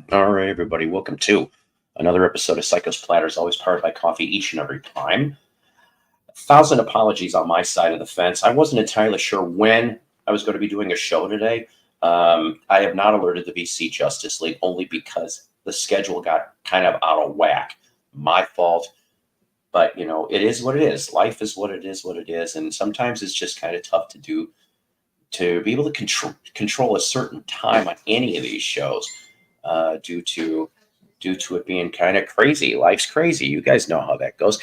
All right, everybody, welcome to another episode of Psycho's Platters, always powered by coffee each and every time. 1,000 apologies on my side of the fence. I wasn't entirely sure when I was going to be doing a show today. I have not alerted the VC Justice League only because the schedule got kind of out of whack. My fault. But, it is what it is. Life is what it is. And sometimes it's just kind of tough to be able to control a certain time on any of these shows due to it being kind of crazy. Life's crazy. You guys know how that goes.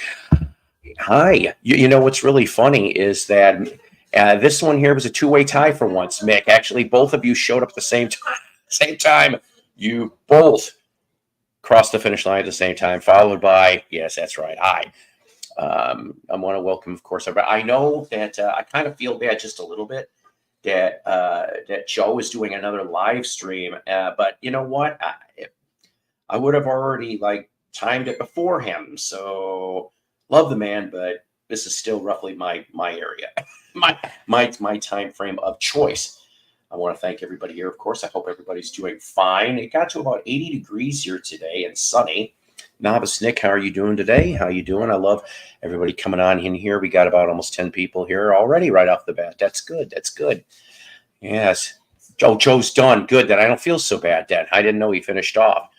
Hi. You know what's really funny is that this one here was a two-way tie for once, Mick. Actually, both of you showed up at the same time. Same time. You both crossed the finish line at the same time, followed by, yes, that's right, hi. I want to welcome, of course, everybody. I know that I kind of feel bad just a little bit that Joe is doing another live stream, but you know what? I would have already timed it before him. So love the man, but this is still roughly my area, my time frame of choice. I want to thank everybody here. Of course, I hope everybody's doing fine. It got to about 80 degrees here today and sunny. Novice Nick, how are you doing today? How you doing? I love everybody coming on in here. We got about almost 10 people here already right off the bat. That's good. That's good. Yes. Joe's done. Good. That I don't feel so bad then. I didn't know he finished off.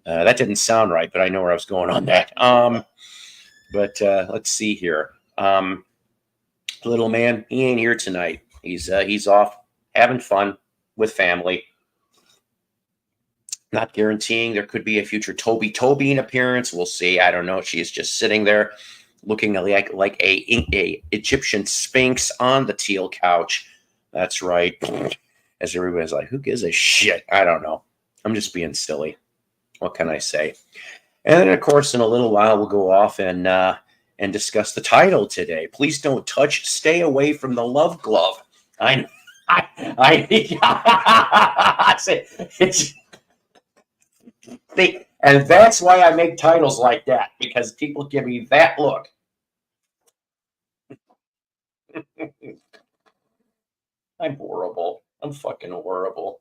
That didn't sound right, but I know where I was going on that. But let's see here. Little man, he ain't here tonight. He's off having fun with family. Not guaranteeing there could be a future Toby appearance. We'll see. I don't know. She is just sitting there looking like a Egyptian sphinx on the teal couch. That's right. As everybody's like, who gives a shit? I don't know. I'm just being silly. What can I say? And then, of course, in a little while, we'll go off and discuss the title today. Please don't touch. Stay away from the love glove. I and that's why I make titles like that, because people give me that look. I'm horrible. I'm fucking horrible.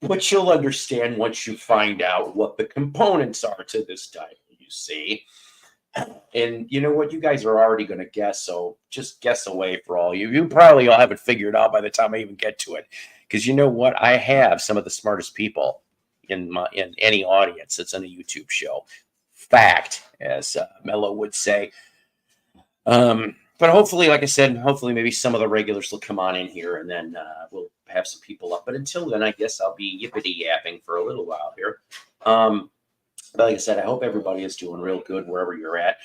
But you'll understand once you find out what the components are to this title, you see. And you know what? You guys are already going to guess, so just guess away for all you. You probably all have it figured out by the time I even get to it. Because you know what? I have some of the smartest people in any audience that's on a YouTube show. Fact, as Mello would say. But hopefully, like I said, hopefully maybe some of the regulars will come on in here, and then we'll have some people up. But until then, I guess I'll be yippity-yapping for a little while here. But like I said, I hope everybody is doing real good wherever you're at.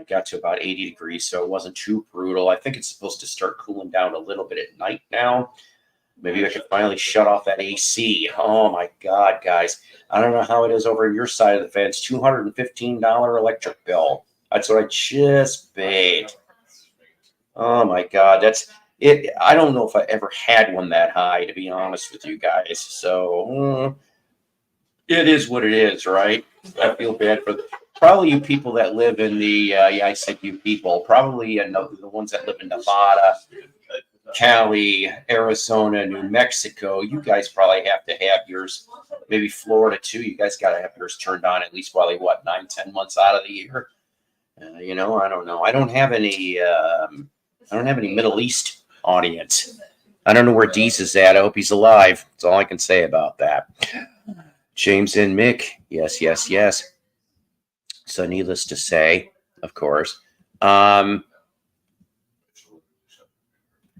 Got to about 80 degrees, so it wasn't too brutal. I think it's supposed to start cooling down a little bit at night now. Maybe I could finally shut off that AC. Oh, my God, guys. I don't know how it is over your side of the fence. $215 electric bill. That's what I just paid. Oh, my God. That's it. I don't know if I ever had one that high, to be honest with you guys. So it is what it is, right? I feel bad for probably you people that live in the, I said you people, probably the ones that live in Nevada, Cali, Arizona, New Mexico. You guys probably have to have yours, maybe Florida too. You guys got to have yours turned on at least probably, 9-10 months out of the year. I don't know. I don't have any Middle East audience. I don't know where Deez is at. I hope he's alive. That's all I can say about that. James and Mick, yes. So needless to say, of course.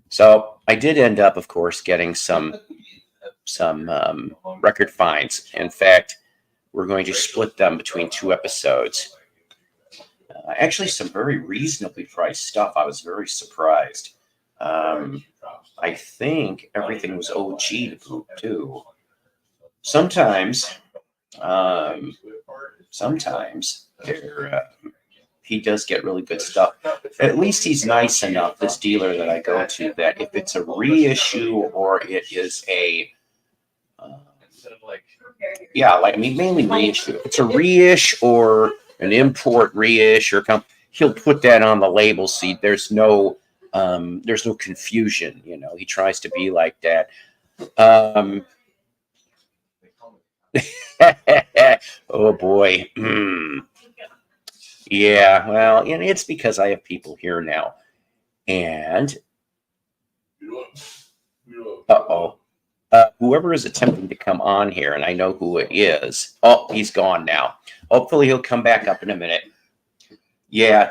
So I did end up, of course, getting some record finds. In fact, we're going to split them between 2 episodes. Actually, some very reasonably priced stuff. I was very surprised. I think everything was OG to boot too. Sometimes he does get really good stuff. At least he's nice enough, this dealer that I go to, that if it's a reissue or it is a mainly reissue. If it's a reish or an import reish or he'll put that on the label. See, there's no confusion. He tries to be like that. Oh boy. Yeah, well, it's because I have people here now. And uh-oh. Whoever is attempting to come on here, and I know who it is. Oh, he's gone now. Hopefully he'll come back up in a minute. Yeah,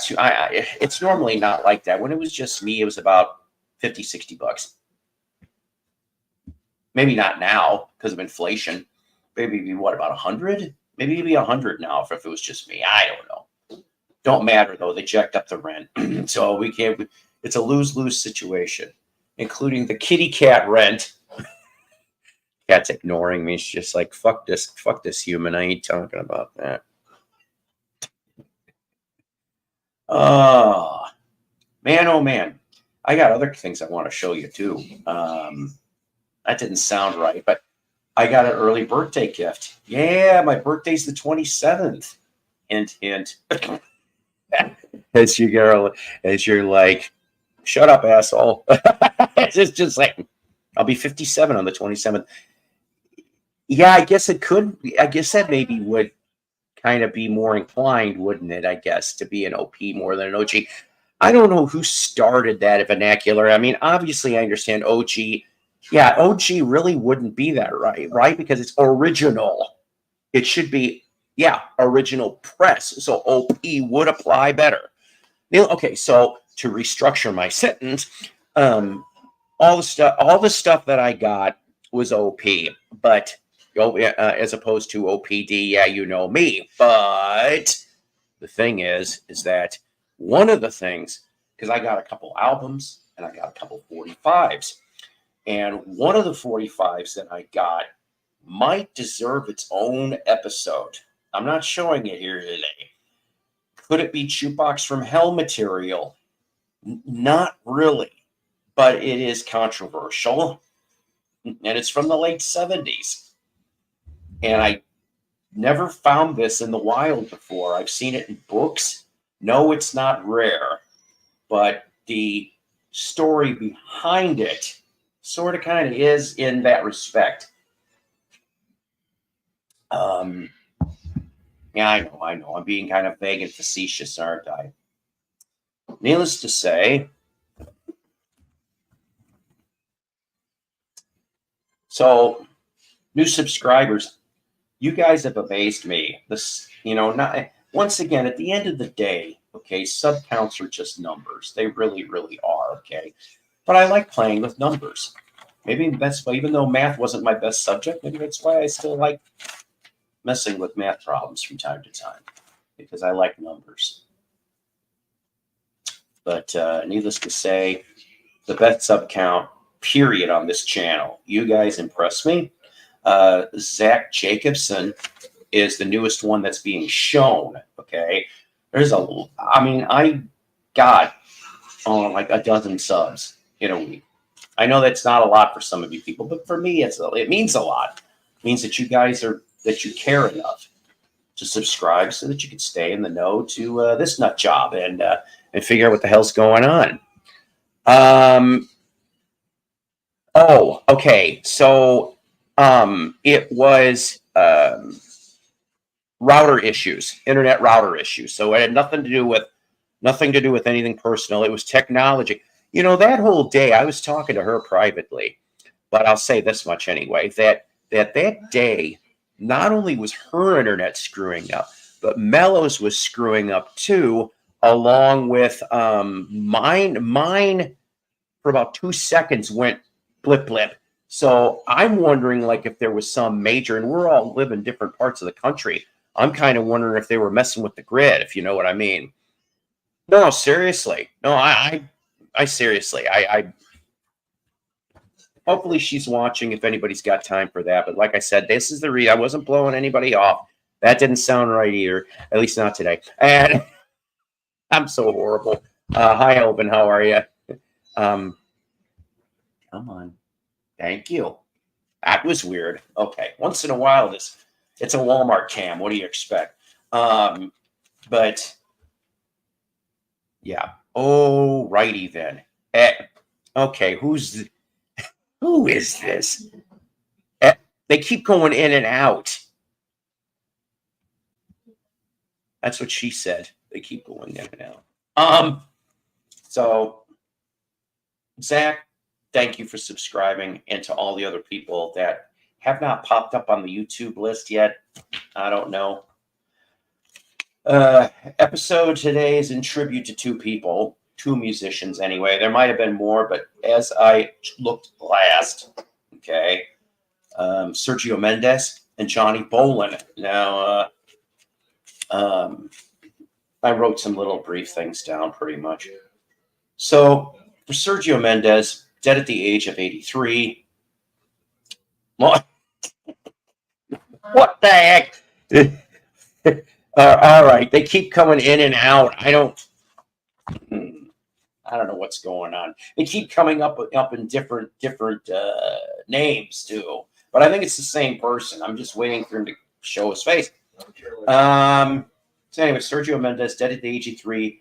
it's normally not like that. When it was just me, it was about 50, $60. Maybe not now because of inflation. Maybe be what, about 100? Maybe it'd be 100 now if it was just me. I don't know. Don't matter though. They jacked up the rent, so we can't. It's a lose-lose situation, including the kitty cat rent. Cat's ignoring me. She's just like, fuck this human. I ain't talking about that. Oh man, oh man. I got other things I want to show you too. That didn't sound right, but I got an early birthday gift. Yeah, my birthday's the 27th. Hint, hint. As you're like, shut up, asshole. It's just like, I'll be 57 on the 27th. Yeah, I guess it could. I guess that maybe would kind of be more inclined, wouldn't it? I guess to be an OP more than an OG. I don't know who started that vernacular. I mean, obviously, I understand OG. Yeah, OG really wouldn't be that right? Because it's original. It should be, yeah, original press. So OP would apply better. Okay, so to restructure my sentence, all the stuff that I got was OP, but as opposed to OPD, yeah, you know me. But the thing is that one of the things, because I got a couple albums and I got a couple 45s, and one of the 45s that I got might deserve its own episode. I'm not showing it here today. Could it be Jukebox from Hell material? Not really, but it is controversial, and it's from the late 70s. And I never found this in the wild before. I've seen it in books. No, it's not rare, but the story behind it sort of kind of is in that respect. Yeah, I know. I'm being kind of vague and facetious, aren't I? Needless to say, so new subscribers, you guys have amazed me. This, not once again at the end of the day, okay, sub counts are just numbers. They really, really are, okay. But I like playing with numbers. Maybe that's why, even though math wasn't my best subject, maybe that's why I still like messing with math problems from time to time, because I like numbers. But needless to say, the best sub count, period, on this channel. You guys impress me. Zach Jacobson is the newest one that's being shown. Okay, I got like a dozen subs in a week. I know that's not a lot for some of you people, but for me, it means a lot. It means that you care enough to subscribe so that you can stay in the know to this nut job and figure out what the hell's going on. Oh, okay. So it was router issues, internet router issues. So it had nothing to do with anything personal. It was technology. That whole day I was talking to her privately, but I'll say this much anyway, that day, not only was her internet screwing up, but Mello's was screwing up too, along with mine for about 2 seconds went blip blip. So I'm wondering, like, if there was some major, and we're all live in different parts of the country. I'm kind of wondering if they were messing with the grid, if you know what I mean. No, seriously. No, I seriously, I hopefully she's watching if anybody's got time for that. But like I said, this is I wasn't blowing anybody off. That didn't sound right either, at least not today. And I'm so horrible. Hi, Elvin. How are you? Come on. Thank you. That was weird. Okay. Once in a while, it's a Walmart cam. What do you expect? But yeah. Oh, righty then. Okay. Who is this? They keep going in and out. That's what she said. They keep going there now. So, Zach, thank you for subscribing, and to all the other people that have not popped up on the YouTube list yet. I don't know. Episode today is in tribute to two people, two musicians anyway. There might have been more, but as I looked last, okay, Sergio Mendes and Johnny Bolin. Now, I wrote some little brief things down pretty much. So, for Sergio Mendes, dead at the age of 83. What the heck? All right, they keep coming in and out. I don't know what's going on. They keep coming up in different names too, but I think it's the same person. I'm just waiting for him to show his face. So anyway, Sergio Mendes, dead at the age of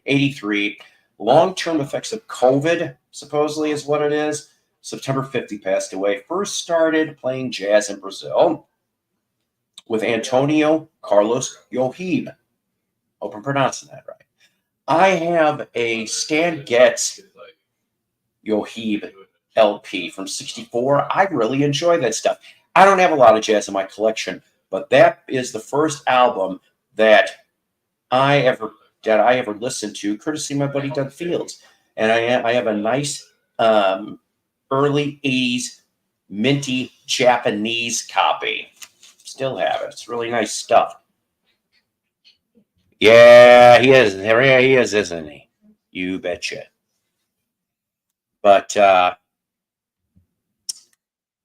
83. Long-term effects of COVID, supposedly, is what it is. September 5th, he passed away. First started playing jazz in Brazil with Antonio Carlos Yohib. Hope I'm pronouncing that right. I have a Stan Getz Yohib LP from '64. I really enjoy that stuff. I don't have a lot of jazz in my collection, but that is the first album that I ever listened to, courtesy of my buddy Doug Fields. And I have a nice early 80s minty Japanese copy. Still have it. It's really nice stuff. Yeah, he is. Yeah, he is, isn't he? You betcha. But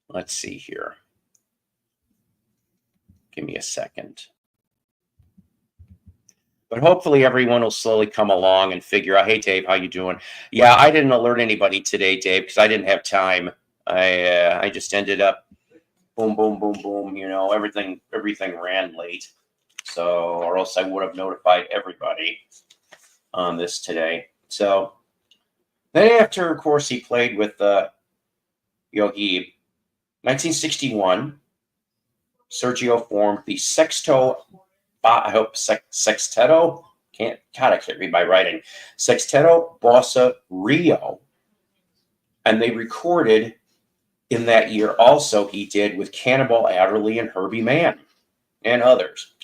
let's see here. Give me a second. But hopefully everyone will slowly come along and figure out, hey, Dave, how you doing? Yeah, I didn't alert anybody today, Dave, because I didn't have time. I just ended up boom, boom, boom, boom. You know, everything ran late. So, or else I would have notified everybody on this today. So, then after, of course, he played with Yohib. 1961, Sergio formed the Sexteto. I hope Sexteto. I can't read my writing. Sexteto Bossa Rio. And they recorded in that year also, he did with Cannonball Adderley and Herbie Mann and others.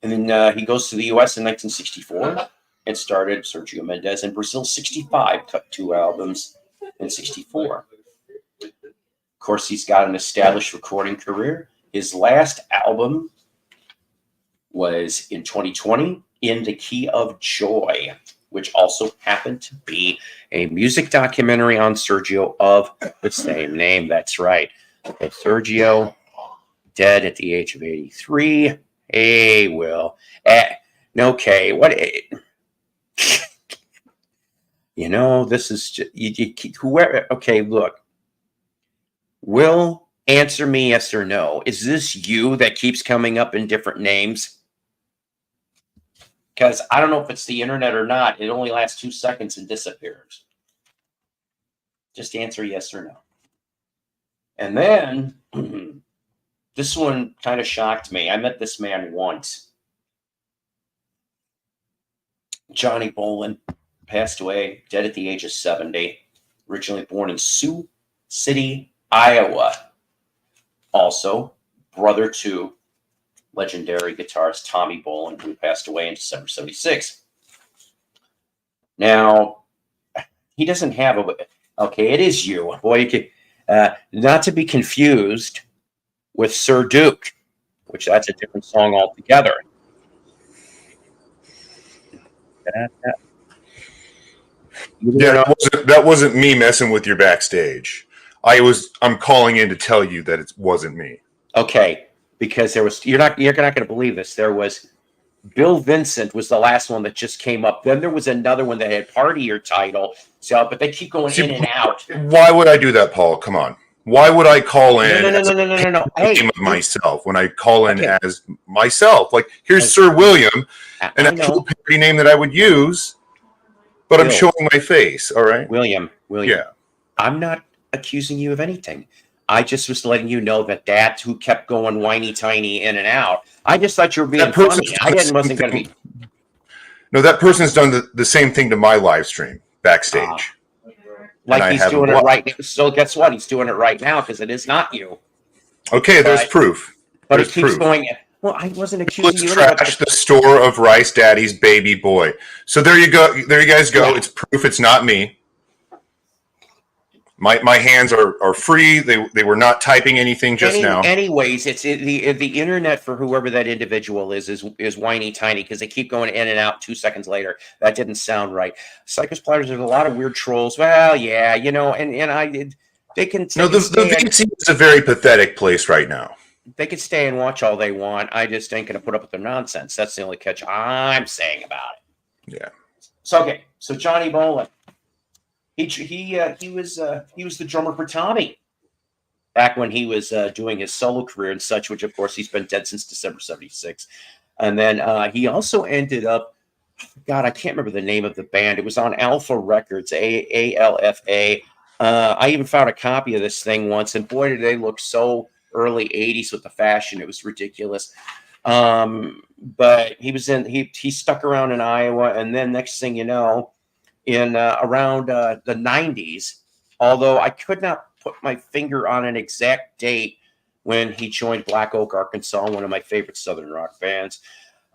And then he goes to the U.S. in 1964 and started Sergio Mendes in Brazil. 65, cut 2 albums in 64. Of course, he's got an established recording career. His last album was in 2020, In the Key of Joy, which also happened to be a music documentary on Sergio of the same name. That's right. Okay, Sergio, dead at the age of 83. Hey, Will. Okay, what? You know, this is just, whoever. Okay, look. Will, answer me yes or no. Is this you that keeps coming up in different names? Because I don't know if it's the internet or not. It only lasts 2 seconds and disappears. Just answer yes or no. And then, this one kind of shocked me. I met this man once. Johnny Bolin passed away, dead at the age of 70. Originally born in Sioux City, Iowa. Also, brother to legendary guitarist Tommy Bolin, who passed away in December 76. Now, he doesn't have a... Okay, it is you. Boy, you can, not to be confused with Sir Duke, which that's a different song altogether. Yeah, that wasn't me messing with your backstage. I'm calling in to tell you that it wasn't me. Okay, because there was you're not going to believe this. There was Bill Vincent was the last one that just came up. Then there was another one that had Partier title. So, but they keep going in and out. Why would I do that, Paul? Come on. Why would I call in No. Hey, of myself when I call in as myself? Like, here's Sir William, an actual parody name that I would use, but Bill. I'm showing my face, all right? William. Yeah. I'm not accusing you of anything. I just was letting you know that that's who kept going whiny tiny in and out. I just thought you were being That person's funny. done the same Wasn't going to thing. be. No, that person's done the same thing to my live stream backstage. And Like I he's have him doing it blocked. right now. So guess what? He's doing it right now because it is not you. Okay, there's But proof. but There's it keeps proof. going. Well, I wasn't accusing Let's you of trash the store of Rice Daddy's baby boy. So there you go. There you guys go. Yeah. It's proof it's not me. My hands are free. They were not typing anything just now. Anyways, it's the internet for whoever that individual is whiny tiny because they keep going in and out 2 seconds later. That didn't sound right. Cycles Platters, there's a lot of weird trolls. Well, yeah, and I did. They can No, the VC is a very pathetic place right now. They can stay and watch all they want. I just ain't going to put up with their nonsense. That's the only catch I'm saying about it. Yeah. So okay, so Johnny Bolin, he was the drummer for Tommy back when he was doing his solo career and such. Which of course he's been dead since December '76, and then he also ended up. God, I can't remember the name of the band. It was on Alpha Records, ALFA. I even found a copy of this thing once, and boy, did they look so early '80s with the fashion. It was ridiculous. But he stuck around in Iowa, and then next thing you know, in around the '90s, although I could not put my finger on an exact date when he joined Black Oak, Arkansas, one of my favorite Southern rock bands.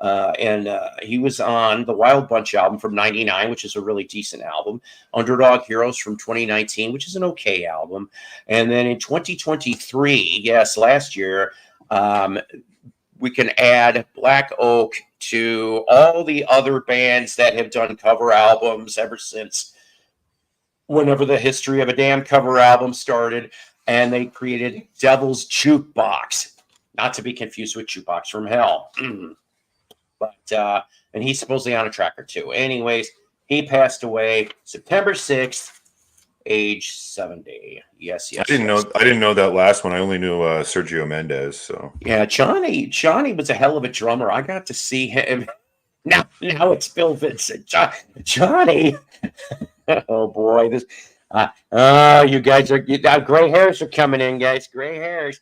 And he was on the Wild Bunch album from '99, which is a really decent album. Underdog Heroes from 2019, which is an okay album. And then in 2023, yes, last year, we can add Black Oak to all the other bands that have done cover albums ever since whenever the history of a damn cover album started. And they created Devil's Jukebox, not to be confused with Jukebox from Hell. But and he's supposedly on a track or two. Anyways, he passed away September 6th, age 70. Yes. I didn't know that last one. I only knew Sergio Mendes. So yeah, Johnny was a hell of a drummer. I got to see him. Now it's Bill Vincent. Johnny. Oh boy, this. You guys are gray hairs are coming in, guys. Gray hairs.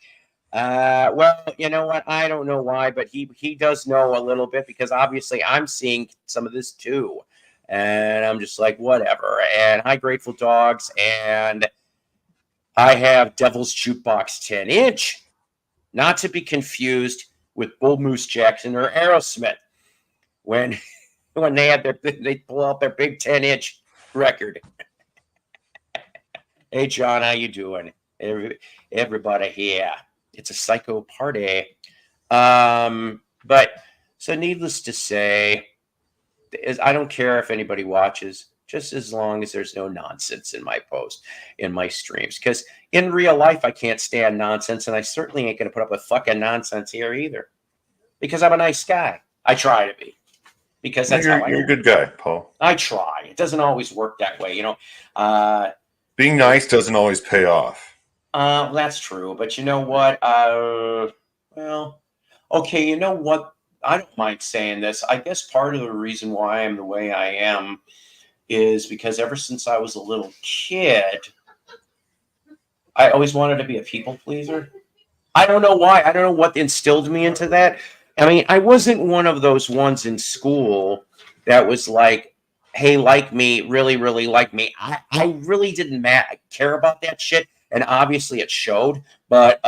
Well, you know what? I don't know why, but he does know a little bit because obviously I'm seeing some of this too, and I'm just like whatever. And hi, Grateful Dogs, and I have Devil's Jukebox 10-inch, not to be confused with Bull Moose Jackson or Aerosmith when they pull out their big 10-inch record. Hey, John, how you doing? Everybody here. It's a psycho party. But so needless to say, I don't care if anybody watches, just as long as there's no nonsense in my post, in my streams. Because in real life, I can't stand nonsense, and I certainly ain't going to put up with fucking nonsense here either. Because I'm a nice guy. I try to be. Because that's how you're a good guy, Paul. I try. It doesn't always work that way, Being nice doesn't always pay off. That's true. But you know what? Well, okay, you know what? I don't mind saying this. I guess part of the reason why I'm the way I am is because ever since I was a little kid, I always wanted to be a people pleaser. I don't know why. I don't know what instilled me into that. I mean, I wasn't one of those ones in school that was like, hey, like me, really, really like me. I really didn't care about that shit. And obviously it showed. But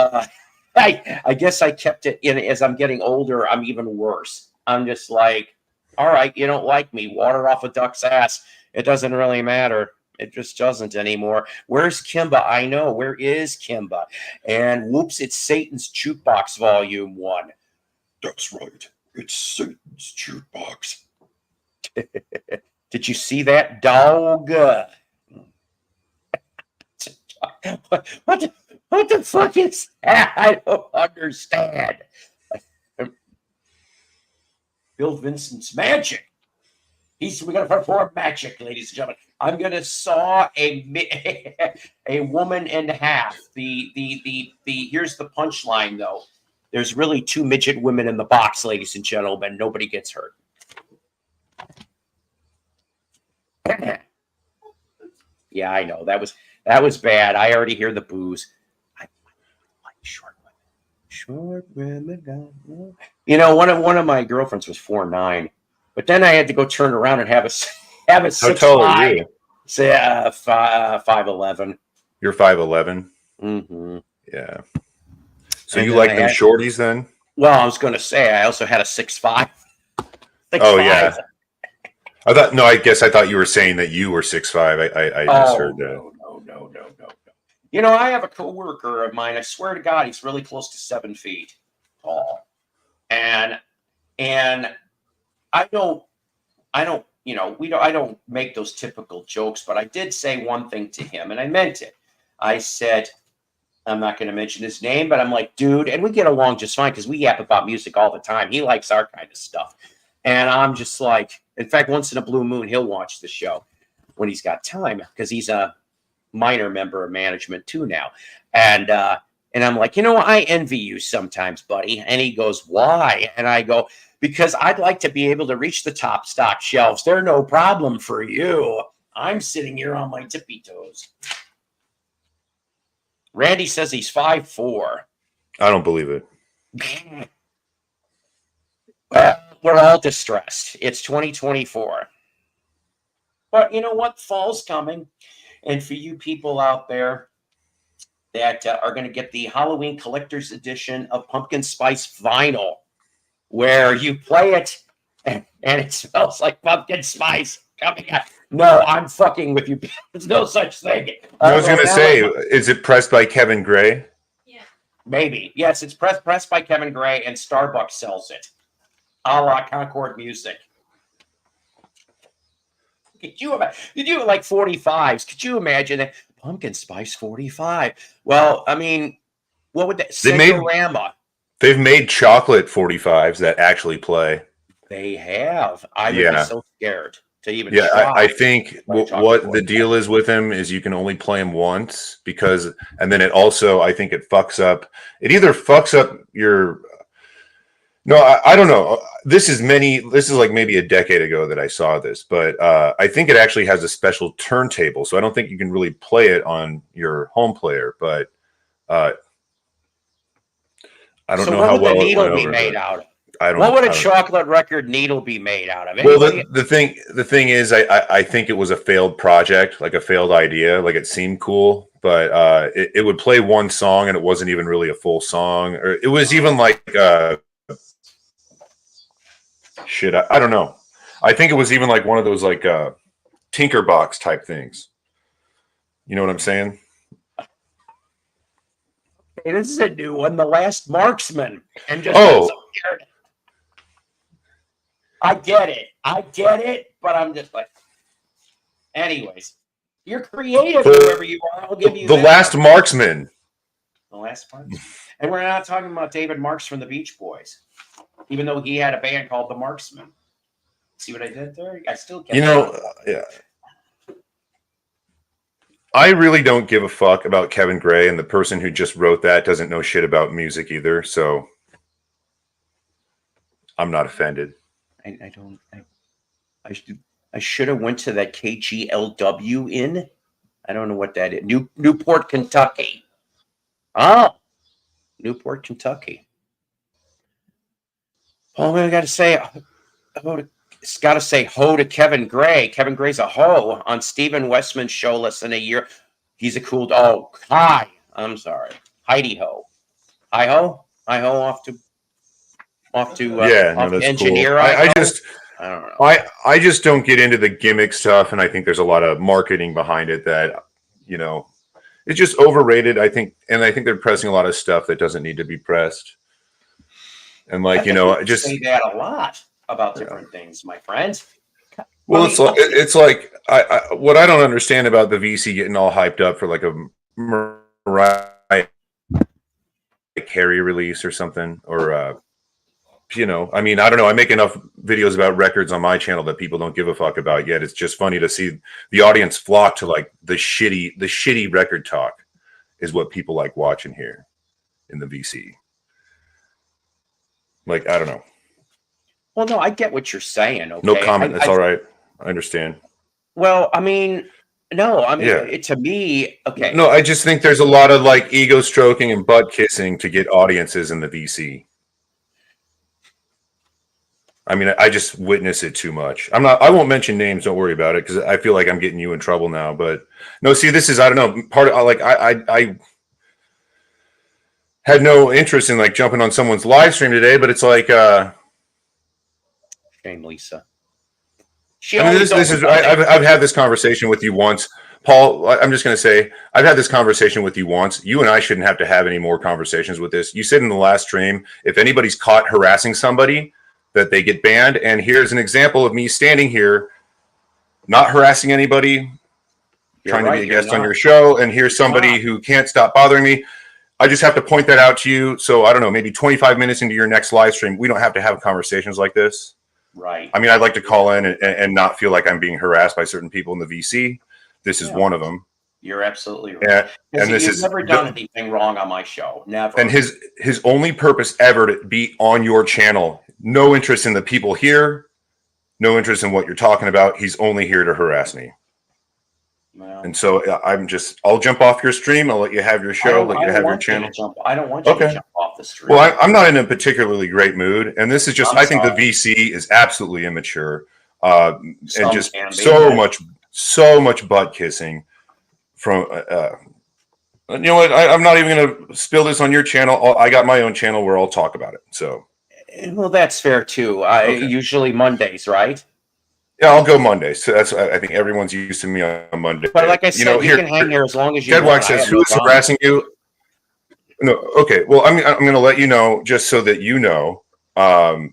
I guess I kept it in as I'm getting older. I'm even worse. I'm just like, all right, you don't like me. Water off a duck's ass. It doesn't really matter. It just doesn't anymore. Where's Kimba? I know. Where is Kimba? And whoops, it's Satan's Jukebox Volume 1. That's right. It's Satan's Jukebox. Did you see that, dog? What the fuck is that? I don't understand. Bill Vincent's magic. We're going to perform magic, ladies and gentlemen. I'm going to saw a woman in half. Here's the punchline, though. There's really 2 midget women in the box, ladies and gentlemen. Nobody gets hurt. Yeah, I know. That was bad. I already hear the boos. Short women got no. You know, one of my girlfriends was 4'9", but then I had to go turn around and have a have a How six tall are five. you? Say 5'11". You're 5'11". Mm-hmm. Yeah. So And you then I like them had. shorties then? Well, I was going to say I also had a 6'5". Oh 6'5". yeah. I thought no. I guess I thought you were saying that you were 6'5". I just Oh heard that. no. You know, I have a coworker of mine. I swear to God, he's really close to 7 feet tall, and and I don't, you know, we don't, I don't make those typical jokes, but I did say one thing to him, and I meant it. I said, I'm not going to mention his name, but I'm like, dude, and we get along just fine because we yap about music all the time. He likes our kind of stuff, and I'm just like, in fact, once in a blue moon, he'll watch the show when he's got time because he's a minor member of management too now. And I'm like, you know, I envy you sometimes, buddy. And he goes, why? And I go, because I'd like to be able to reach the top stock shelves. They're no problem for you. I'm sitting here on my tippy toes. Randy says he's 5'4". I don't believe it. Well, we're all distressed. It's 2024. But you know what? Fall's coming. And for you people out there that are going to get the Halloween collector's edition of Pumpkin Spice vinyl, where you play it and it smells like pumpkin spice coming out. No, I'm fucking with you. There's no such thing. I was gonna say, Like, is it pressed by Kevin Gray? maybe. Yes, it's pressed by Kevin Gray, and Starbucks sells it. A la Concord Music. Could you like 45s? Could you imagine that? Pumpkin Spice 45. Well, I mean, what would that Sensorama? They've made chocolate 45s that actually play. They have. I would be Yeah. so scared to even Yeah, try. I think what the deal is with him is you can only play him once because, and then it also, I think it fucks up. It either fucks up your. No, I don't know. This is like maybe a decade ago that I saw this, but I think it actually has a special turntable, so I don't think you can really play it on your home player. But I don't know how well it went over. What would the needle be made out of? I don't. What would a chocolate record needle be made out of? Well, the thing is, I think it was a failed project, like a failed idea. Like it seemed cool, but it would play one song and it wasn't even really a full song, or it was even like shit. I don't know. I think it was even like one of those like Tinkerbox type things. You know what I'm saying? Hey, this is a new one, The Last Marksman, and just disappeared. I get it, but I'm just like, anyways, you're creative, whoever you are. I'll give you the Last Marksman. The Last Marksman, and we're not talking about David Marks from the Beach Boys, even though he had a band called The Marksman. See what I did there? I still can't. You know, yeah. I really don't give a fuck about Kevin Gray, and the person who just wrote that doesn't know shit about music either. So I'm not offended. I should have went to that KGLW Inn. I don't know what that is. Newport, Kentucky. Oh, Newport, Kentucky. Oh, I got to say, it's got to say ho to Kevin Gray. Kevin Gray's a ho on Stephen Westman's show less than a year. He's a cool. Oh, hi. I'm sorry. Heidi ho. Hi ho. Hi ho. Off to that's engineer. Cool. I don't know. I just don't get into the gimmick stuff, and I think there's a lot of marketing behind it that, you know, it's just overrated. I think they're pressing a lot of stuff that doesn't need to be pressed. And like, you know, I just say that a lot about different things, my friend. Well, it's like what I don't understand about the VC getting all hyped up for like a Mariah Carey release or something, or you know, I mean, I don't know. I make enough videos about records on my channel that people don't give a fuck about yet. It's just funny to see the audience flock to like the shitty record talk is what people like watching here in the VC. Like, I don't know. Well, no, I get what you're saying. Okay? No comment. That's all right. I understand. Well, I mean, No, I mean, Yeah. to me, okay. No, I just think there's a lot of like ego stroking and butt kissing to get audiences in the VC. I mean, I just witness it too much. I won't mention names. Don't worry about it. Cause I feel like I'm getting you in trouble now, but no, see, this is, I don't know, part of like, I had no interest in like jumping on someone's live stream today, but it's like, Shame, Lisa. She I mean, always this is, opens up. I've had this conversation with you once, Paul. I'm just going to say, I've had this conversation with you once. You and I shouldn't have to have any more conversations with this. You said in the last stream, if anybody's caught harassing somebody, that they get banned. And here's an example of me standing here, not harassing anybody, trying to be a guest on your show. And here's somebody who can't stop bothering me. I just have to point that out to you. So I don't know, maybe 25 minutes into your next live stream, we don't have to have conversations like this. Right. I mean, I'd like to call in and not feel like I'm being harassed by certain people in the VC. This is one of them. You're absolutely right. And this you've is never done anything wrong on my show. Never. And his only purpose ever to be on your channel. No interest in the people here. No interest in what you're talking about. He's only here to harass me. Well, and so I'll jump off your stream. I'll let you have your show. Let you have your channel. I don't want you to jump off the stream. Well, I'm not in a particularly great mood. And this is just, I think the VC is absolutely immature. And just so much butt kissing from, you know what? I'm not even going to spill this on your channel. I got my own channel where I'll talk about it. So, well, that's fair too. Usually Mondays, right? Yeah, I'll go Mondays. So I think everyone's used to me on Monday. But like I said, you can hang there as long as you want. Deadwax says, "Who is harassing you?" No, okay. Well, I'm going to let you know just so that you know. To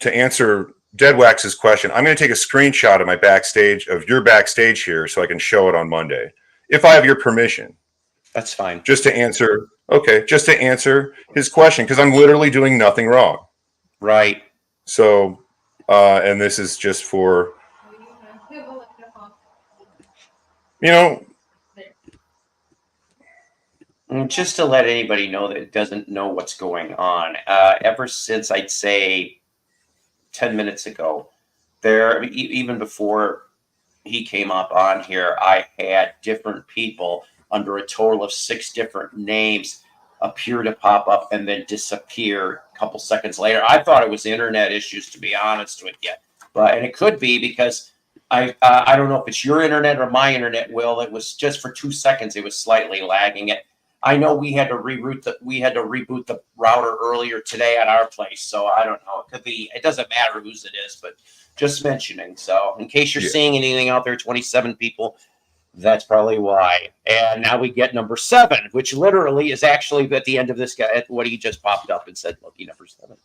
answer Deadwax's question, I'm going to take a screenshot of my backstage of your backstage here so I can show it on Monday, if I have your permission. That's fine. Just to answer his question, because I'm literally doing nothing wrong. Right. So, and this is just for, just to let anybody know that doesn't know what's going on. Ever since I'd say 10 minutes ago, even before he came up on here, I had different people under a total of 6 different names appear to pop up and then disappear a couple seconds later. I thought it was internet issues, to be honest with you, and it could be because I don't know if it's your internet or my internet. Will, it was just for 2 seconds. It was slightly lagging it. I know we had to reboot the router earlier today at our place, so I don't know. It could be. It doesn't matter whose it is, but just mentioning. So in case you're seeing anything out there, 27 people. That's probably why. And now we get number 7, which literally is actually at the end of this guy. What he just popped up and said, "Lucky number 7."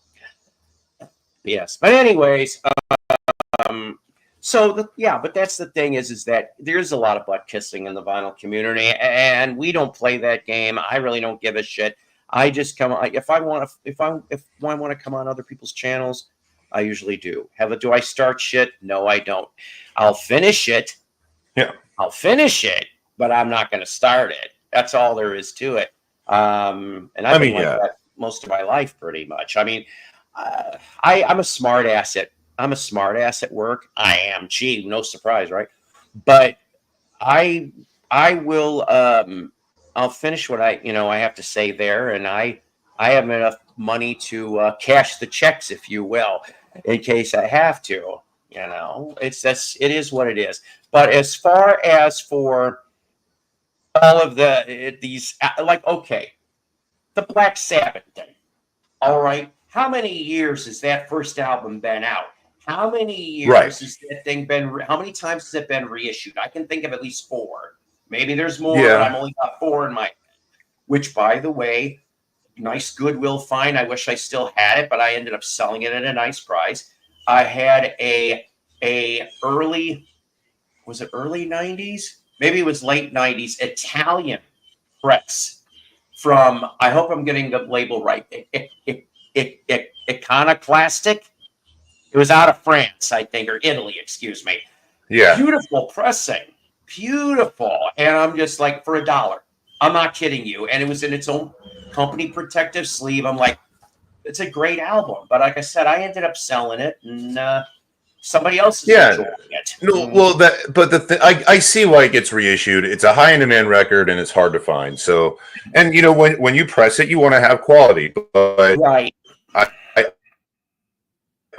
Yes, but anyways, but that's the thing is that there's a lot of butt kissing in the vinyl community, and we don't play that game. I really don't give a shit. I just come if I want to come on other people's channels, I usually do. Do I start shit? No, I don't. I'll finish it. Yeah. I'll finish it, but I'm not going to start it. That's all there is to it. And I've been like that most of my life, pretty much. I mean, I'm a smart ass at work. I am. Gee, no surprise, right? But I will. I'll finish what I have to say there, and I have enough money to cash the checks, if you will, in case I have to. It is what it is. But as far as for all of these, the Black Sabbath thing, all right, how many years has that first album been out? How many years has that thing been? How many times has it been reissued? I can think of at least 4. Maybe there's more, but I'm only got 4 in my head. Which, by the way, nice Goodwill find. I wish I still had it, but I ended up selling it at a nice price. I had a early 90s? Maybe it was late 90s Italian press from, I hope I'm getting the label right, Iconoclastic. It was out of France, I think, or Italy, excuse me. Yeah. Beautiful pressing. Beautiful. And I'm just like, for $1. I'm not kidding you. And it was in its own company protective sleeve. I'm like, it's a great album. But like I said, I ended up selling it. And Somebody else is Yeah. enjoying it. No, well, I see why it gets reissued. It's a high in demand record and it's hard to find. So, and when you press it, you want to have quality, but Right. I, I,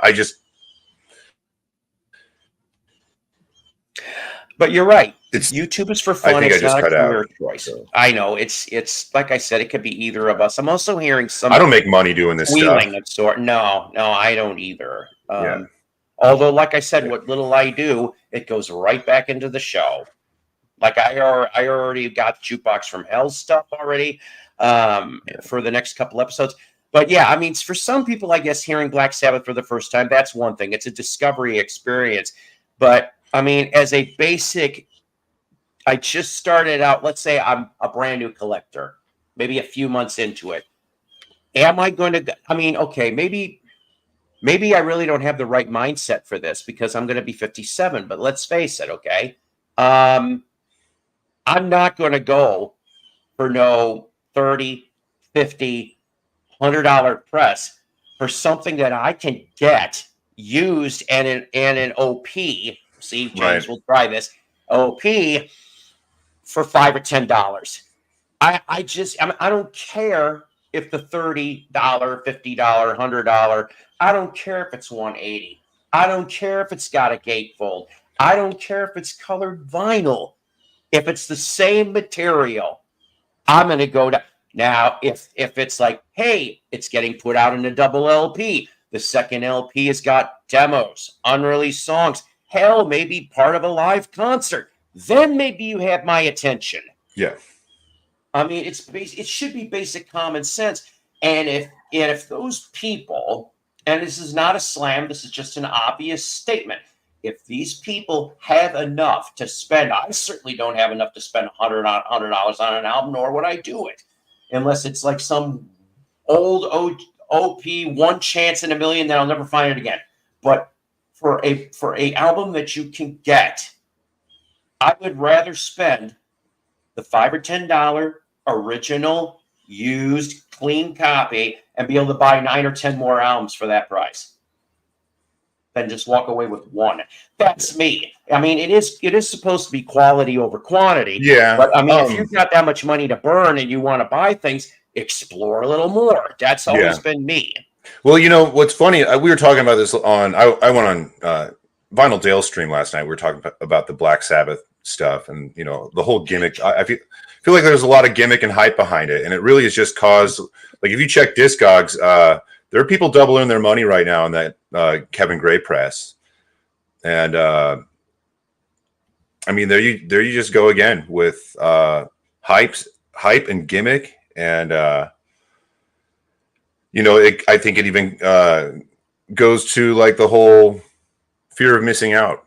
I just, But you're right. it's, YouTube is for I fun. think I It's just not a cut out. career choice. So. I know. It's like I said, it could be either of us. I'm also hearing some I don't make money doing this wheeling stuff. of sort. No, I don't either. Yeah. Although, like I said, Yeah. what little I do, it goes right back into the show. Like I already got Jukebox from Hell stuff already for the next couple episodes. But yeah, I mean, for some people, I guess hearing Black Sabbath for the first time, that's one thing. It's a discovery experience. But I mean, as a basic, I just started out. Let's say I'm a brand new collector, maybe a few months into it. Am I going to? I mean, okay, maybe I really don't have the right mindset for this because I'm going to be 57. But let's face it, okay. I'm not going to go for no 30, 50, $100 press for something that I can get used and an OP. See, James Right. will try this OP for $5 or $10. I don't care if the $30, $50, $100. I don't care if it's 180. I don't care if it's got a gatefold. I don't care if it's colored vinyl. If it's the same material, I'm going to go to now. If it's like, hey, it's getting put out in a double LP. The second LP has got demos, unreleased songs. Hell, maybe part of a live concert. Then maybe you have my attention. Yeah. I mean, it should be basic common sense. And if those people, and this is not a slam, this is just an obvious statement. If these people have enough to spend, I certainly don't have enough to spend $100 on an album, nor would I do it, unless it's like some old OP, one chance in a million that I'll never find it again. But for a album that you can get, I would rather spend the $5 or $10 original, used, clean copy and be able to buy 9 or 10 more albums for that price than just walk away with one. That's me. I mean, it is supposed to be quality over quantity. Yeah. But I mean, if you've got that much money to burn and you want to buy things, explore a little more. That's always been me. Well, what's funny, we were talking about this I went on Vinyl Dale's stream last night. We were talking about the Black Sabbath stuff and, the whole gimmick. I feel like there's a lot of gimmick and hype behind it. And it really is just caused, like, if you check Discogs, there are people doubling their money right now in that Kevin Gray press. And, I mean, there you just go again with hype and gimmick. And, I think it even goes to like the whole fear of missing out,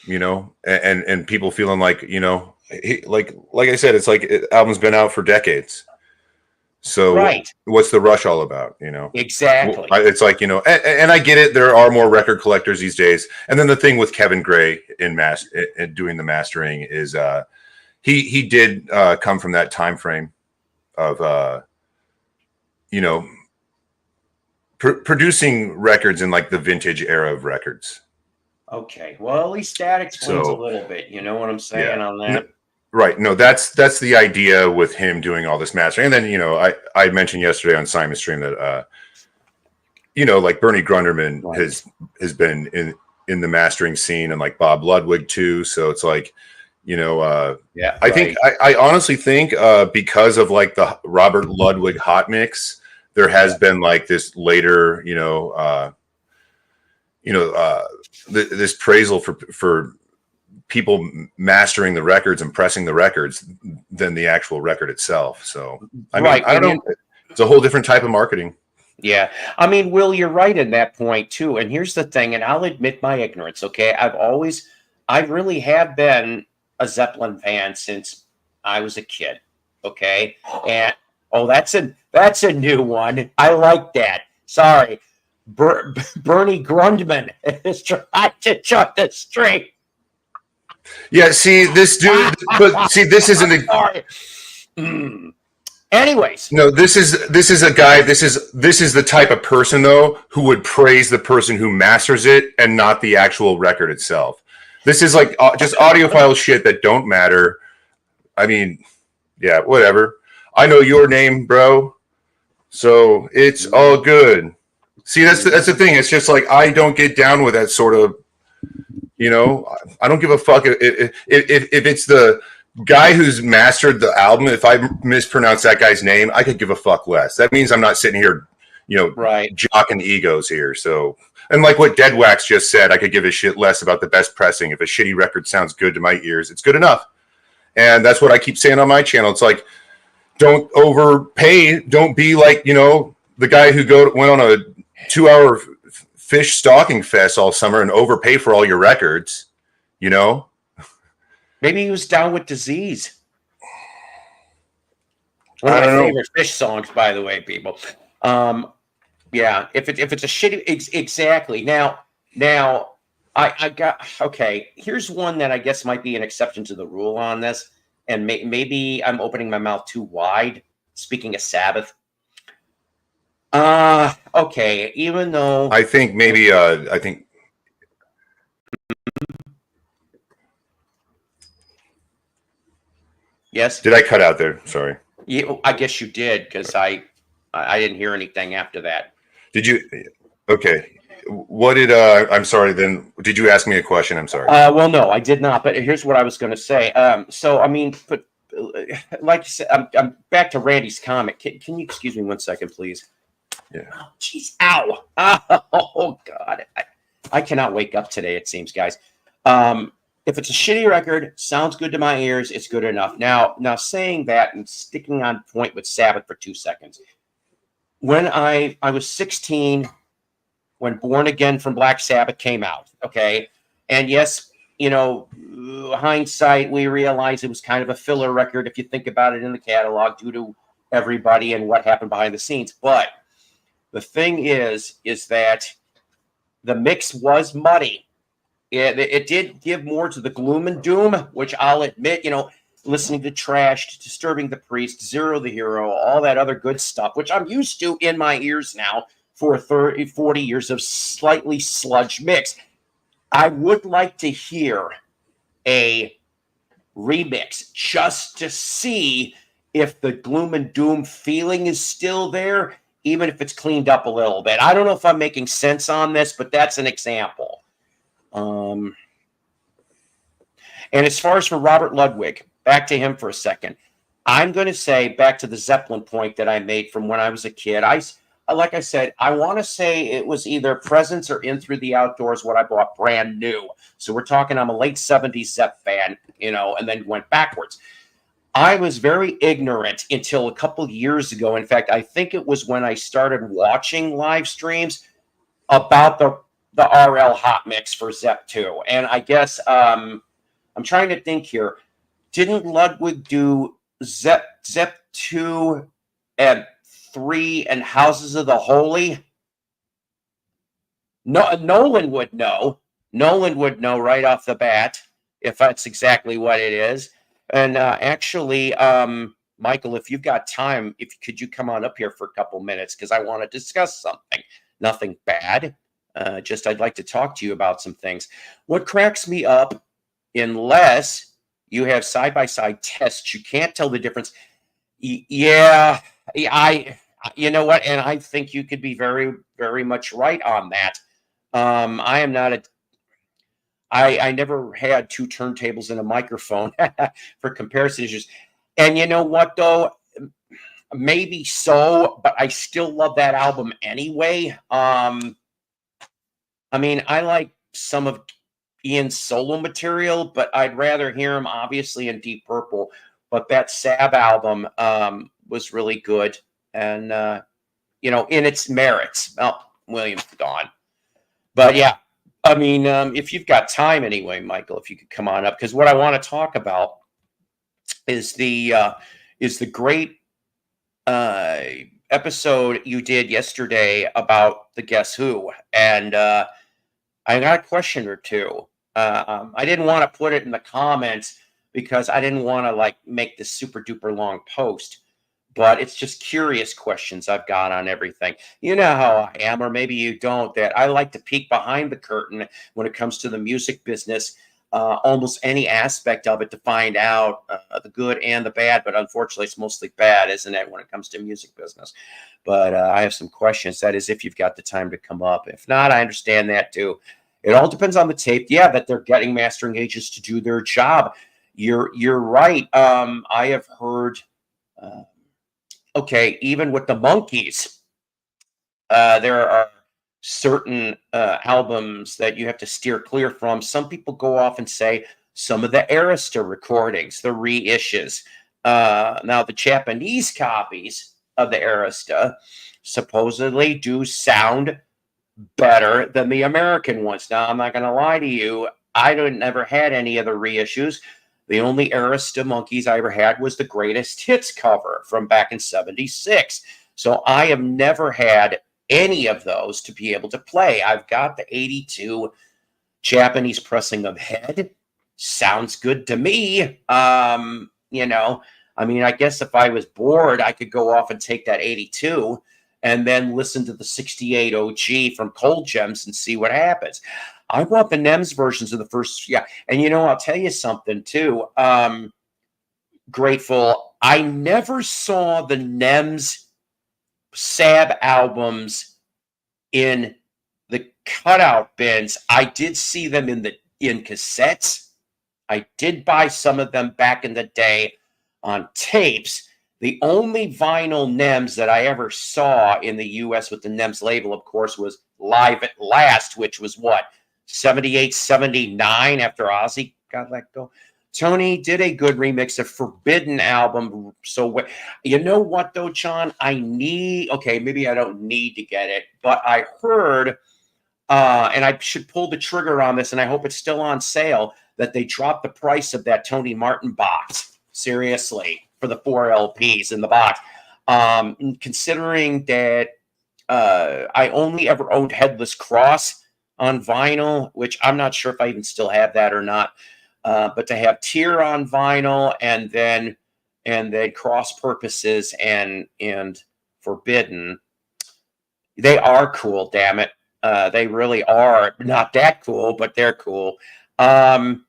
and people feeling like, like I said, it's like album's been out for decades. So right. What's the rush all about? Exactly. It's like, and I get it. There are more record collectors these days. And then the thing with Kevin Gray in doing the mastering is he did come from that time frame of, producing records in like the vintage era of records. Okay. Well, at least that explains a little bit. You know what I'm saying on that? Right. No, that's the idea with him doing all this mastering. And then, I mentioned yesterday on Simon's stream that, like Bernie Grunderman has been in the mastering scene, and like Bob Ludwig too. So it's like, I think, I honestly think because of like the Robert Ludwig hot mix, there has been like this later, this praisal for people mastering the records and pressing the records than the actual record itself. So I mean, I don't know. It's a whole different type of marketing. Yeah. I mean, Will, you're right in that point too. And here's the thing, and I'll admit my ignorance. Okay. I really have been a Zeppelin fan since I was a kid. Okay. And that's a new one. I like that. Sorry. Bernie Grundman is trying to chuck the string. Yeah, see this dude, but see this isn't Anyway, Anyways, No, this is a guy. This is the type of person though who would praise the person who masters it and not the actual record itself. This is like just audiophile shit that don't matter. I mean, yeah, whatever. I know your name, bro, so it's all good. See, that's the thing. It's just like I don't get down with that sort of. I don't give a fuck if it's the guy who's mastered the album. If I mispronounce that guy's name, I could give a fuck less. That means I'm not sitting here, right. jocking egos here. So, and like what Dead Wax just said, I could give a shit less about the best pressing. If a shitty record sounds good to my ears, it's good enough. And that's what I keep saying on my channel. It's like, don't overpay. Don't be like, the guy who went on a 2-hour fish stalking fest all summer and overpay for all your records, Maybe he was down with disease. One I of my don't know. favorite Fish songs, by the way, people. Yeah, if it's a shitty, exactly. Now, I got okay. Here's one that I guess might be an exception to the rule on this, and maybe I'm opening my mouth too wide. Speaking of Sabbath, okay. Even though I think maybe yes, did I cut out there? Sorry. yeah, I guess you did because I didn't hear anything after that. Did you? Okay. What did I'm sorry. Then did you ask me a question? I'm sorry. Well, no, I did not. But here's what I was going to say. So I mean, but like you said, I'm back to Randy's comment. Can you excuse me 1 second, please? Yeah. Oh, jeez. Ow. Oh, God. I cannot wake up today, it seems, guys. If it's a shitty record, sounds good to my ears, it's good enough. Now saying that and sticking on point with Sabbath for 2 seconds. When I was 16, when Born Again from Black Sabbath came out, okay? And yes, hindsight, we realize it was kind of a filler record if you think about it in the catalog due to everybody and what happened behind the scenes. But the thing is that the mix was muddy. It did give more to the gloom and doom, which I'll admit, listening to Trash, Disturbing the Priest, Zero the Hero, all that other good stuff, which I'm used to in my ears now for 30, 40 years of slightly sludge mix. I would like to hear a remix just to see if the gloom and doom feeling is still there, even if it's cleaned up a little bit. I don't know if I'm making sense on this, but that's an example. And as far as for Robert Ludwig, back to him for a second. I'm going to say back to the Zeppelin point that I made from when I was a kid. Like I said, I want to say it was either Presence or In Through the Outdoors, what I bought brand new. So we're talking, I'm a late 70s Zepp fan, and then went backwards. I was very ignorant until a couple years ago. In fact, I think it was when I started watching live streams about the RL hot mix for Zepp 2. And I guess I'm trying to think here. Didn't Ludwig do Zepp 2 and 3 and Houses of the Holy? No, Nolan would know. Nolan would know right off the bat if that's exactly what it is. And actually, Michael, if you've got time, could you come on up here for a couple minutes because I want to discuss something. Nothing bad. Just I'd like to talk to you about some things. What cracks me up, unless you have side-by-side tests, you can't tell the difference. Yeah, you know what? And I think you could be very, very much right on that. I am not I never had two turntables and a microphone for comparison issues. And you know what, though? Maybe so, but I still love that album anyway. I mean, I like some of Ian's solo material, but I'd rather hear him obviously in Deep Purple. But that Sab album was really good, and in its merits. Oh, William's gone, but yeah. I mean, if you've got time anyway, Michael, if you could come on up, because what I want to talk about is the great episode you did yesterday about the Guess Who, and I got a question or two. I didn't want to put it in the comments because I didn't want to make this super duper long post, but it's just curious questions I've got on everything. You know how I am, or maybe you don't, that I like to peek behind the curtain when it comes to the music business, almost any aspect of it, to find out the good and the bad. But unfortunately, it's mostly bad, isn't it, when it comes to music business? But I have some questions. That is, if you've got the time to come up. If not, I understand that too. It all depends on the tape. Yeah, that they're getting mastering agents to do their job. You're right. I have heard. Okay, even with the Monkees, there are certain albums that you have to steer clear from. Some people go off and say some of the Arista recordings, the reissues. Now, the Japanese copies of the Arista supposedly do sound better than the American ones. Now, I'm not going to lie to you. I never had any of the reissues. The only Arista Monkees I ever had was the Greatest Hits cover from back in '76. So I have never had any of those to be able to play. I've got the '82 Japanese pressing of Head. Sounds good to me. You know, I mean, I guess if I was bored, I could go off and take that '82 and then listen to the '68 OG from Cold Gems and see what happens. I want the NEMS versions of the first, yeah. And you know, I'll tell you something too. Grateful, I never saw the NEMS SAB albums in the cutout bins. I did see them in cassettes. I did buy some of them back in the day on tapes. The only vinyl NEMS that I ever saw in the US with the NEMS label, of course, was Live at Last, which was what, 78, 79, after Ozzy got let go. Tony did a good remix of Forbidden album. So you know what though, John? Okay, maybe I don't need to get it, but I heard, and I should pull the trigger on this, and I hope it's still on sale, that they dropped the price of that Tony Martin box. Seriously, for the 4 LPs in the box. Considering that I only ever owned Headless Cross on vinyl, which I'm not sure if I even still have that or not. But to have Tear on vinyl and then Cross Purposes and Forbidden, they are cool. Damn it, they really are. Not that cool, but they're cool. I'm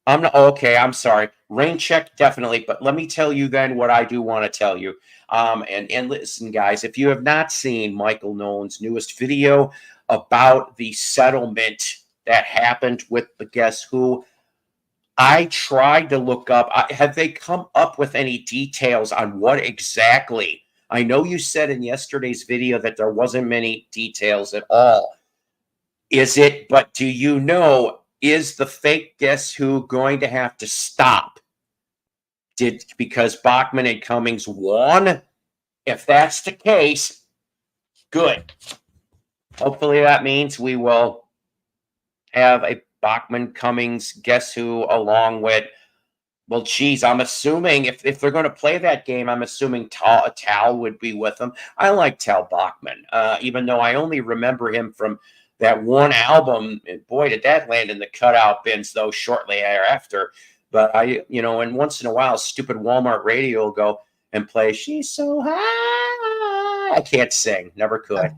not okay. I'm sorry. Rain check definitely, but let me tell you then what I do want to tell you. And listen, guys, if you have not seen Michael Nolan's newest video about the settlement that happened with the Guess Who, I tried to look up. Have they come up with any details on what exactly? I know you said in yesterday's video that there wasn't many details at all. Is it? But do you know? Is the fake Guess Who going to have to stop? Because Bachman and Cummings won? If that's the case, good. Hopefully that means we will have a Bachman Cummings Guess Who along with, well, geez, I'm assuming if they're going to play that game, I'm assuming Tal would be with them. I like Tal Bachman, even though I only remember him from that one album. Boy, did that land in the cutout bins, though, shortly thereafter. But and once in a while, stupid Walmart radio will go and play She's So High. I can't sing, never could.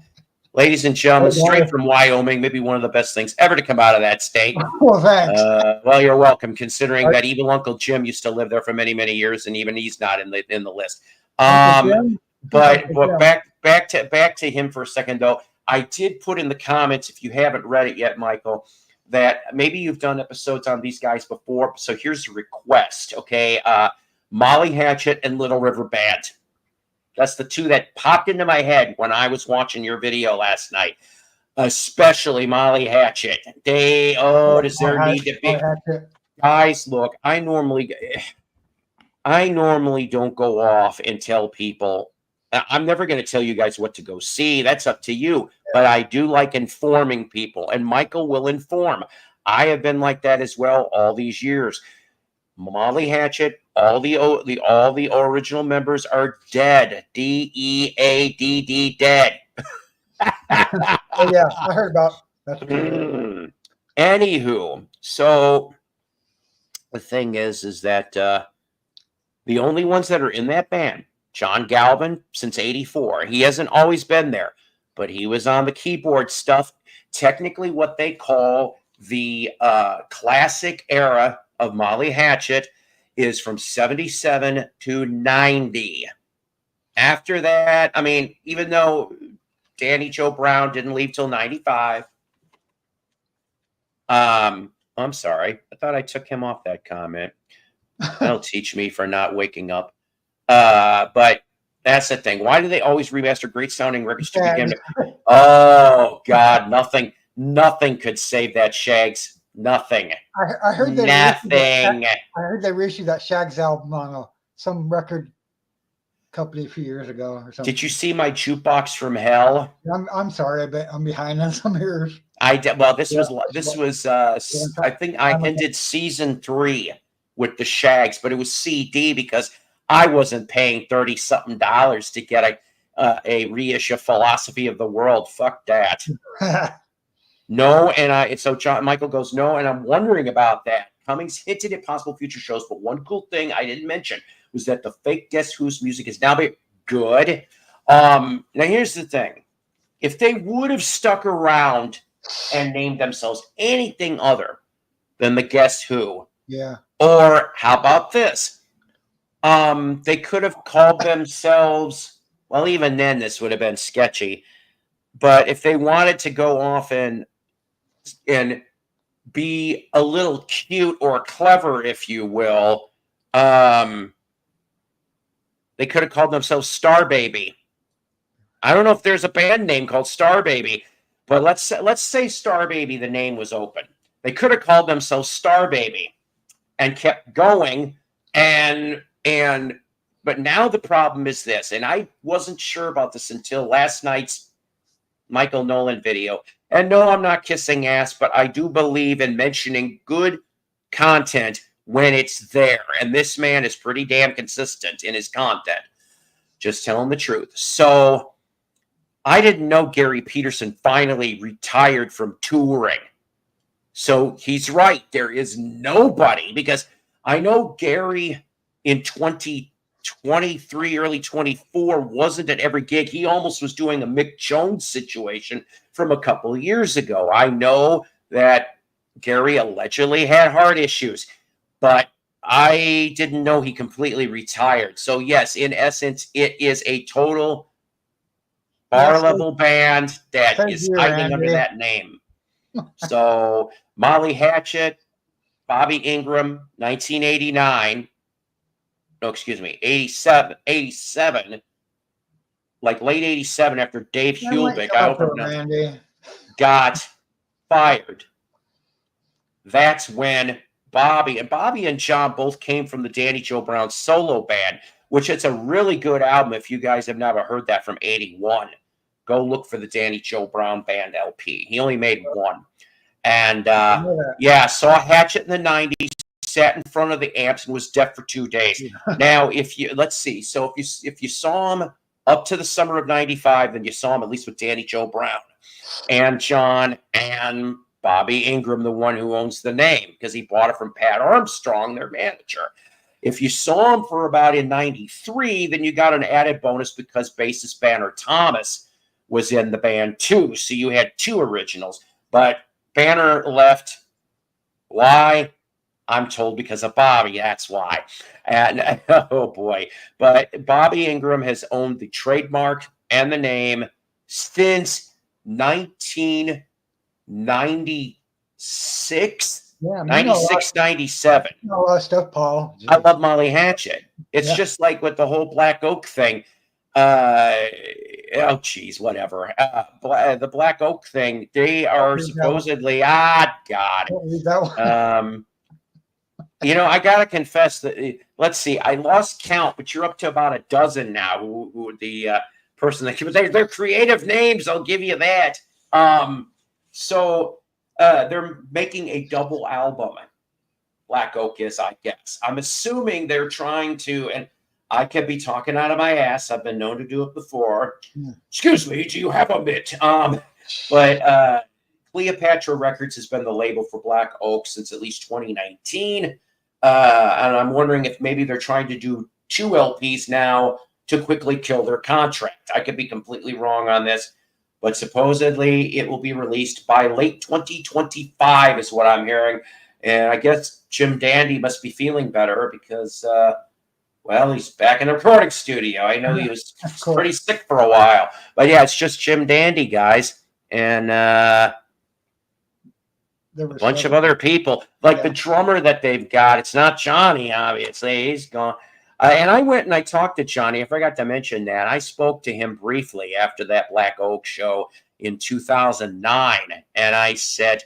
Ladies and gentlemen, straight from Wyoming, maybe one of the best things ever to come out of that state. Well, thanks. Well, you're welcome, considering that evil Uncle Jim used to live there for many, many years, and even he's not in the list. But back to him for a second, though. I did put in the comments, if you haven't read it yet, Michael, that maybe you've done episodes on these guys before. So here's a request, okay? Molly Hatchet and Little River Band. That's the two that popped into my head when I was watching your video last night. Especially Molly Hatchet. Does there need to be? Guys, look, I normally don't go off and tell people. I'm never going to tell you guys what to go see. That's up to you. But I do like informing people, and Michael will inform. I have been like that as well all these years. Molly Hatchet, all the original members are dead. DEADD, dead. Oh yeah, I heard about that. Anywho, so the thing is that the only ones that are in that band John Galvin since 84. He hasn't always been there, but he was on the keyboard stuff. Technically, what they call the classic era of Molly Hatchet is from 77 to 90. After that, I mean, even though Danny Joe Brown didn't leave till 95. I'm sorry. I thought I took him off that comment. That'll teach me for not waking up. But that's the thing. Why do they always remaster great sounding records to begin with? Oh God, nothing could save that Shags. Nothing. I heard they nothing. I heard they reissued that Shags album on some record company a few years ago or something. Did you see my jukebox from hell? I'm sorry, I'm behind on some years. I did. Well, this was I think I ended season 3 with the Shags, but it was CD because I wasn't paying $30-something to get a reissue Philosophy of the World. Fuck that. No, and so Michael goes, no, and I'm wondering about that. Cummings hinted at possible future shows, but one cool thing I didn't mention was that the fake Guess Who's music is now good. Now here's the thing. If they would have stuck around and named themselves anything other than the Guess Who, yeah. Or how about this? They could have called themselves, well, even then this would have been sketchy. But if they wanted to go off and be a little cute or clever, if you will, they could have called themselves Star Baby. I don't know if there's a band name called Star Baby, but let's say Star Baby, the name was open. They could have called themselves Star Baby and kept going. But now the problem is this, and I wasn't sure about this until last night's Michael Nolan video. And no, I'm not kissing ass, but I do believe in mentioning good content when it's there. And this man is pretty damn consistent in his content. Just telling the truth. So I didn't know Gary Peterson finally retired from touring. So he's right. There is nobody, because I know Gary in 2023, early 24 wasn't at every gig. He almost was doing a Mick Jones situation from a couple of years ago. I know that Gary allegedly had heart issues, but I didn't know he completely retired. So yes, in essence, it is a total bar level band that is hiding under that name. So Molly Hatchet, Bobby Ingram, 1989. No, excuse me, 87, like late 87, after Dave Hulbeck, I don't know, got fired. That's when Bobby and John both came from the Danny Joe Brown solo band, which it's a really good album. If you guys have never heard that, from 81, go look for the Danny Joe Brown band LP. He only made one. And yeah, saw Hatchet in the 90s, sat in front of the amps and was deaf for 2 days. Now, let's see. So if you saw him up to the summer of 95, then you saw him at least with Danny Joe Brown and John and Bobby Ingram, the one who owns the name, because he bought it from Pat Armstrong, their manager. If you saw him for about in 93, then you got an added bonus because bassist Banner Thomas was in the band too. So you had 2 originals. But Banner left. Why? I'm told because of Bobby. That's why. And oh boy. But Bobby Ingram has owned the trademark and the name since 1996. Yeah, 96, 97. You know a lot of stuff, Paul. I love Molly Hatchet. It's just like with the whole Black Oak thing. Oh geez, whatever. The Black Oak thing, they are supposedly God. You know, I gotta confess that. Let's see, I lost count, but you're up to about a dozen now. Who the person that they're creative names? I'll give you that. So they're making a double album. Black Oak is, I guess. I'm assuming they're trying to, and I can be talking out of my ass. I've been known to do it before. Excuse me, do you have a bit? But Cleopatra Records has been the label for Black Oak since at least 2019. And I'm wondering if maybe they're trying to do 2 LPs now to quickly kill their contract. I could be completely wrong on this, but supposedly it will be released by late 2025 is what I'm hearing. And I guess Jim Dandy must be feeling better because, well, he's back in the recording studio. I know he was pretty sick for a while. But yeah, it's just Jim Dandy, guys. And a bunch of other people. Like the drummer that they've got, it's not Johnny, obviously. He's gone. And I went and I talked to Johnny. I forgot to mention that. I spoke to him briefly after that Black Oak show in 2009. And I said,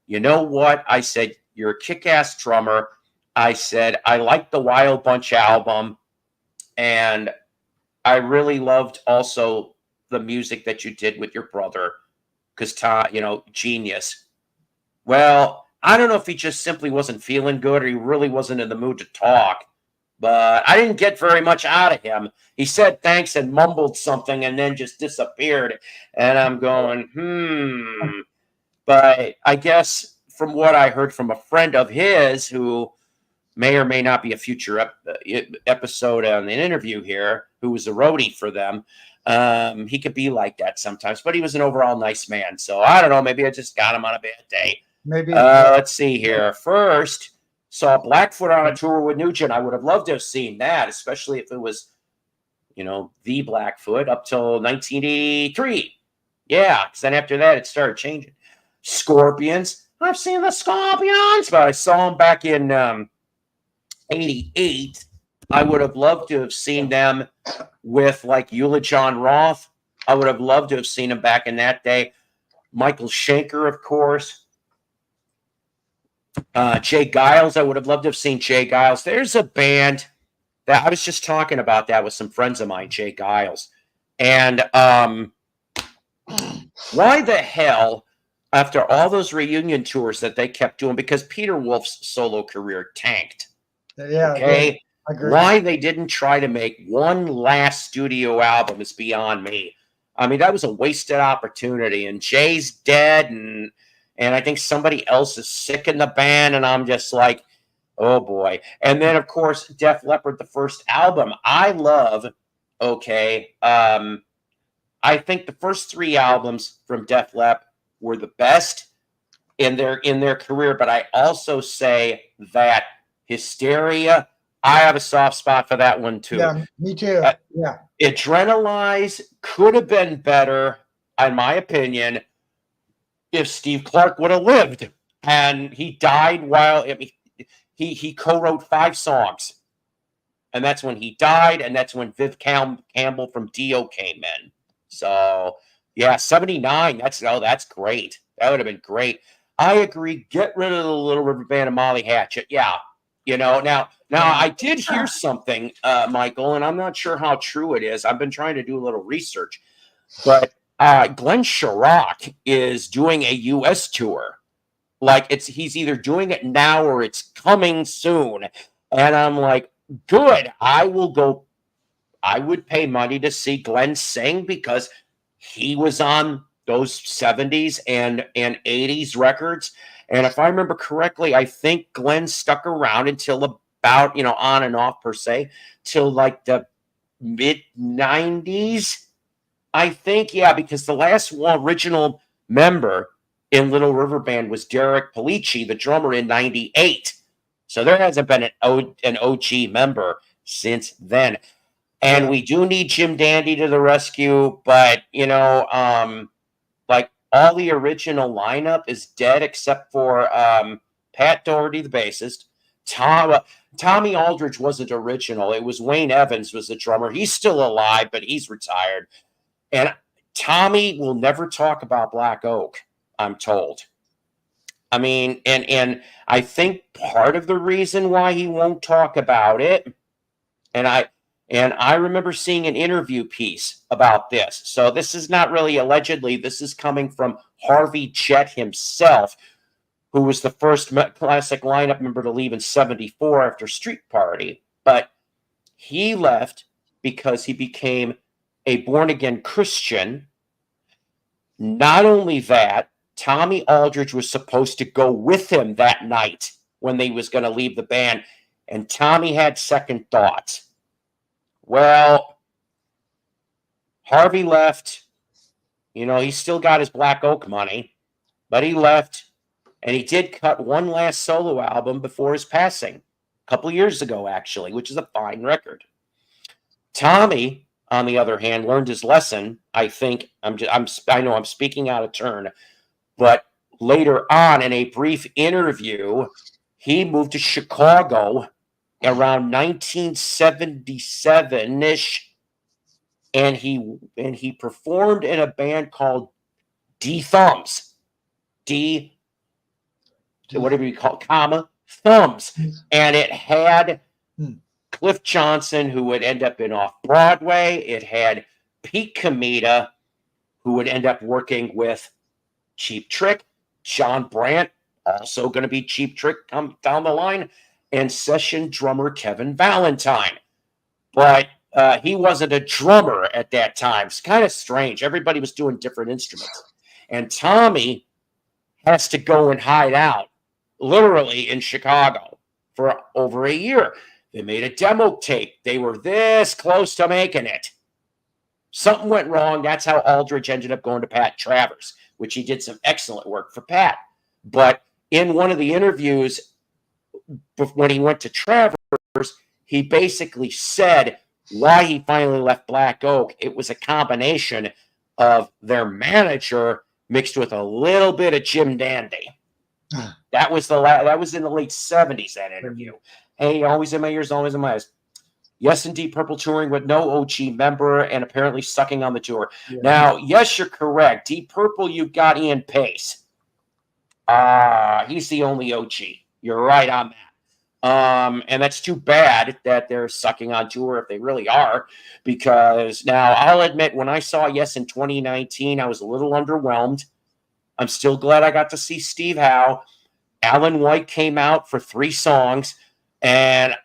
you know what? I said, you're a kick-ass drummer. I said, I like the Wild Bunch album. And I really loved also the music that you did with your brother. Because, genius. Well, I don't know if he just simply wasn't feeling good or he really wasn't in the mood to talk. But I didn't get very much out of him. He said thanks and mumbled something and then just disappeared. And I'm going, But I guess from what I heard from a friend of his who may or may not be a future episode on an interview here, who was a roadie for them, he could be like that sometimes. But he was an overall nice man. So I don't know. Maybe I just got him on a bad day. Maybe. Let's see here. First, saw Blackfoot on a tour with Nugent. I would have loved to have seen that, especially if it was, the Blackfoot up till 1983. Yeah, because then after that, it started changing. Scorpions. I've seen the Scorpions, but I saw them back in 88. I would have loved to have seen them with like Eula John Roth. I would have loved to have seen them back in that day. Michael Schenker, of course. Jay Giles. I would have loved to have seen Jay Giles. There's a band that I was just talking about that with some friends of mine, Jay Giles. And why the hell, after all those reunion tours that they kept doing, because Peter Wolf's solo career tanked. Yeah. Okay. Why they didn't try to make one last studio album is beyond me. I mean, that was a wasted opportunity. And Jay's dead, and I think somebody else is sick in the band, and I'm just like, oh boy. And then, of course, Def Leppard, the first album, I love. Okay, I think the first three albums from Def Leppard were the best in their career, but I also say that Hysteria, I have a soft spot for that one too. Yeah, me too. Yeah. Adrenalize could have been better, in my opinion, if Steve Clark would have lived. And he died while he co-wrote 5 songs. And that's when he died, and that's when Viv Campbell from Dio came in. So, yeah, 79, that's great. That would have been great. I agree, get rid of the Little River Band and Molly Hatchet. Yeah. Now I did hear something, Michael, and I'm not sure how true it is. I've been trying to do a little research, but Glenn Sharrock is doing a U.S. tour. Like he's either doing it now or it's coming soon. And I'm like, good. I will go. I would pay money to see Glenn sing because he was on those 70s and 80s records. And if I remember correctly, I think Glenn stuck around until about, on and off per se, till like the mid 90s. I think, yeah, because the last original member in Little River Band was Derek Polici, the drummer, in 98. So there hasn't been an OG member since then. And we do need Jim Dandy to the rescue, but, like all the original lineup is dead except for Pat Doherty, the bassist. Tommy Aldridge wasn't original. It was Wayne Evans was the drummer. He's still alive, but he's retired. And Tommy will never talk about Black Oak, I'm told. I mean, and I think part of the reason why he won't talk about it, and I remember seeing an interview piece about this. So this is not really allegedly. This is coming from Harvey Jett himself, who was the first classic lineup member to leave in 74 after Street Party. But he left because he became a born-again Christian. Not only that, Tommy Aldridge was supposed to go with him that night when they was going to leave the band, and Tommy had second thoughts. Well, Harvey left. You know, he still got his Black Oak money, but he left, and he did cut one last solo album before his passing, a couple years ago, actually, which is a fine record. Tommy, on the other hand, learned his lesson. I think I know I'm speaking out of turn, but later on in a brief interview, he moved to Chicago around 1977-ish, and he performed in a band called D Thumbs. D, whatever you call it, comma, Thumbs. And it had Cliff Johnson, who would end up in Off Broadway. It had Pete Comita, who would end up working with Cheap Trick. John Brandt, also going to be Cheap Trick down the line, and session drummer Kevin Valentine. But he wasn't a drummer at that time. It's kind of strange. Everybody was doing different instruments. And Tommy has to go and hide out, literally in Chicago, for over a year. They made a demo tape. They were this close to making it. Something went wrong. That's how Aldridge ended up going to Pat Travers, which he did some excellent work for Pat. But in one of the interviews, when he went to Travers, he basically said why he finally left Black Oak. It was a combination of their manager mixed with a little bit of Jim Dandy. That was in the late 70s, that interview. Hey, always in my ears, always in my eyes. Yes, and Deep Purple touring with no OG member and apparently sucking on the tour. Yeah. Now, yes, you're correct. Deep Purple, you've got Ian Pace. He's the only OG. You're right on that. And that's too bad that they're sucking on tour if they really are, because now I'll admit when I saw Yes in 2019, I was a little underwhelmed. I'm still glad I got to see Steve Howe. Alan White came out for 3 songs, and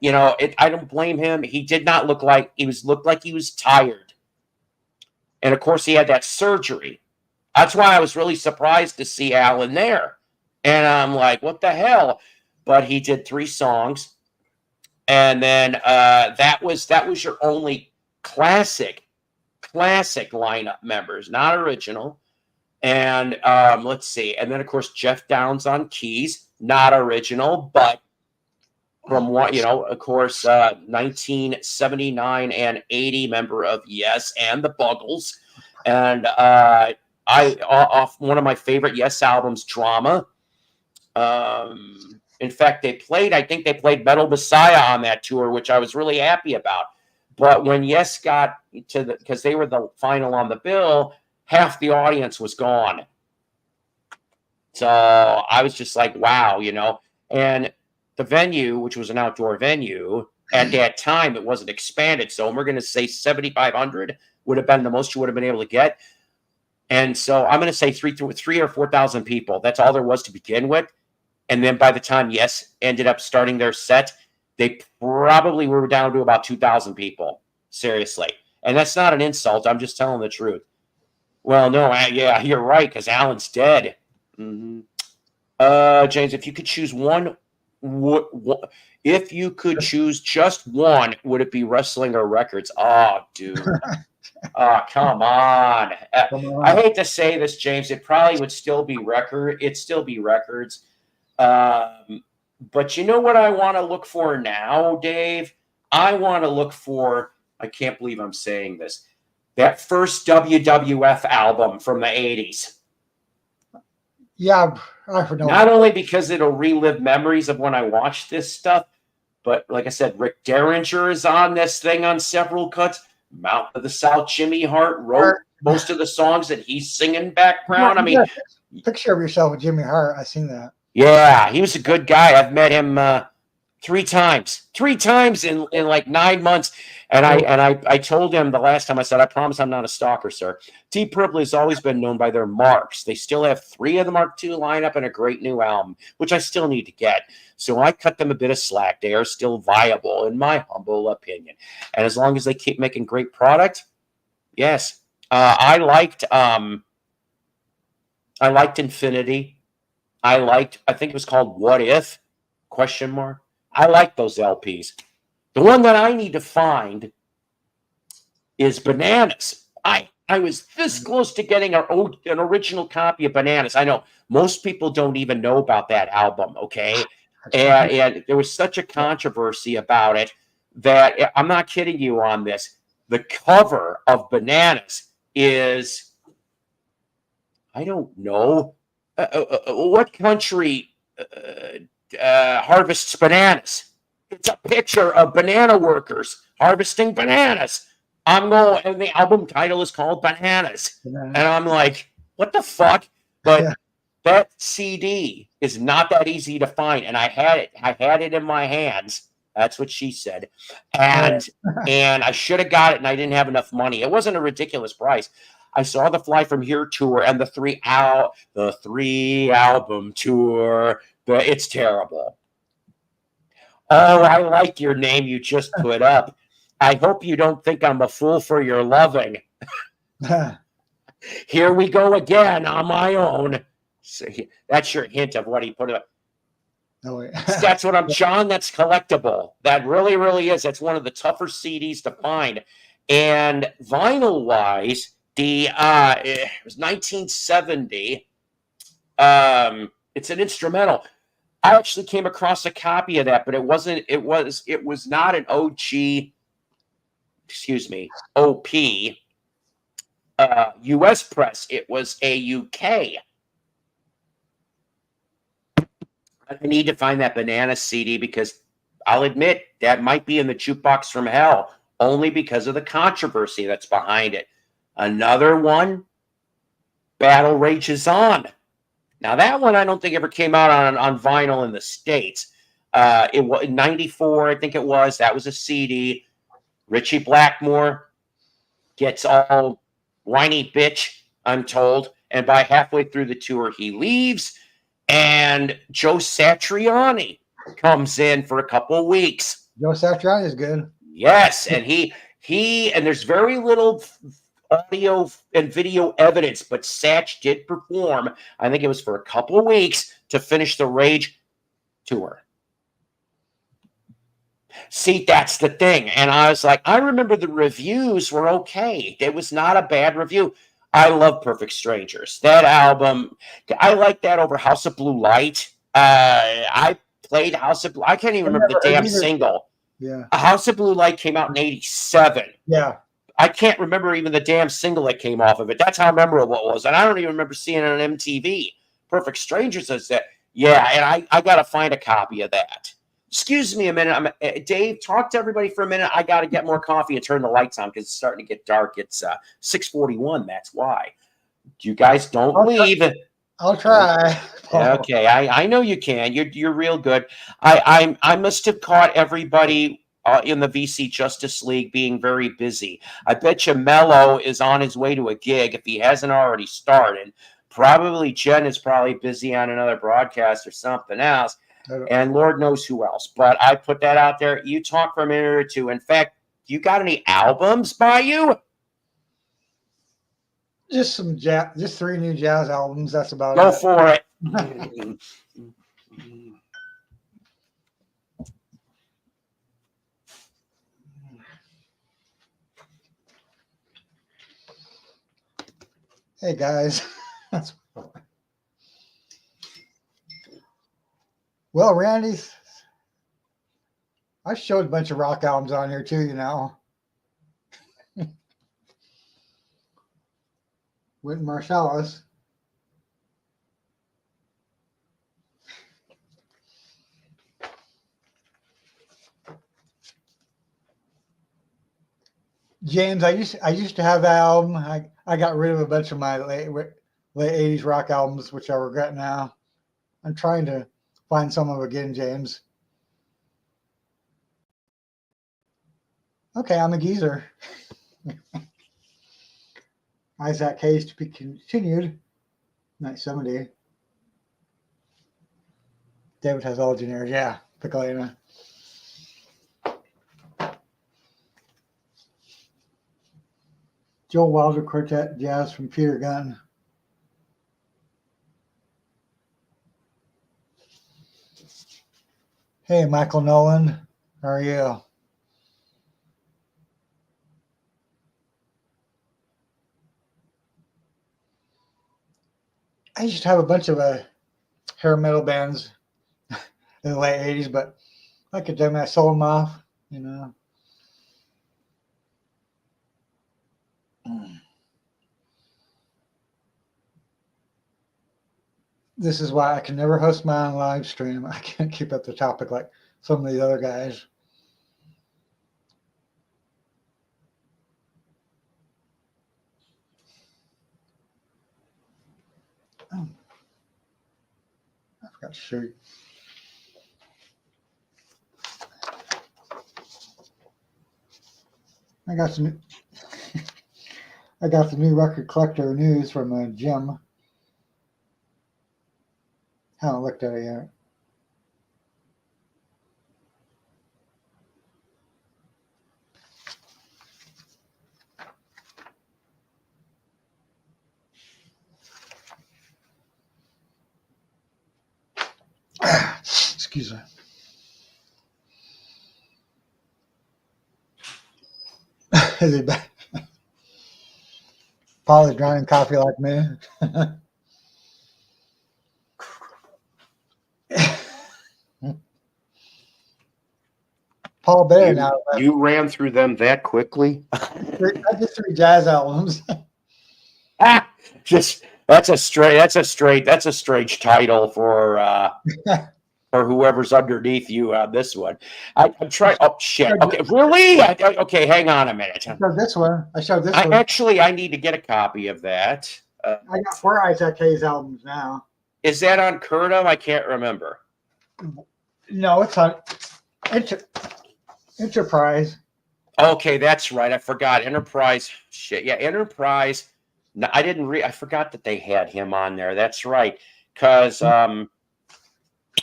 you know, I don't blame him. He did not looked like he was tired. And of course he had that surgery. That's why I was really surprised to see Alan there. And I'm like, what the hell? But he did 3 songs. And then that was your only classic lineup members, not original. And let's see. And then of course Jeff Downs on keys, not original, but from what, you know, of course, 1979 and 80 member of Yes and the Buggles. And off one of my favorite Yes albums, Drama. In fact, I think they played Metal Messiah on that tour, which I was really happy about. But when Yes got to because they were the final on the bill, half the audience was gone. So I was just like, wow, you know. And the venue, which was an outdoor venue, at that time, it wasn't expanded. So we're going to say 7,500 would have been the most you would have been able to get. And so I'm going to say 3,000 or 4,000 people. That's all there was to begin with. And then by the time Yes ended up starting their set, they probably were down to about 2,000 people. Seriously. And that's not an insult. I'm just telling the truth. Well, no, yeah, you're right, because Alan's dead. Mm-hmm. James, if you could choose one, if you could choose just one, would it be wrestling or records? Oh, dude. Oh, come on. I hate to say this, James. It probably would still be records. But you know what I want to look for now, Dave? I want to look for, I can't believe I'm saying this, that first WWF album from the 80s. Yeah, I don't know. Not only because it'll relive memories of when I watched this stuff, but like I said, Rick Derringer is on this thing on several cuts. Mouth of the South, Jimmy Hart wrote most of the songs that he's singing background. I mean, picture of yourself with Jimmy Hart. I've seen that. Yeah, he was a good guy. I've met him 3 times in like 9 months. And I told him the last time, I said, I promise I'm not a stalker, sir. Deep Purple has always been known by their marks. They still have 3 of the Mark II lineup and a great new album, which I still need to get. So I cut them a bit of slack. They are still viable, in my humble opinion. And as long as they keep making great product, yes. I liked Infinity. I think it was called What If? ? I like those LPs. The one that I need to find is Bananas. I was this close to getting an original copy of Bananas. I know most people don't even know about that album, okay? And there was such a controversy about it that I'm not kidding you on this. The cover of Bananas is, I don't know, what country harvests bananas? It's a picture of banana workers harvesting bananas. I'm going, and the album title is called Bananas. And I'm like, what the fuck? But that CD is not that easy to find. And I had it in my hands. That's what she said. And I should have got it, and I didn't have enough money. It wasn't a ridiculous price. I saw the Fly From Here tour and the three album tour. It's terrible. Oh, I like your name you just put up. I hope you don't think I'm a fool for your loving. Here we go again on my own. So that's your hint of what he put up. No, That's what I'm, John. That's collectible. That really, really is. That's one of the tougher CDs to find. And vinyl wise, it was 1970. It's an instrumental. I actually came across a copy of that, but it wasn't. It was not an OG. Excuse me, OP. U.S. press. It was a UK. I need to find that Banana CD because I'll admit that might be in the jukebox from hell only because of the controversy that's behind it. Another one, Battle Rages On. Now that one I don't think ever came out on vinyl in the States. It was in 94, I think it was. That was a CD. Richie Blackmore gets all whiny bitch, I'm told. And by halfway through the tour, he leaves. And Joe Satriani comes in for a couple of weeks. Joe Satriani is good. Yes, and he and there's very little audio and video evidence, but Satch did perform. I think it was for a couple of weeks to finish the Rage tour. See, that's the thing. And I was like, I remember the reviews were okay. It was not a bad review. I love Perfect Strangers. That album, I like that over House of Blue Light. I played House of Blue. I can't even remember the damn single. Yeah. House of Blue Light came out in 87. Yeah. I can't remember even the damn single that came off of it. That's how memorable it was. And I don't even remember seeing it on MTV. Perfect Strangers is that. Yeah, and I got to find a copy of that. Excuse me a minute. Dave, talk to everybody for a minute. I got to get more coffee and turn the lights on because it's starting to get dark. It's 6:41. That's why. You guys don't leave. I'll try. Okay, I know you can. You're real good. I must have caught everybody in the VC Justice League being very busy. I bet you Mello is on his way to a gig if he hasn't already started. Probably Jen is probably busy on another broadcast or something else. And Lord knows who else. But I put that out there. You talk for a minute or two. In fact, you got any albums by you? Just some jazz, just 3 new jazz albums. That's about Go it. for it. Hey guys. Well, Randy, I showed a bunch of rock albums on here too, you know. Wynton Marsalis. James, I used to have that album. I got rid of a bunch of my late 80s rock albums, which I regret now. I'm trying to find some of them again, James. Okay, I'm a geezer. Isaac Hayes to be continued. 970. David has all generic. Yeah, Piccolina. Joe Wilder Quartet Jazz from Peter Gunn. Hey, Michael Nolan. How are you? I used to have a bunch of hair metal bands in the late 80s, but like I sold them off, you know. This is why I can never host my own live stream. I can't keep up the topic like some of the other guys. Oh, I forgot to show you. I got the new, I got the new record collector news from Jim. Haven't looked at it yet. Excuse me. Is he back? Paul is drinking coffee like me. Paul Bear now. You ran through them that quickly? I just 3 jazz albums. That's a strange title for whoever's underneath you on this one. I'm trying. Oh shit! Okay, really? Okay, hang on a minute. I showed this one. I need to get a copy of that. I got 4 Isaac Hayes albums now. Is that on Curtum? I can't remember. No, it's on Enterprise. Okay, that's right. I forgot Enterprise. Shit, yeah, Enterprise. No, I forgot that they had him on there. That's right. Because of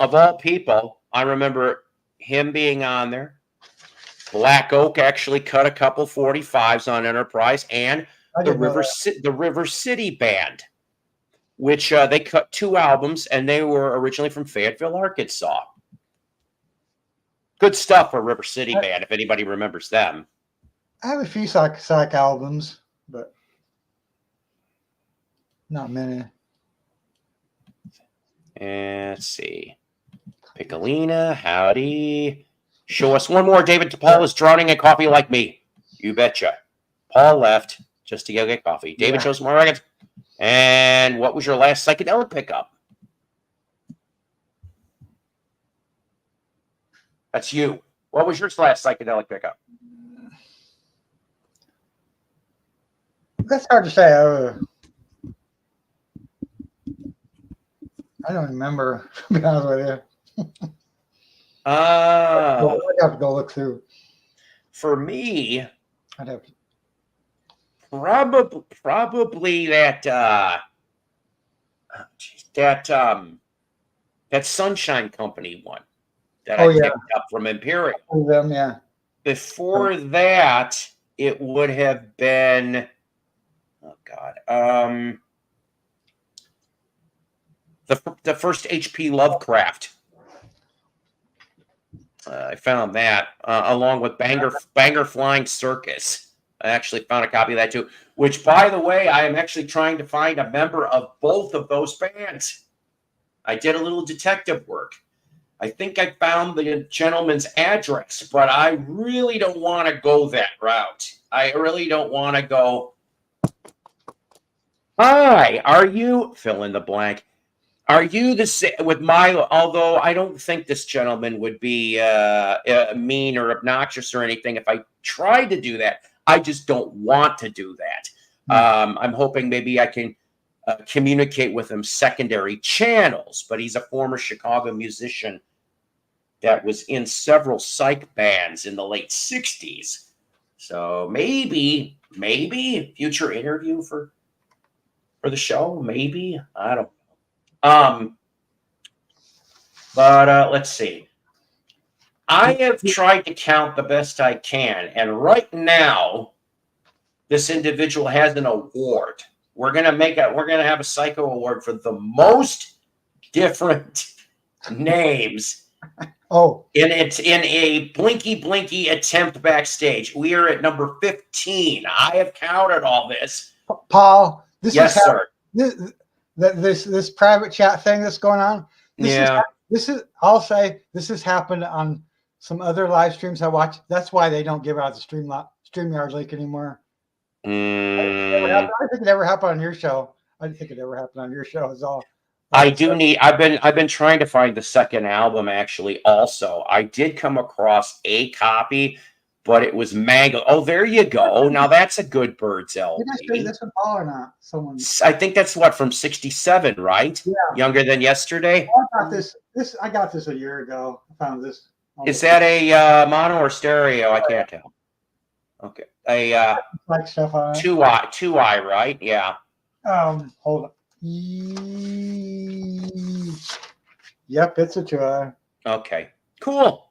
all people, I remember him being on there. Black Oak actually cut a couple 45s on Enterprise, and the River City Band, which they cut 2 albums, and they were originally from Fayetteville, Arkansas. Good stuff for River City Band, if anybody remembers them. I have a few Sack albums, but not many. And let's see. Piccolina, howdy. Show us one more. David Paul is drowning in coffee like me. You betcha. Paul left just to go get coffee. David shows more records. And what was your last psychedelic pickup? That's you. What was your last psychedelic pickup? That's hard to say. I don't remember, to be honest with you. I'd have to go look through. For me, I'd have to. Probably that Sunshine Company one that I picked up from Imperial. Them, yeah. Before that, it would have been the first H.P. Lovecraft. I found that along with Banger Flying Circus. I actually found a copy of that too, which, by the way, I am actually trying to find a member of both of those bands. I did a little detective work. I think I found the gentleman's address, but I really don't want to go that route. I really don't want to go, hi, are you, fill in the blank, are you the same with Milo? Although I don't think this gentleman would be mean or obnoxious or anything if I tried to do that. I just don't want to do that. I'm hoping maybe I can communicate with him secondary channels, but he's a former Chicago musician that was in several psych bands in the late 60s. So maybe future interview for the show, maybe. I don't know. But let's see. I have tried to count the best I can, and right now, this individual has an award. We're gonna have a Psycho Award for the most different names. In a blinky attempt backstage. We are at number 15. I have counted all this. Paul, yes, sir. this private chat thing that's going on. Yeah. I'll say this has happened on some other live streams I watch. That's why they don't give out the StreamYard link anymore. I don't think it ever happened on your show. I didn't think it ever happened on your show. Is all. I've been trying to find the second album actually also. I did come across a copy, but it was mangled. Oh, there you go. Now that's a good Birds LP. Did I say this one, Paul, or not? Someone. I think that's what, from 67, right? Yeah. Younger Than Yesterday. I got this. I got this a year ago. I found this. Is that a mono or stereo? I can't tell. Okay. A like stuff on it. 2i, right? Yeah. Hold on. Yep, it's a 2i. Okay. Cool.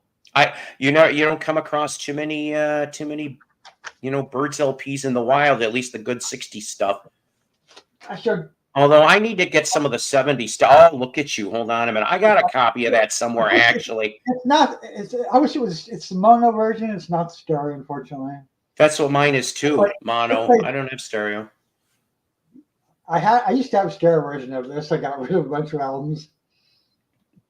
You don't come across too many Birds LPs in the wild, at least the good 60s stuff. I should. Although I need to get some of the 70s stuff. Oh, look at you. Hold on a minute. I got a copy of that somewhere, actually. It's not. I wish it was. It's the mono version. It's not the stereo, unfortunately. That's what mine is too. Like, Mono. like, I don't have stereo. I used to have a stereo version of this. I got rid of a bunch of albums.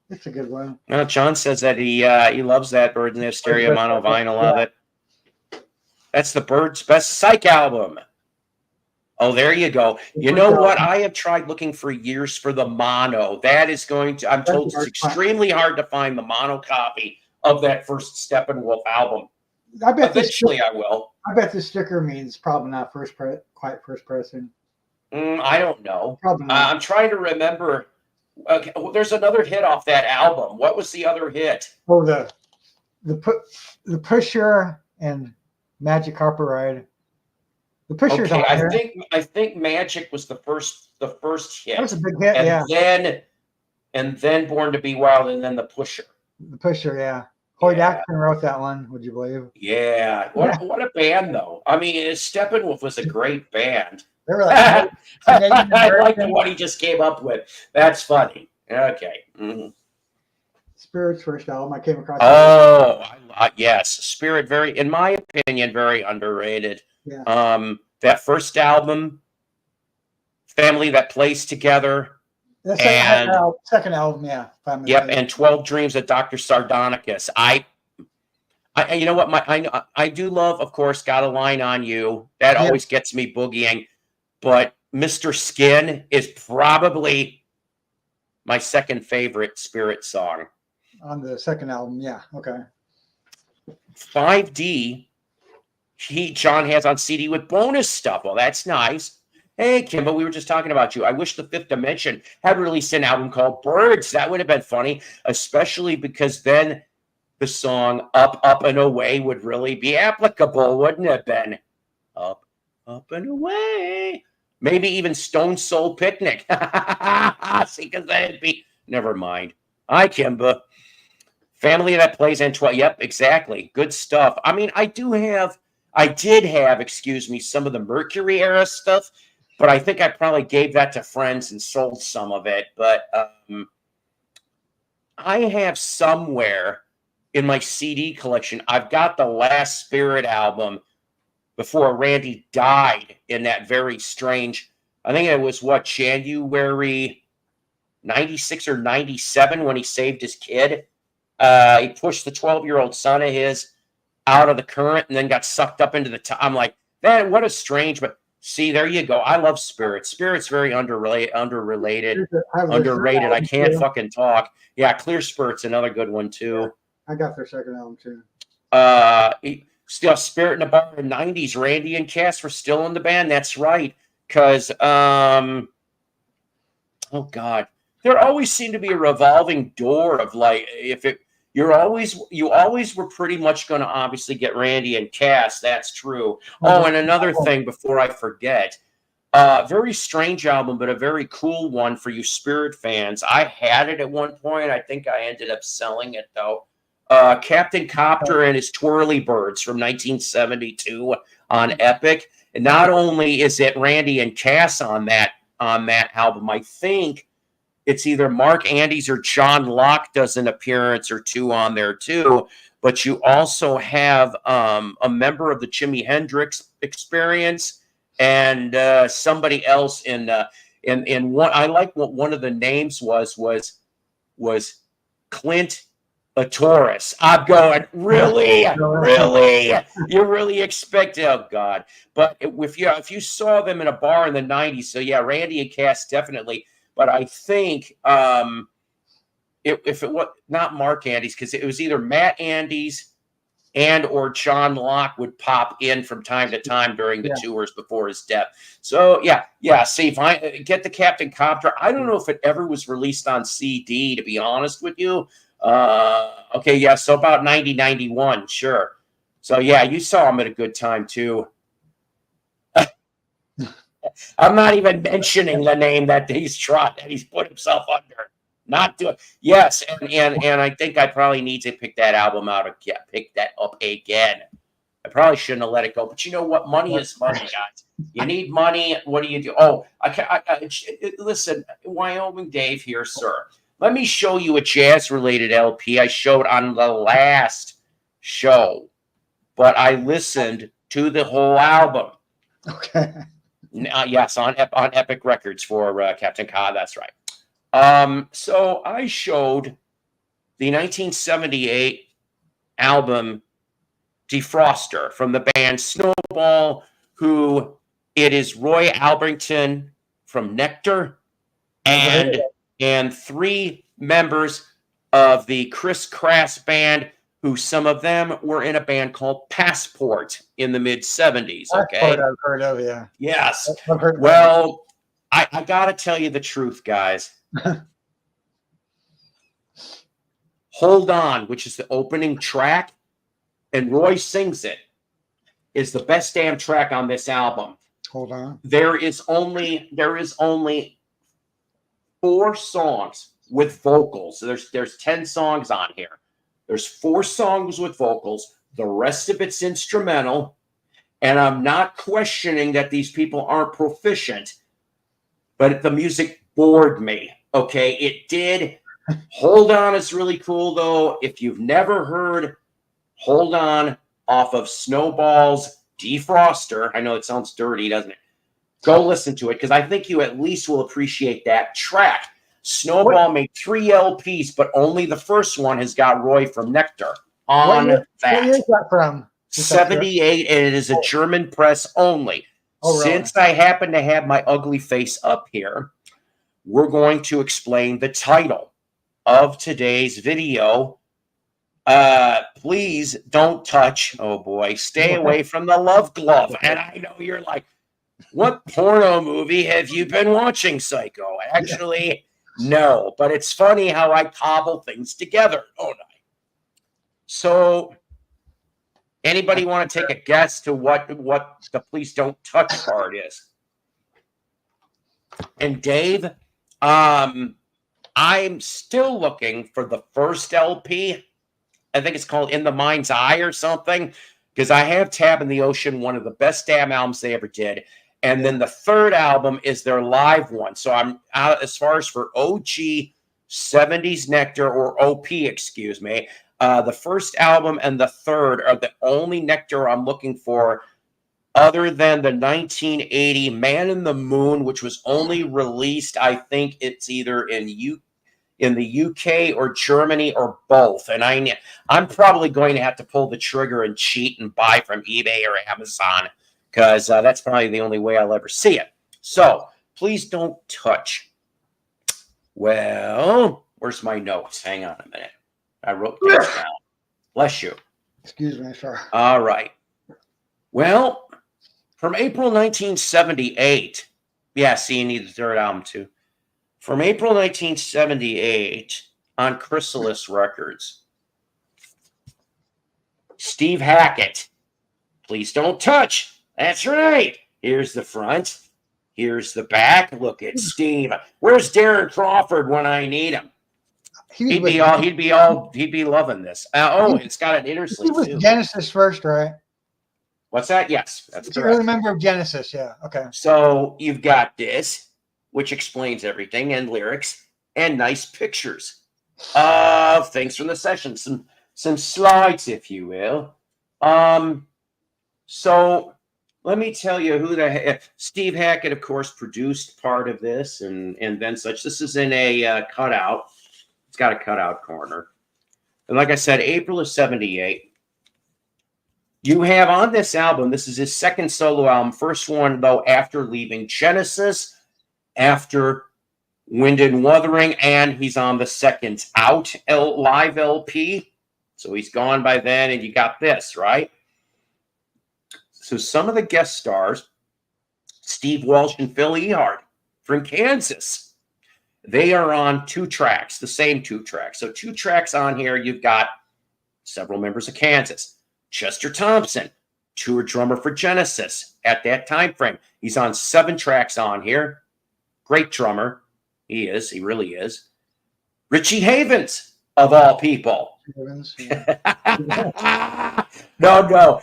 It's a good one. John says that he loves that Birds and their stereo mono vinyl of it. That's the Birds' best psych album. Oh, there you go. You know what? I have tried looking for years for the mono. That is going to, I'm told it's extremely hard to find the mono copy of that first Steppenwolf album. I bet eventually I will. I bet this sticker means probably not quite first person. I don't know. Probably not. I'm trying to remember. Okay, well, there's another hit off that album. What was the other hit? Oh, the Pusher and Magic Carpet Ride. The Pusher's okay, on there. I think Magic was the first hit. That was a big hit, and then Born to Be Wild, and then the Pusher. The Pusher, yeah. Hoyt Axton wrote that one, would you believe? Yeah. What a band, though. I mean, Steppenwolf was a great band. They were like, I like the one he just came up with. That's funny. Okay. Mm-hmm. Spirit's first album I came across. Oh, yes. Spirit, in my opinion, very underrated. Yeah. That first album, Family That Plays Together. The second album, yeah. Family Yep, and 12 Dreams of Dr. Sardonicus. You know what? I do love, of course, Got a Line on You. That always gets me boogieing. But Mr. Skin is probably my second favorite Spirit song. On the second album, yeah. Okay. 5D, John has on CD with bonus stuff. Well, that's nice. Hey, Kimbo, we were just talking about you. I wish the Fifth Dimension had released an album called Birds. That would have been funny, especially because then the song Up, Up, and Away would really be applicable, wouldn't it, Ben? Up, Up, and Away. Maybe even Stone Soul Picnic. See, because that'd be... Never mind. Hi, Kimba. Family That Plays and 12. Yep, exactly. Good stuff. I mean, I did have, some of the Mercury era stuff, but I think I probably gave that to friends and sold some of it. But I have somewhere in my CD collection, I've got the last Spirit album before Randy died in that very strange, I think it was January 96 or 97 when he saved his kid. He pushed the 12-year-old son of his out of the current and then got sucked up into the I'm like, man, what a strange, but see, there you go. I love Spirit. Spirit's very underrated. I can't fucking talk. Yeah, Clear Spurt's another good one too. I got their second album too. Still Spirit in the Bar in the 90s. Randy and Cass were still in the band. That's right. Because oh God. There always seemed to be a revolving door of like you always were pretty much going to obviously get Randy and Cass. That's true. Oh, and another thing before I forget, very strange album, but a very cool one for you Spirit fans. I had it at one point. I think I ended up selling it though. Captain Copter and His Twirly Birds from 1972 on Epic. And not only is it Randy and Cass on that album, I think it's either Mark Andes or John Locke does an appearance or two on there too. But you also have a member of the Jimi Hendrix Experience and somebody else in And what I like what one of the names was Clint a Taurus. I'm going, really? Really? You really expect, oh God. But if you saw them in a bar in the 90s, so yeah, Randy and Cass definitely. But I think if it was not Mark Andes, because it was either Matt Andes and or John Locke would pop in from time to time during the tours before his death. So yeah. See, if I get the Captain Copter, I don't know if it ever was released on CD, to be honest with you. Okay, yeah, so about 90, 91, sure. So yeah, you saw him at a good time too. I'm not even mentioning the name that he's put himself under. Not doing yes, and I think I probably need to pick that album out again, pick that up again. I probably shouldn't have let it go, but you know what? Money is money, guys. You need money. What do you do? Oh, listen, Wyoming Dave here, sir. Let me show you a jazz-related LP I showed on the last show, but I listened to the whole album. Okay. Yes, on Epic Records for Captain Ka. That's right. So I showed the 1978 album Defroster from the band Snowball, who it is Roy Alberton from Nectar and three members of the Chris Crass band, who some of them were in a band called Passport in the mid-70s. Okay. Passport I've heard of, yeah. Yes. I've heard well, I got to tell you the truth, guys. Hold On, which is the opening track, and Roy sings it, is the best damn track on this album. Hold on. There is only 4 songs with vocals. There's 10 songs on here. There's 4 songs with vocals. The rest of it's instrumental. And I'm not questioning that these people aren't proficient, but the music bored me. Okay, it did. Hold On is really cool, though. If you've never heard Hold On off of Snowball's Defroster, I know it sounds dirty, doesn't it? Go listen to it, because I think you at least will appreciate that track. Snowball made 3 LPs, but only the first one has got Roy from Nectar on that. What year is that from? 78, and it is a German press only. Oh, really? Since I happen to have my ugly face up here, we're going to explain the title of today's video. Please don't touch. Oh boy, stay away from the love glove. And I know you're like, what porno movie have you been watching, Psycho? Actually, no, but it's funny how I cobble things together, don't I? So, anybody want to take a guess to what the please don't touch part is? And Dave, I'm still looking for the first LP. I think it's called In the Mind's Eye or something, because I have Tab in the Ocean, one of the best damn albums they ever did. And then the third album is their live one. So I'm out as far as for OG 70s Nectar, or OP, excuse me. The first album and the third are the only Nectar I'm looking for, other than the 1980 Man in the Moon, which was only released, I think it's either in the UK or Germany or both. And I'm probably going to have to pull the trigger and cheat and buy from eBay or Amazon, because that's probably the only way I'll ever see it. So please don't touch. Well, where's my notes? Hang on a minute. I wrote things down. Bless you. Excuse me, sir. All right. Well, from April 1978. Yeah, see, you need the third album too. From April 1978 on Chrysalis Records. Steve Hackett. Please don't touch. That's right. Here's the front. Here's the back. Look at Steve. Where's Darren Crawford when I need him? He'd be loving this. It's got an intersleeve. He was too. Genesis first, right? What's that? Yes, that's He's an correct. early member of Genesis, yeah. Okay. So you've got this, which explains everything, and lyrics, and nice pictures of things from the session, some slides, if you will. So let me tell you who the Steve Hackett, of course, produced part of this and then such. This is in a cutout. It's got a cutout corner. And like I said, April of 78. You have on this album, this is his second solo album, first one, though, after leaving Genesis, after Wind and Wuthering, and he's on the second Out live LP. So he's gone by then, and you got this, right? So some of the guest stars, Steve Walsh and Phil Ehart from Kansas, they are on 2 tracks, the same 2 tracks. So 2 tracks on here, you've got several members of Kansas. Chester Thompson, tour drummer for Genesis at that time frame. He's on 7 tracks on here. Great drummer. He is. He really is. Richie Havens, of all people. Havens, yeah. No.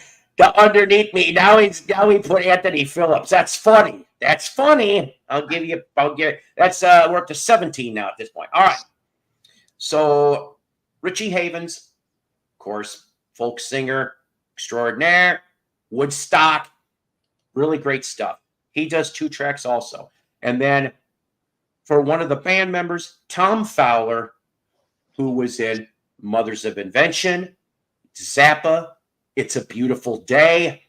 Underneath me. Now he put Anthony Phillips. That's funny. That's funny. That's we're up to 17 now at this point. All right. So Richie Havens, of course, folk singer extraordinaire, Woodstock, really great stuff. He does 2 tracks also. And then for one of the band members, Tom Fowler, who was in Mothers of Invention, Zappa, It's a Beautiful Day.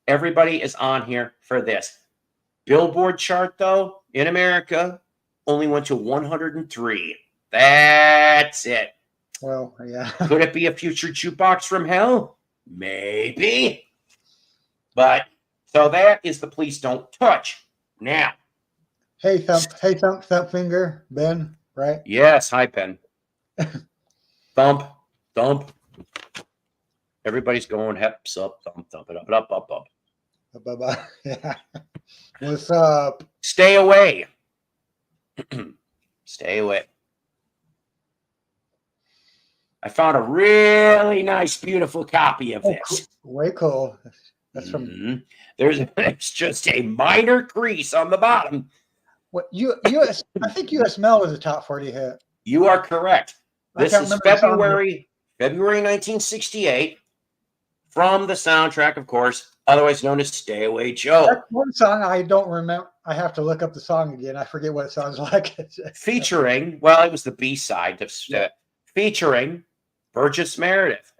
Everybody is on here for this. Billboard chart, though, in America, only went to 103. That's it. Well, yeah. Could it be a future Jukebox from Hell? Maybe. But, so that is the Please Don't Touch. Now. Hey, thump finger, Ben, right? Yes, hi, Ben. Thump. Everybody's going heps up, thump it up. Yeah. What's up? Stay away. Stay away. I found a really nice, beautiful copy of this. Way cool. That's from. Mm-hmm. There's just a minor crease on the bottom. What US? I think US Mel was a top 40 hit. You are correct. This is February 1968, from the soundtrack, of course, otherwise known as Stay Away Joe. That's one song I don't remember. I have to look up the song again. I forget what it sounds like. Featuring, well, it was the B-side of featuring Burgess Meredith.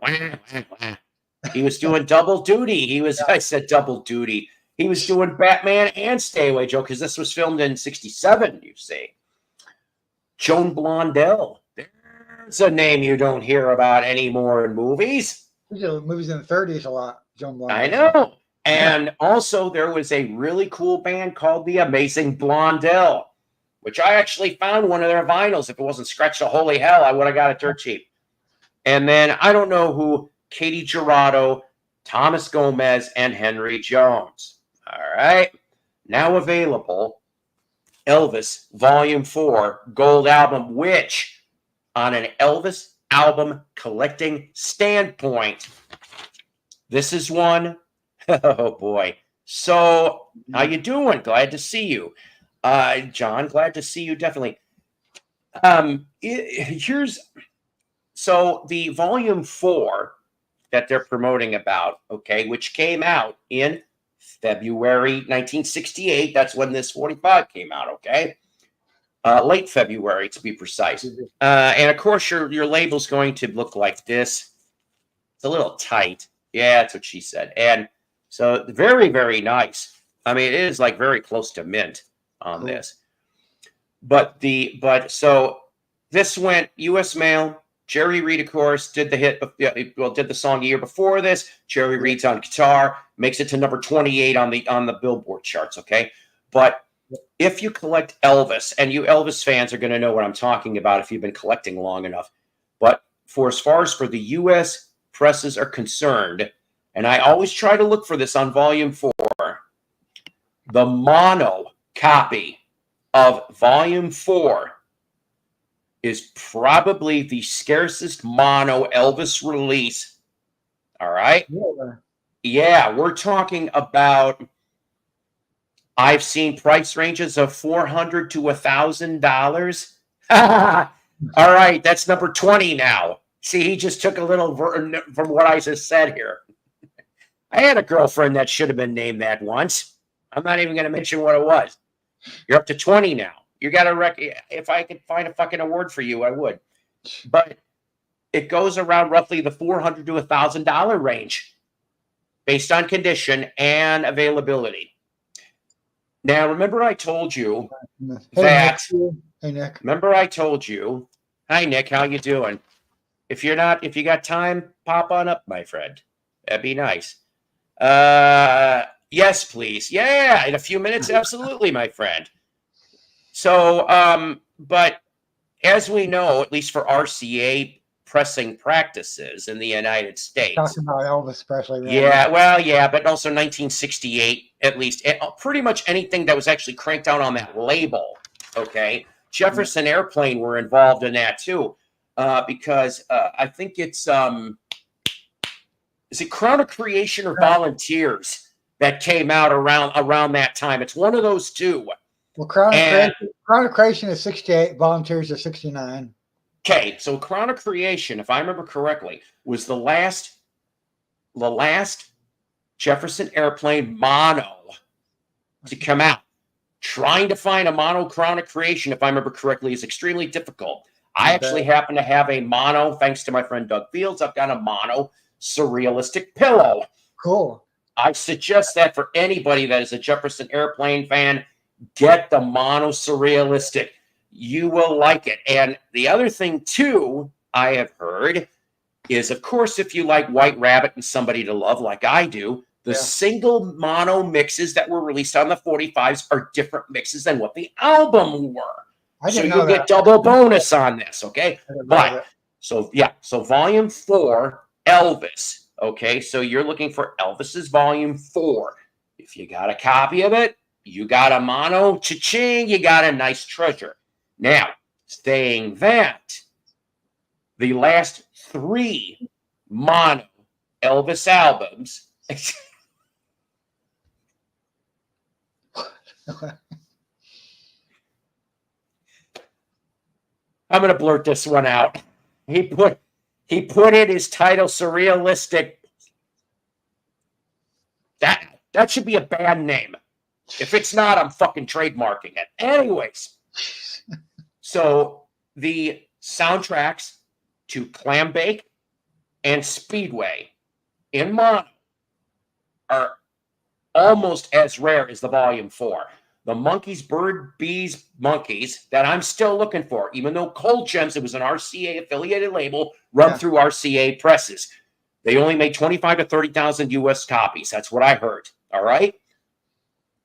He was doing double duty. I said double duty. He was doing Batman and Stay Away Joe, because this was filmed in 67, you see. Joan Blondell. There's a name you don't hear about anymore in movies. We did movies in the 30s a lot. Joan Blondell. I know. And also there was a really cool band called the Amazing Blondell, which I actually found one of their vinyls. If it wasn't Scratch to Holy Hell, I would have got it dirt cheap. And then I don't know who, Katie Gerardo, Thomas Gomez, and Henry Jones. All right. Now available, Elvis Volume 4 Gold Album, which on an Elvis album collecting standpoint, this is one. Oh, boy. So how you doing? Glad to see you. John, glad to see you, definitely. So the Volume 4 that they're promoting about, okay, which came out in February 1968. That's when this 45 came out, okay? Late February, to be precise. And, of course, your label's going to look like this. It's a little tight. Yeah, that's what she said. And so very, very nice. I mean, it is like very close to mint on this. But so this went U.S. Mail. Jerry Reed, of course, did did the song a year before this. Jerry Reed's on guitar, makes it to number 28 on the Billboard charts, okay? But if you collect Elvis, and you Elvis fans are going to know what I'm talking about if you've been collecting long enough. But as far as the U.S. presses are concerned, and I always try to look for this on Volume 4, the mono copy of Volume 4 is probably the scarcest mono Elvis release. All right? Yeah, we're talking about, I've seen price ranges of $400 to $1,000. All right, that's number 20 now. See, he just took a little from what I just said here. I had a girlfriend that should have been named that once. I'm not even going to mention what it was. You're up to 20 now. You got to if I could find a fucking award for you, I would. But it goes around roughly the $400 to $1,000 range based on condition and availability. Now, remember I told you that. Hey, Nick. Remember I told you. Hi, Nick. How you doing? If you got time, pop on up, my friend. That'd be nice. Yes, please. Yeah, in a few minutes, absolutely, my friend. So, but as we know, at least for RCA pressing practices in the United States. Talking about Elvis Presley. Right? Yeah, well, yeah, but also 1968, at least. Pretty much anything that was actually cranked out on that label, okay? Jefferson Airplane were involved in that, too, because I think it's, is it Crown of Creation or Volunteers that came out around that time? It's one of those two. Well, Crown of Creation is 68, Volunteers are 69. Okay, so Crown of Creation, if I remember correctly, was the last Jefferson Airplane mono to come out. Trying to find a mono Crown of Creation, if I remember correctly, is extremely difficult. I actually happen to have a mono, thanks to my friend Doug Fields. I've got a mono surrealistic pillow. Cool. I suggest that for anybody that is a Jefferson Airplane fan, get the mono surrealistic. You will like it. And the other thing, too, I have heard is, of course, if you like White Rabbit and Somebody to Love like I do, the single mono mixes that were released on the 45s are different mixes than what the album were. So you'll get double bonus on this, okay? But, so Volume 4, Elvis, okay? So you're looking for Elvis's Volume 4. If you got a copy of it, you got a mono, cha-ching, you got a nice treasure. Now, saying that, the last 3 mono Elvis albums. I'm going to blurt this one out. He put in his title Surrealistic. That should be a band name. If it's not, I'm fucking trademarking it. Anyways, so the soundtracks to Clambake and Speedway in mono are almost as rare as the Volume 4. The Monkeys, Bird, Bees, Monkeys that I'm still looking for, even though Cold Gems, it was an RCA affiliated label run through RCA presses. They only made 25 to 30,000 US copies. That's what I heard. All right.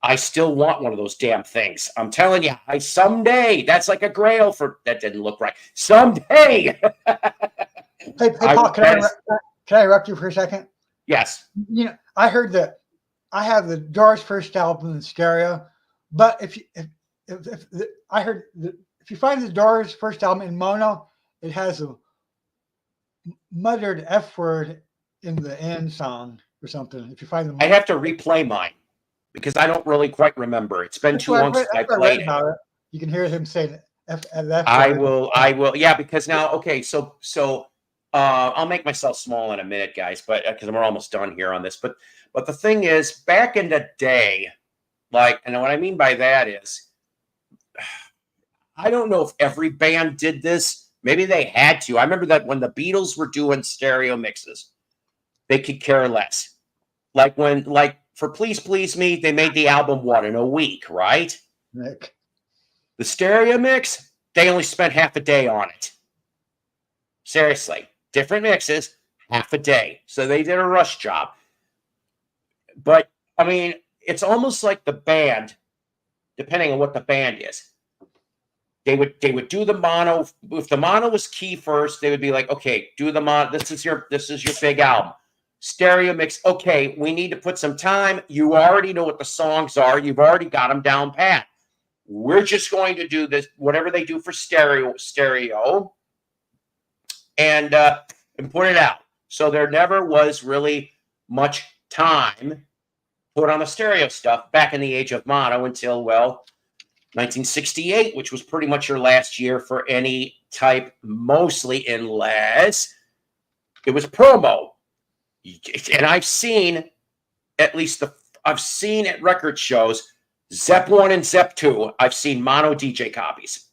I still want one of those damn things. I'm telling you, someday, that's like a grail for, that didn't look right. Someday. Hey, Paul, can I interrupt you for a second? Yes. You know, I heard that I have the Doors' first album in stereo, but if I heard that if you find the Doors' first album in mono, it has a muttered F word in the end song or something. If you find the I have to replay mine because I don't really quite remember. It's been too long since I played it. You can hear him saying F. I will. Yeah, because now, okay, so I'll make myself small in a minute, guys, but because we're almost done here on this. But the thing is, back in the day, like, and what I mean by that is, I don't know if every band did this. Maybe they had to. I remember that when the Beatles were doing stereo mixes, they could care less. Like for Please Please Me, they made the album, in a week, right? Nick. The stereo mix, they only spent half a day on it. Seriously. Different mixes, half a day. So they did a rush job. But, I mean, it's almost like the band, depending on what the band is. They would do the mono. If the mono was key first, they would be like, okay, do the mono. This is your big album. Stereo mix. Okay, we need to put some time. You already know what the songs are. You've already got them down pat. We're just going to do this, whatever they do for stereo, and put it out. So there never was really much time put on the stereo stuff back in the age of mono until, 1968, which was pretty much your last year for any type, mostly unless it was promo. And I've seen at least I've seen at record shows, Zep 1 and Zep 2, I've seen mono DJ copies.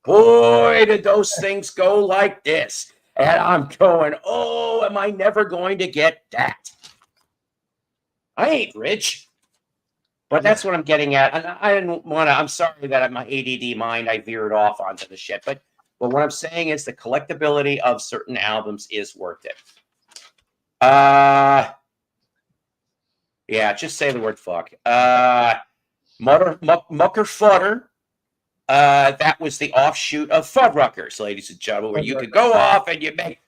Boy, did those things go like this. And I'm going, oh, am I never going to get that? I ain't rich. But that's what I'm getting at. And I didn't want to, I'm sorry that at my ADD mind, I veered off onto the shit. But what I'm saying is the collectability of certain albums is worth it. Yeah, just say the word fuck. Mucker Fudder. That was the offshoot of Fuddruckers, ladies and gentlemen, where you could go off and you make.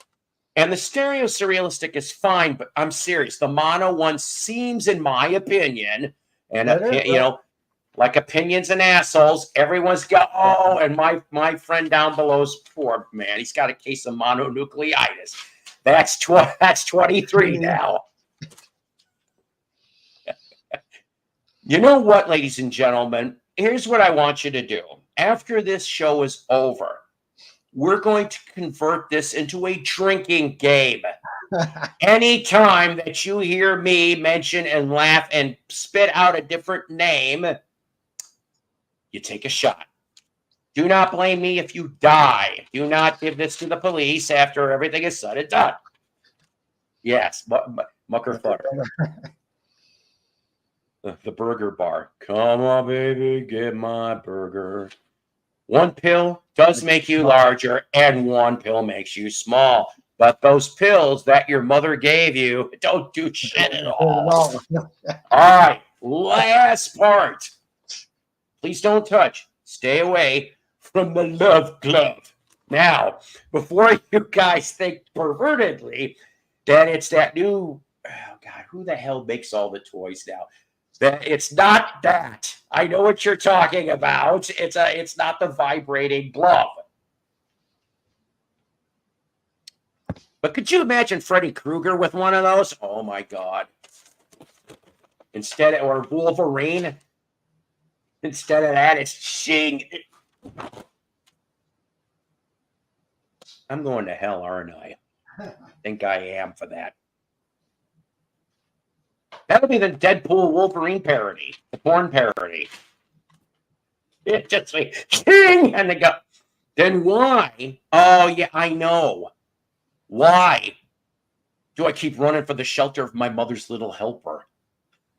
And the stereo surrealistic is fine, but I'm serious. The mono one seems, in my opinion, and you know, like opinions and assholes, everyone's got. Oh, and my friend down below's poor man. He's got a case of mononucleitis. That's 23 now. You know what, ladies and gentlemen? Here's what I want you to do. After this show is over, we're going to convert this into a drinking game. Anytime that you hear me mention and laugh and spit out a different name, you take a shot. Do not blame me if you die. Do not give this to the police after everything is said and done. Yes, Mucker Fudder. The burger bar. Come on, baby, get my burger. One pill does make you larger, and one pill makes you small. But those pills that your mother gave you don't do shit at all. All right, last part. Please don't touch. Stay away from the love glove. Now, before you guys think pervertedly that it's that new, oh God, who the hell makes all the toys now? That it's not that. I know what you're talking about. It's not the vibrating glove. But could you imagine Freddy Krueger with one of those? Oh my God. Or Wolverine. Instead of that, it's Shing. I'm going to hell, aren't I? I think I am for that. That'll be the Deadpool Wolverine parody, the porn parody. It just be Shing and they go. Then why? Oh yeah, I know. Why do I keep running for the shelter of my mother's little helper?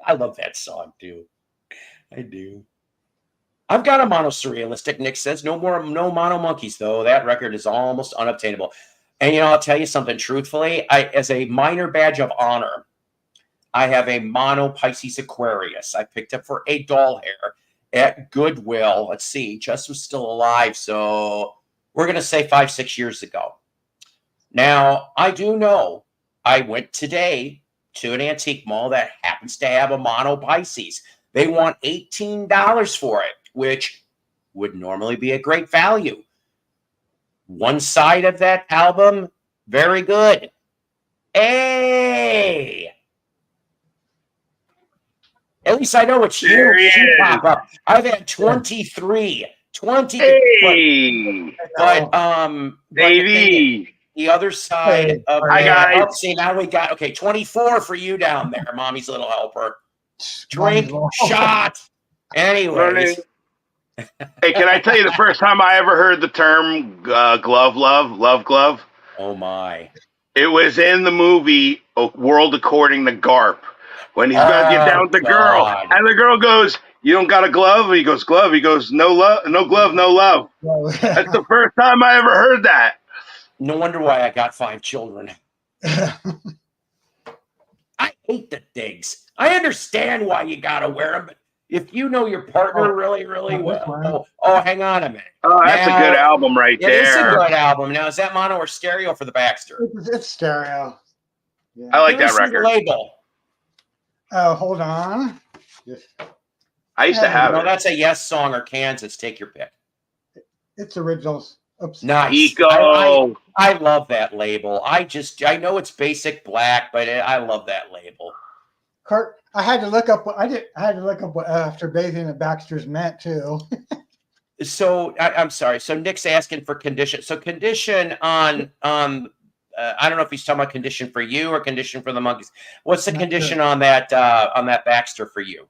I love that song too. I do. I've got a mono surrealistic. Nick says no mono monkeys though. That record is almost unobtainable. And you know, I'll tell you something truthfully. As a minor badge of honor, I have a mono Pisces Aquarius. I picked up for $8 hair at Goodwill. Let's see, Jess was still alive, so we're gonna say 5-6 years ago. Now, I do know I went today to an antique mall that happens to have a mono Pisces. They want $18 for it, which would normally be a great value. One side of that album, very good. Hey! At least I know it's you. Pop up. I've had 23. 20. Hey! But Davey! The other side of Hi, guys. Oh, see, now we got, 24 for you down there, mommy's little helper. Drink, shot. Anyways. Hey, can I tell you the first time I ever heard the term glove glove? Oh, my. It was in the movie World According to Garp. When he's going to get down with the girl. And the girl goes, you don't got a glove? He goes, glove. He goes, no love, no glove, no love. That's the first time I ever heard that. No wonder why I got 5 children. I hate the things. I understand why you got to wear them, but if you know your partner really, really well. Oh, hang on a minute. Oh, that's a good album right there. It is a good album. Now, is that mono or stereo for the Baxter? It's stereo. Yeah. I like that record. Label. Oh, hold on. I used to have it. That's a Yes song or Kansas. Take your pick. It's originals. Oops. Nice. Eco. I love that label. I know it's basic black, but I love that label. Kurt, I had to look up. I had to look up what After Bathing at Baxter's meant too. So I'm sorry. So Nick's asking for condition. So condition on I don't know if he's talking about condition for you or condition for the monkeys. What's the Not condition sure. on that Baxter for you?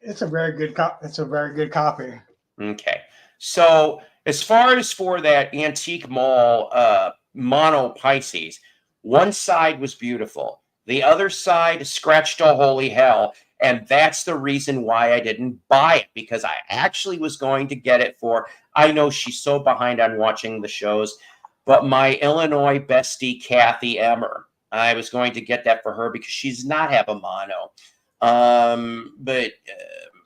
It's a very good It's a very good copy. Okay. So as far as for that antique mall mono Pisces, one side was beautiful. The other side scratched to holy hell. And that's the reason why I didn't buy it, because I actually was going to get it for, I know she's so behind on watching the shows, but my Illinois bestie, Kathy Emmer, I was going to get that for her because she's not have a mono. But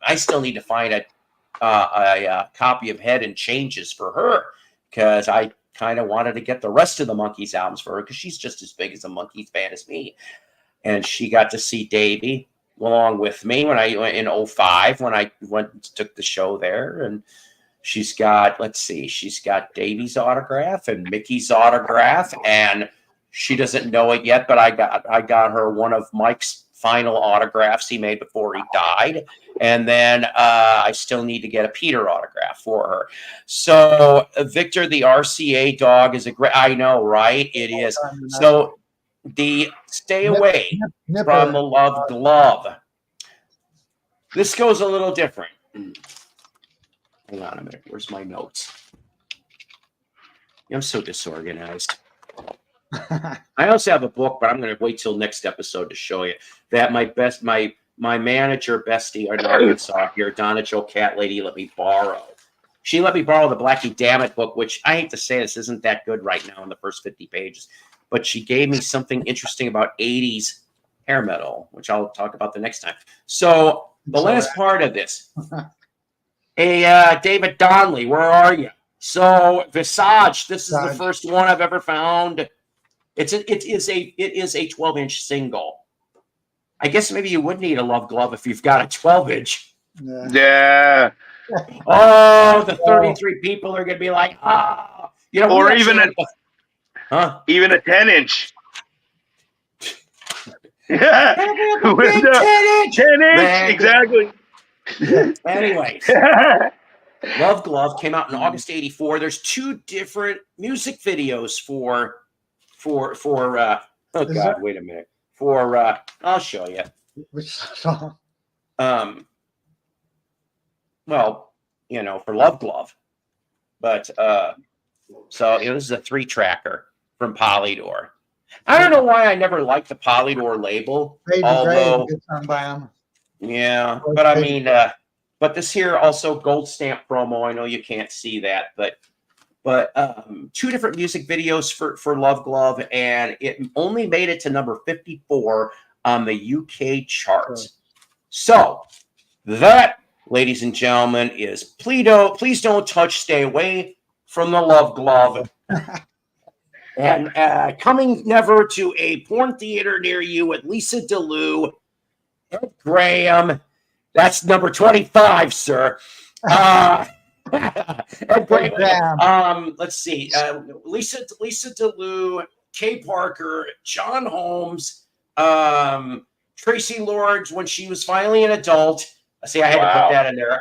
I still need to find a copy of Head and Changes for her, because I kind of wanted to get the rest of the Monkees albums for her, because she's just as big as a Monkees fan as me. And she got to see Davey along with me when I went in 05 when I took the show there. And she's got, let's see, she's got Davey's autograph and Mickey's autograph, and she doesn't know it yet, but I got her one of Mike's final autographs he made before he died. And then I still need to get a Peter autograph for her. So Victor, the RCA dog is a great, I know, right? It is. So the stay away from the Love Glove. This goes a little different. Hang on a minute. Where's my notes? I'm so disorganized. I also have a book, but I'm going to wait till next episode to show you that my manager bestie in Arkansas here, Donna Jo Cat Lady, let me borrow. She let me borrow the Blackie Dammit book, which I hate to say this isn't that good right now in the first 50 pages. But she gave me something interesting about 80s hair metal, which I'll talk about the next time. So the last part of this. Hey, David Donnelly, where are you? So Visage, this is the first one I've ever found. It is a 12-inch single. I guess maybe you would need a Love Glove if you've got a 12-inch. Yeah. Oh, the 33 people are gonna be like, or even even a 10-inch. Yeah, 10-inch, exactly. Anyways, Love Glove came out in August '84. There's 2 different music videos for oh God, wait a minute. I'll show you. Which song? Well, for Love Glove. But so this is a 3-tracker from Polydor. I don't know why I never liked the Polydor label. Although, yeah, but I mean, but this here also gold stamp promo. I know you can't see that, but 2 different music videos for Love Glove, and it only made it to number 54 on the UK charts. Sure. So that, ladies and gentlemen, is please don't touch, stay away from the Love Glove. And coming never to a porn theater near you with Lisa DeLue, Ed Graham. That's number 25, sir. Ed Graham. Let's see. Lisa DeLue, Kay Parker, John Holmes, Tracy Lords when she was finally an adult. See, I had to put that in there.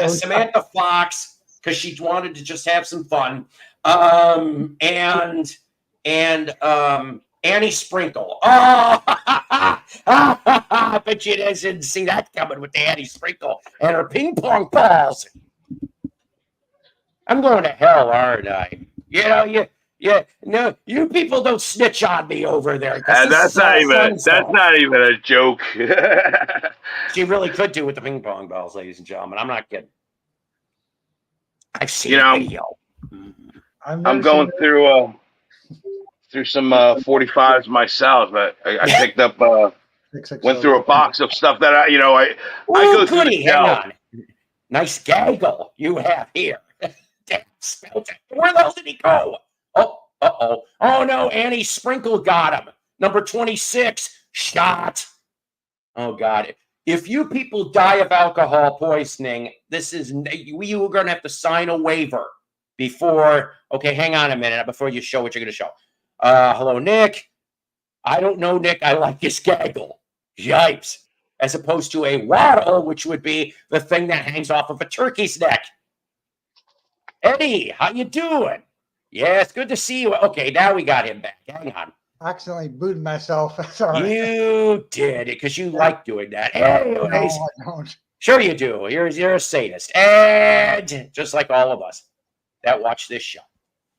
Samantha Fox, because she wanted to just have some fun. And Annie Sprinkle. Oh, I bet you didn't see that coming with the Annie Sprinkle and her ping pong balls. I'm going to hell, aren't I? No, you people don't snitch on me over there. That's not even a joke. She really could do with the ping pong balls, ladies and gentlemen. I'm not kidding. I've seen the video. I'm going through some 45s myself. But I picked up went through a box of stuff that I go through the shelf. Nice gaggle you have here. Where the hell did he go? Oh no, Annie Sprinkle got him. Number 26, shot. Oh God. If you people die of alcohol poisoning, you are going to have to sign a waiver before. Okay, hang on a minute before you show what you're going to show. Hello, Nick. I don't know, Nick. I like his gaggle. Yipes. As opposed to a waddle, which would be the thing that hangs off of a turkey's neck. Eddie, how you doing? Yes, good to see you. Okay, now we got him back. Hang on. I accidentally booted myself. Sorry. You did it because you like doing that. Anyways, No, I don't. sure you do. You're a sadist, and just like all of us that watch this show.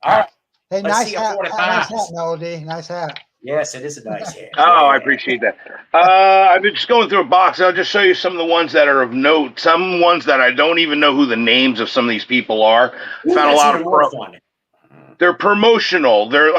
All right. Hey, Let's nice see a hat. four to Nice five. hat, Melody. Nice hat. Yes, it is a nice hand. Oh, I Yeah. appreciate that. I've been just going through a box. I'll just show you some of the ones that are of note. Some ones that I don't even know who the names of some of these people are. Ooh, Found a that's lot even of more fun. They're promotional. They're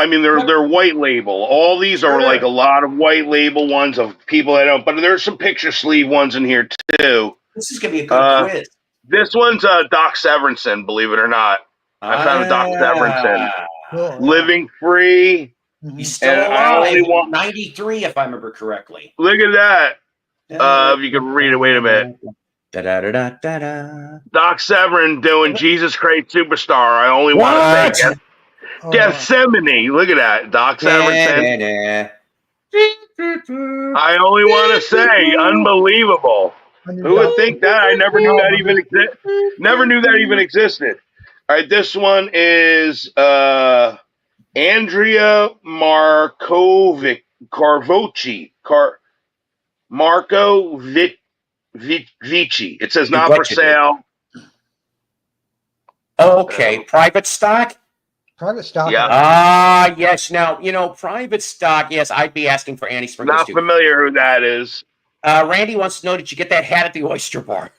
white label. All these are like a lot of white label ones of people I don't. But there's some picture sleeve ones in here too. This is gonna be a good quiz. This one's Doc Severinsen, believe it or not. I found Doc Severinsen. Cool. Living Free. He's still And I alive. only want- 93, if I remember correctly. Look at that. If you can read it, wait a minute. Da-da-da-da-da-da. Doc Severin doing Jesus Christ Superstar. I only want to say Oh, Gethsemane. Look at that. Doc Severinsen. Da-da-da. I only want to say unbelievable. Who would think that? I never knew that even existed. Never knew that even existed. All right, this one is Andrea Marco Vici. It says not for sale. Okay, private stock? Private stock. Yeah. Ah, yes. Now, private stock, yes, I'd be asking for Annie Sprinkles Not too. familiar who that is. Randy wants to know, did you get that hat at the Oyster Bar?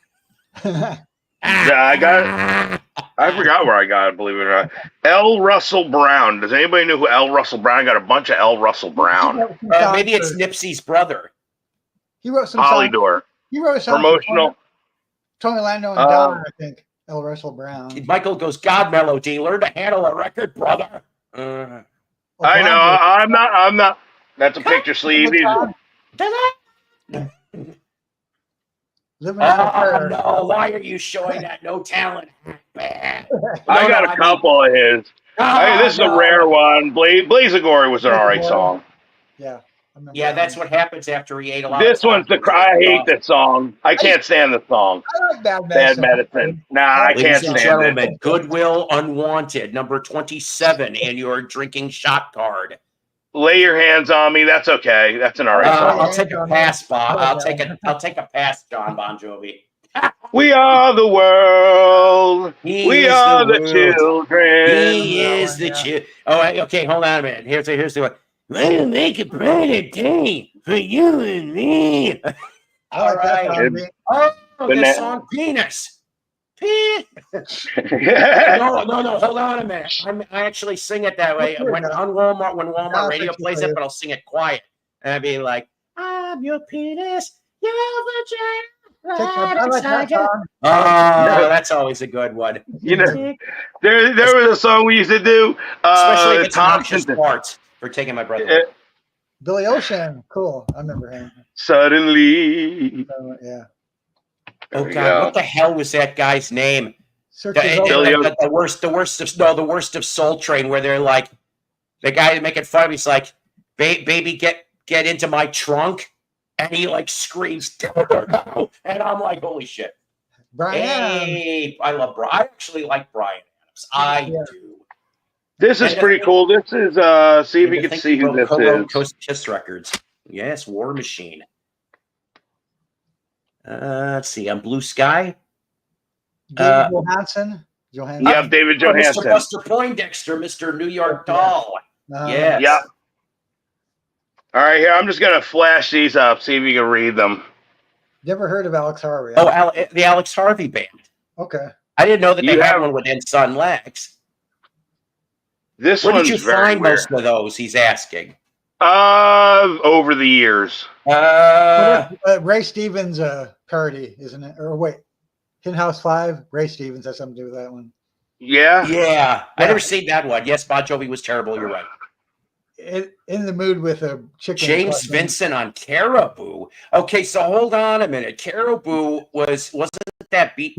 Yeah, I got it. I forgot where I got it, believe it or not. L. Russell Brown. Does anybody know who L. Russell Brown? I got a bunch of L. Russell Brown. Maybe it's Nipsey's brother. He wrote some songs. Polydor. He wrote some Promotional. Tony Lando and Don, I think. L. Russell Brown. Michael goes, God melody, learn to handle a record, brother. I know. I'm not. That's a picture sleeve. Living on a prayer. No, why are you showing that no talent? I got a couple of his. This is a rare one. Blaze of Glory was an alright song. Yeah. Yeah, that's what happens after he ate a lot. This one's I hate that song. I can't stand the song. I like Bad Bad Medicine. Medicine. Nah, I can't Ladies and stand gentlemen, it. Goodwill Unwanted, number 27, and your drinking shot card. Lay Your Hands on Me. That's okay. That's an alright song. I'll take a pass, Bob. I'll take a pass, John Bon Jovi. We are the world. We are the children. He is the child. Oh, okay. Hold on a minute. Here's the one. We'll make a brighter day for you and me. All right. Oh, the song Penis. No, hold on a minute. I actually sing it that way. When Walmart radio plays it, but I'll sing it quiet. And I'd be like, I'm your penis, your vagina. Oh, that's always a good one. There was a song we used to do. Especially if it's Thompson parts for taking my brother. Billy Ocean. Cool. I remember him. Suddenly. Yeah. Oh God, what the hell was that guy's name? The worst of Soul Train, where they're like, the guy making fun of him, he's like, baby, get into my trunk, and he like screams, and I'm like, holy shit. Brian. Hey, I love Brian. I actually like Brian Adams. I do. This is pretty cool. This is see if you can see who this is. Coast Kiss Records. Yes, War Machine. Let's see. On Blue Sky. David Johansen. Yep, David Johansen. Mr. Buster Poindexter, Mr. New York Doll. Yes. Yep. All right, here I'm just gonna flash these up. See if you can read them. Never heard of Alex Harvey. Oh, the Alex Harvey Band. Okay. I didn't know that they had one within Sun Lex. This Where one's did you very find weird. most of those? He's asking. Over the years. Ray Stevens parody, isn't it? Or wait, Tin House 5. Ray Stevens has something to do with that one. Yeah. I never seen that one. Yes, Bon Jovi was terrible. You're right. In the mood with a chicken. James Vincent on Caribou. Okay, so hold on a minute. Caribou wasn't that Beach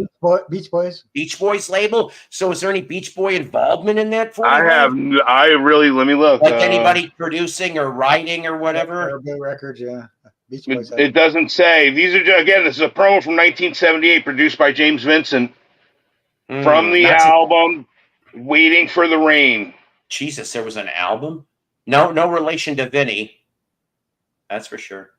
Boys label? So is there any Beach Boy involvement in that? Let me look. Like anybody producing or writing or whatever? Caribou Records, yeah. Beach Boys. It doesn't say. These are again. This is a promo from 1978, produced by James Vincent from the album "Waiting for the Rain." Jesus, there was an album? No relation to Vinny. That's for sure.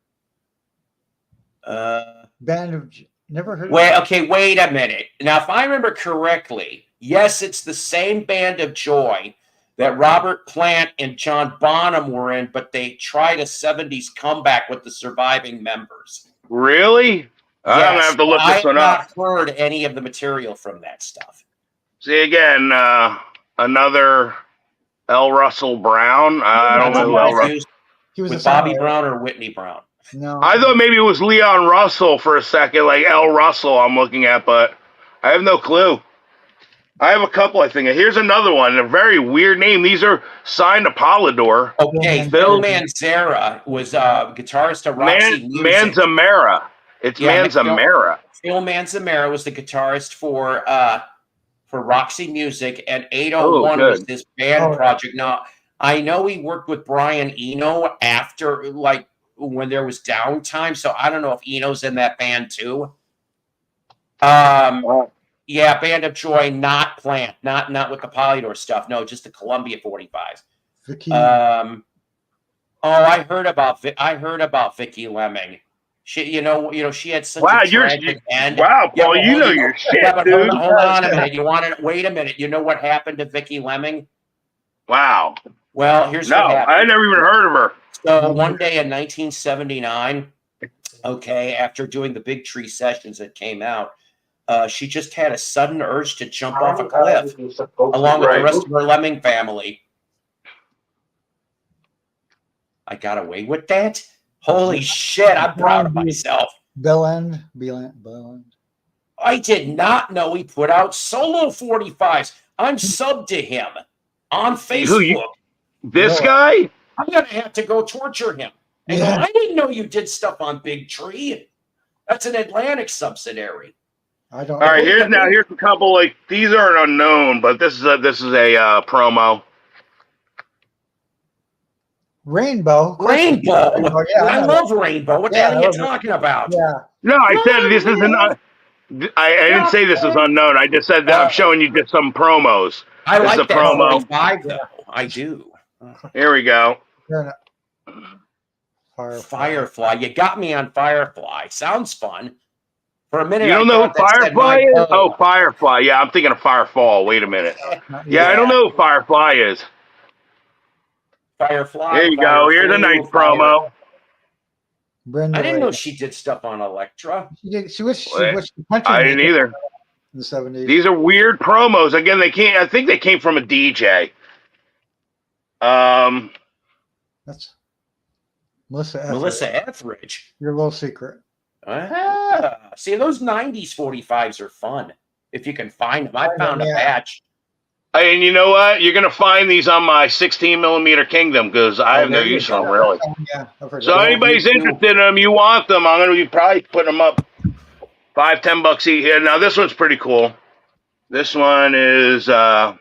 Band of never heard. Wait a minute. Now, if I remember correctly, yes, it's the same Band of Joy that Robert Plant and John Bonham were in, but they tried a 70s comeback with the surviving members. Really? I'm gonna have to look this one up. I have not heard any of the material from that stuff. See again, another L. Russell Brown. I don't know who L. Russell. He was with Bobby Brown or Whitney Brown. No, I thought maybe it was Leon Russell for a second, like L. Russell. I'm looking at, but I have no clue. I have a couple. I think here's another one. A very weird name. These are signed to Polydor. Okay, Phil Manzara was guitarist of Roxy Music. Manzamera. It's Manzamera. Phil Manzamera was the guitarist for Roxy Music, and 801 was his band project. Now, I know he worked with Brian Eno after, like, when there was downtime, so I don't know if Eno's in that band too. Yeah, Band of Joy, not Plant, not with the Polydor stuff. No, just the Columbia 45s. I heard about Vicky Lemming. She, she had such a tragic end. Wow, Paul, you know your shit, dude. Hold on a minute. Wait a minute. You know what happened to Vicky Lemming? Wow. Well, here's what happened. I never even heard of her. So one day in 1979, after doing the Big Tree sessions that came out, she just had a sudden urge to jump off a cliff, along with the rest of her Lemming family. I got away with that? Holy shit, I'm proud of myself. Bellend. I did not know he put out solo 45s. I'm subbed to him on Facebook. This guy? I'm going to have to go torture him. And I didn't know you did stuff on Big Tree. That's an Atlantic subsidiary. I don't. All right, here's a couple. Like, these aren't unknown, but this is a promo. Rainbow. Yeah, I love Rainbow. What the hell are you talking about? Yeah. No, I said this isn't. I didn't say this is unknown. I just said that I'm showing you just some promos. I like that promo. 45, though. I do. Here we go. Firefly. You got me on Firefly. Sounds fun. For a minute, you don't know who Firefly is? Oh, Firefly. Yeah, I'm thinking of Firefall. Wait a minute. Yeah, I don't know who Firefly is. Firefly. There you go. Here's a nice promo. I didn't know she did stuff on Elektra. She was I didn't either. In the 70s. These are weird promos. Again, I think they came from a DJ. That's Melissa Etheridge. Your little secret. See, those 90s 45s are fun. If you can find them. I found a batch. And you know what? You're going to find these on my 16mm Kingdom because I have no use for them, really. So anybody's interested in them, you want them, I'm going to be probably putting them up $5-10 each here. Now, this one's pretty cool. This one is... What's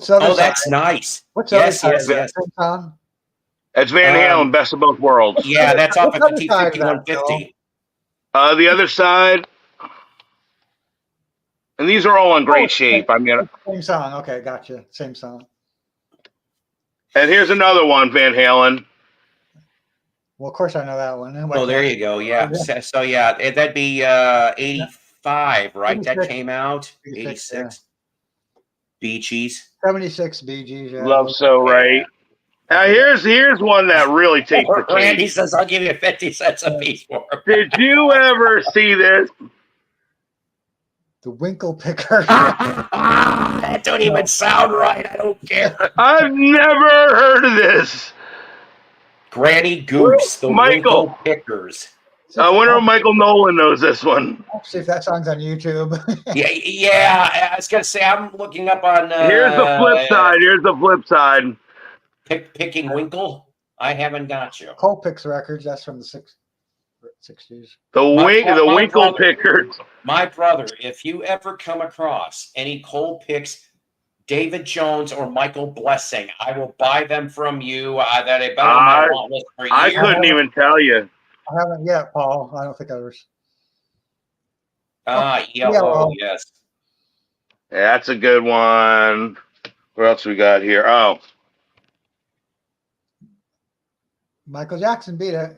the other side? That's nice. What's the other side? Yes. It's Van Halen, Best of Both Worlds. Yeah, that's off of the T5150. The other side... And these are all in great shape. I mean, same song. Okay, gotcha. Same song. And here's another one, Van Halen. Well, of course I know that one. Oh, there you go. Yeah. So yeah, that'd be 85, right? 86. That came out 86. Yeah. Bee Gees. 76 Bee Gees. Yeah. Love So Right. Now here's one that really takes the cake. Randy says, "I'll give you 50 cents a piece for it." Did you ever see this? The Winkle Picker. That don't even sound right. I don't care. I've never heard of this. Granny Goose, the Winkle Pickers. I wonder if Michael Nolan knows this one. See if that song's on YouTube. yeah. I was gonna say I'm looking up on. Here's the flip side. Picking Winkle. I haven't got you. Cole Picks Records. That's from the 60s. The Winkle Pickers. My brother, if you ever come across any Cole Picks, David Jones or Michael Blessing, I will buy them from you. That I bet on my want list for years. I couldn't even tell you. I haven't yet, Paul. I don't think I ever. Yes. Yeah, that's a good one. What else we got here? Oh, Michael Jackson beat it.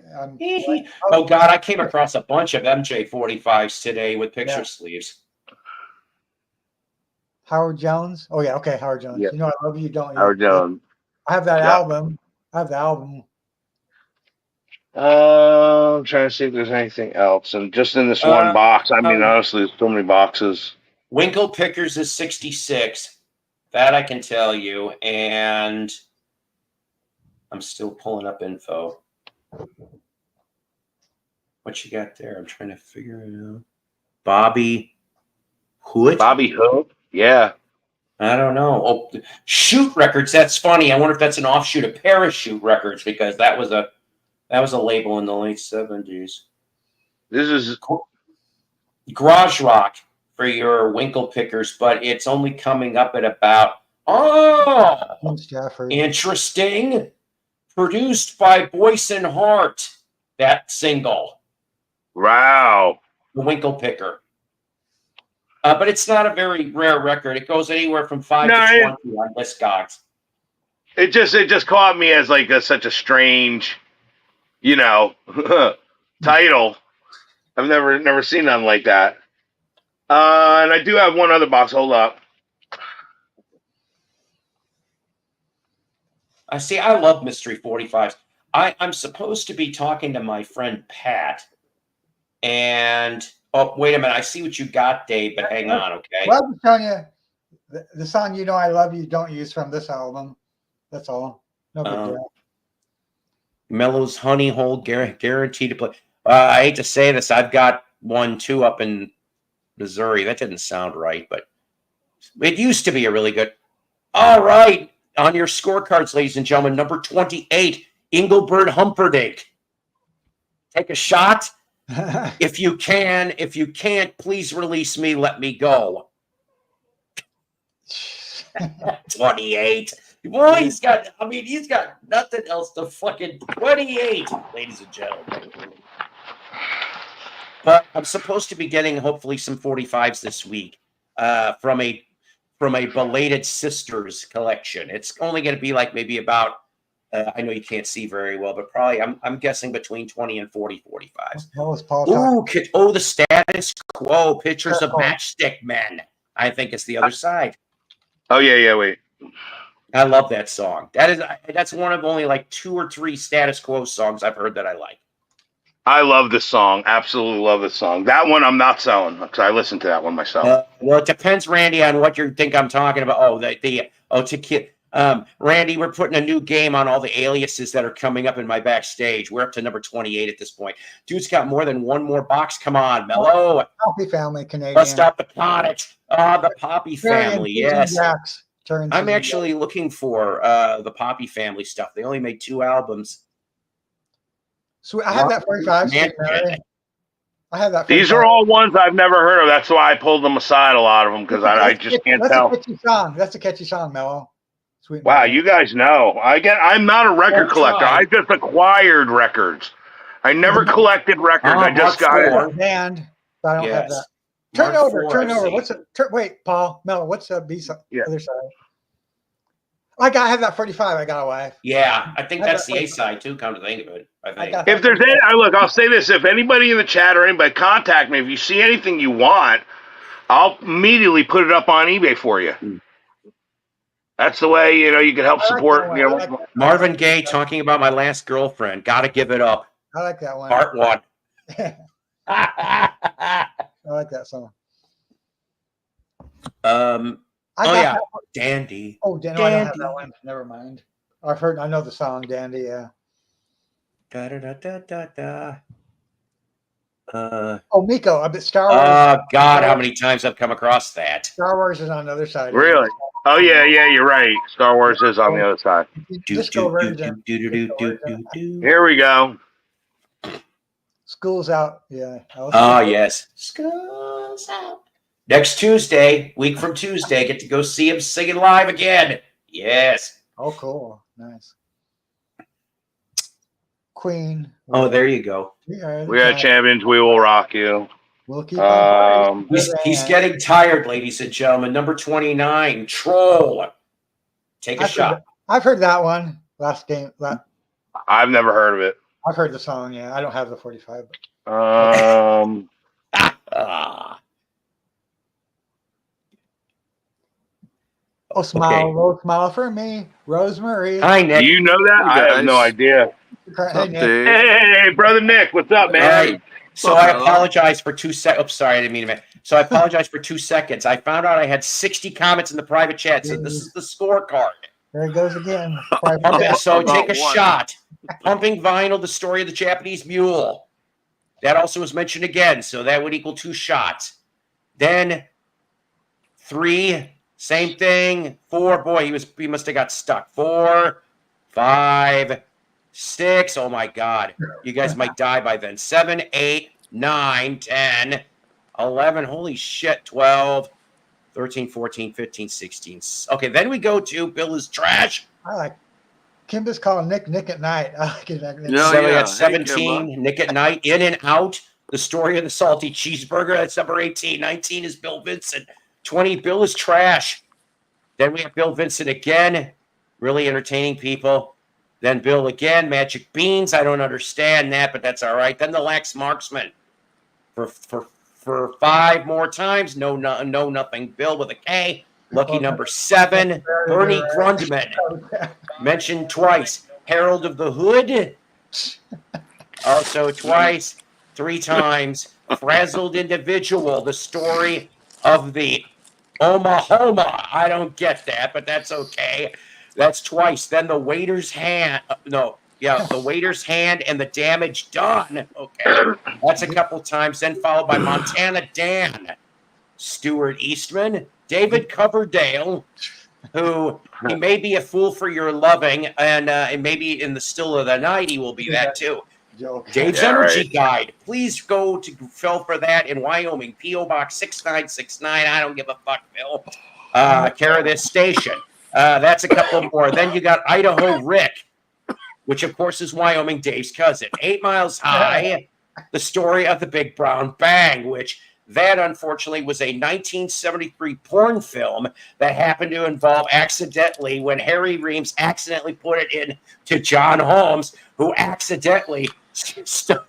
Oh God, I came across a bunch of MJ45s today with picture Yeah. sleeves. Howard Jones. Oh yeah, okay, Howard Jones. Yeah. You know I love you, don't you? Howard Jones. I have that Yeah. album. I have the album. I'm trying to see if there's anything else. And just in this one box, I mean, honestly, there's so many boxes. Winkle Pickers is 66. That I can tell you. And I'm still pulling up info. What you got there? I'm trying to figure it out. Bobby Hood? Bobby Hood? Yeah. I don't know. Oh, Shoot Records. That's funny. I wonder if that's an offshoot of Parachute Records because that was a label in the late 70s. This is Garage Rock for your Winkle Pickers, but it's only coming up at about interesting. Produced by Boyce and Hart. That single. wow. The Winkle Picker. But it's not a very rare record. It goes anywhere from 5 to 20 on Discogs. It just caught me as like such a strange, title. I've never seen nothing like that. And I do have one other box. Hold up. I love Mystery 45s. I'm supposed to be talking to my friend Pat. And, oh, wait a minute. I see what you got, Dave, but hang on, okay? Well, I'm telling you, the song "You Know I Love You" don't use from this album. That's all. No big deal. Mellow's Honey Hole, guaranteed to play. I hate to say this. I've got 1, 2 up in Missouri. That didn't sound right, but it used to be a really good. All right. On your scorecards, ladies and gentlemen, number 28, Engelbert Humperdinck. Take a shot. If you can. If you can't, please release me. Let me go. 28. Boy, he's got nothing else to fucking 28, ladies and gentlemen. But I'm supposed to be getting hopefully some 45s this week from a belated sisters collection. It's only going to be like maybe about I know you can't see very well, but probably I'm guessing between 20 and 40 45s. Oh, the status quo pictures of Matchstick Men. I think it's the other side. Oh yeah, wait. I love that song. That's one of only like 2 or 3 status quo songs I've heard that I like. I love this song. Absolutely love this song. That one I'm not selling because I listened to that one myself. Well, it depends, Randy, on what you think I'm talking about. Randy, we're putting a new game on all the aliases that are coming up in my backstage. We're up to number 28 at this point. Dude's got more than one more box. Come on, Mello. Poppy Family, Canadian. Bust out the bonnet. The Poppy Family, yes. I'm actually looking for the Poppy Family stuff. They only made 2 albums. So I have that 45. I have that. 45. These are all ones I've never heard of. That's why I pulled them aside, a lot of them, because I just can't tell. That's a catchy song. That's a catchy song, Mello. Sweet. Wow, you guys know. I'm not a record collector. I just acquired records. I never collected records. I just got it. Band, but I don't have that. Turn over. What's it? Wait, Paul, Mello. What's the B side? Yeah. Other side. I have that 45. I got a wife. Yeah, I think that's the A side too. Come to think of it, I think. If there's any, I'll say this: if anybody in the chat or anybody contact me, if you see anything you want, I'll immediately put it up on eBay for you. That's the way you can help support. Marvin Gaye talking about my last girlfriend. Got to give it up. I like that one. Part 1. I like that song. Dandy. Oh, Dandy. I don't have that one. Never mind. I know the song Dandy. Yeah. Da da da da da da. Miko. I bet Star Wars. Oh God, how many times I've come across that? Star Wars is on the other side. Really? Oh yeah, you're right. Star Wars is on the other side. Here we go. School's out. Yeah. Oh yes. School's out. Next Tuesday, week from Tuesday, get to go see him singing live again. Yes. Oh, cool. Nice. Queen. Oh, there you go. We are champions. We will rock you. We'll keep on fighting. He's getting tired, ladies and gentlemen. Number 29, Troll. Take a shot. I've heard that one last game. I've never heard of it. I've heard the song. Yeah, I don't have the 45. But. Oh, smile, okay. Smile for me, Rosemary. Hi, Nick. Do you know that? I have no idea. Hey, Nick. Hey, brother Nick, what's up, man? Right. So I apologize for 2 seconds. Oh, sorry, I didn't mean to. So I apologize for 2 seconds. I found out I had 60 comments in the private chat. So this is the scorecard. There it goes again. So take a shot. Pumping Vinyl, the story of the Japanese mule. That also was mentioned again. So that would equal 2 shots. Then 3, same thing. 4, boy, he must have got stuck. 4, 5, 6. Oh my God. You guys might die by then. 7, 8, 9, 10, 11. Holy shit. 12, 13, 14, 15, 16. Okay, then we go to Bill is Trash. I like Kim is calling Nick at Night. I like it. So we got 17, hey, Nick at Night. In and Out, the story of the salty cheeseburger. That's number 18. 19 is Bill Vincent. 20, Bill is Trash. Then we have Bill Vincent again. Really entertaining people. Then Bill again. Magic Beans. I don't understand that, but that's all right. Then the Lax Marksman. For 5 more times. No, nothing. Bill with a K. Lucky number 7. Bernie Grundman. Mentioned twice. Herald of the Hood. Also twice. 3 times. Frazzled Individual. The story of the Oklahoma. I don't get that, but that's okay. That's twice. Then the waiter's hand. The waiter's hand and the damage done. Okay. That's a couple times. Then followed by Montana Dan. Stuart Eastman. David Coverdale, who he may be a fool for your loving, and maybe in the still of the night he will be that too. Dave's Energy Guide. Please go to Phil for that in Wyoming. P.O. Box 6969. I don't give a fuck, Phil. Care of this station. That's a couple more. Then you got Idaho Rick, which of course is Wyoming, Dave's cousin. 8 Miles High. The story of the Big Brown Bang, which that unfortunately was a 1973 porn film that happened to involve accidentally when Harry Reams accidentally put it in to John Holmes, who accidentally stuck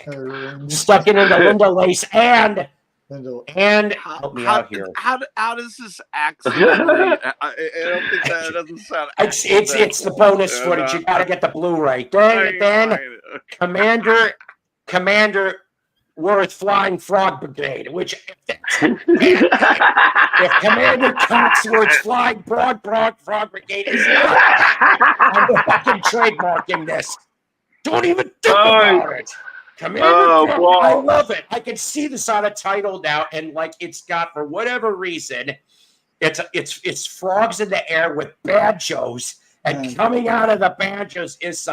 it into Linda Lace and help me out here. How does this accidentally? I don't think that doesn't sound. It's the bonus footage. You got to get the Blu-ray. Then Commander Worth Flying Frog Brigade, which if Commander Cotsworth's Flying Frog Brigade is not, I'm fucking trademarking this. Don't even think about it. Commander I love it. I can see this on a title now, and like it's got, for whatever reason, it's frogs in the air with banjos, and coming out of the banjos is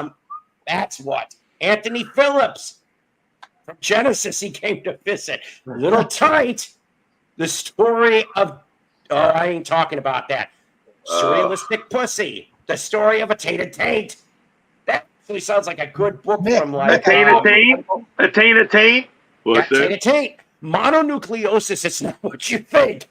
that's what Anthony Phillips. From Genesis, he came to visit. Little Tight, the story of... Oh, I ain't talking about that. Surrealistic Pussy, the story of a taint. That actually sounds like a good book from like... A taint? What's that? Taint. Mononucleosis, it's not what you think.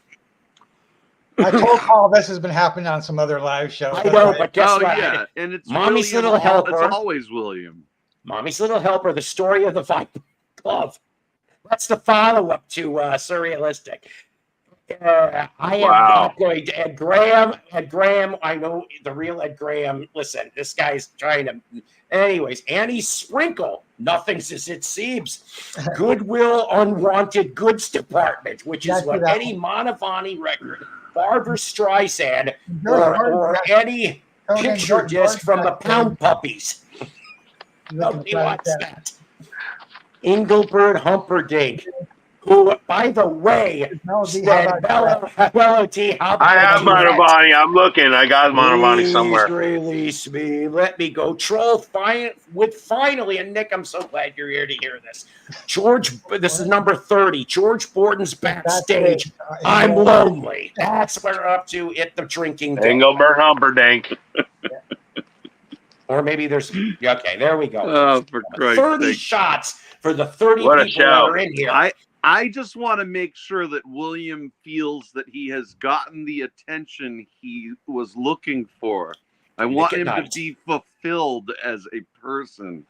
I told Paul this has been happening on some other live shows. I know, but guess what? Yeah. And it's Mommy's William, Little Helper. It's always William. Mommy's Little Helper, the story of the Vibe Glove. That's the follow-up to Surrealistic. I am not going to Ed Graham. I know the real Ed Graham. Listen, this guy's trying to. Anyways, Annie Sprinkle. Nothing's as it seems. Goodwill Unwanted Goods Department, which is what any Manavani record, Barbara Streisand, or any picture disc from the Pound Puppies. Nobody wants that. Engelbert Humperdinck, who, by the way, said, Melody, I have Manavani. I'm looking. I got Manavani somewhere. Release me. Let me go. Troll finally, and Nick, I'm so glad you're here to hear this. This is number 30. George Borden's Backstage. I'm lonely. That's what we're up to at the drinking. Engelbert Humperdinck. Or maybe there's okay. There we go. Oh, for Christ's 30 sake. shots for the 30 What a people that show. are in here. I just want to make sure that William feels that he has gotten the attention he was looking for. I want him to be fulfilled as a person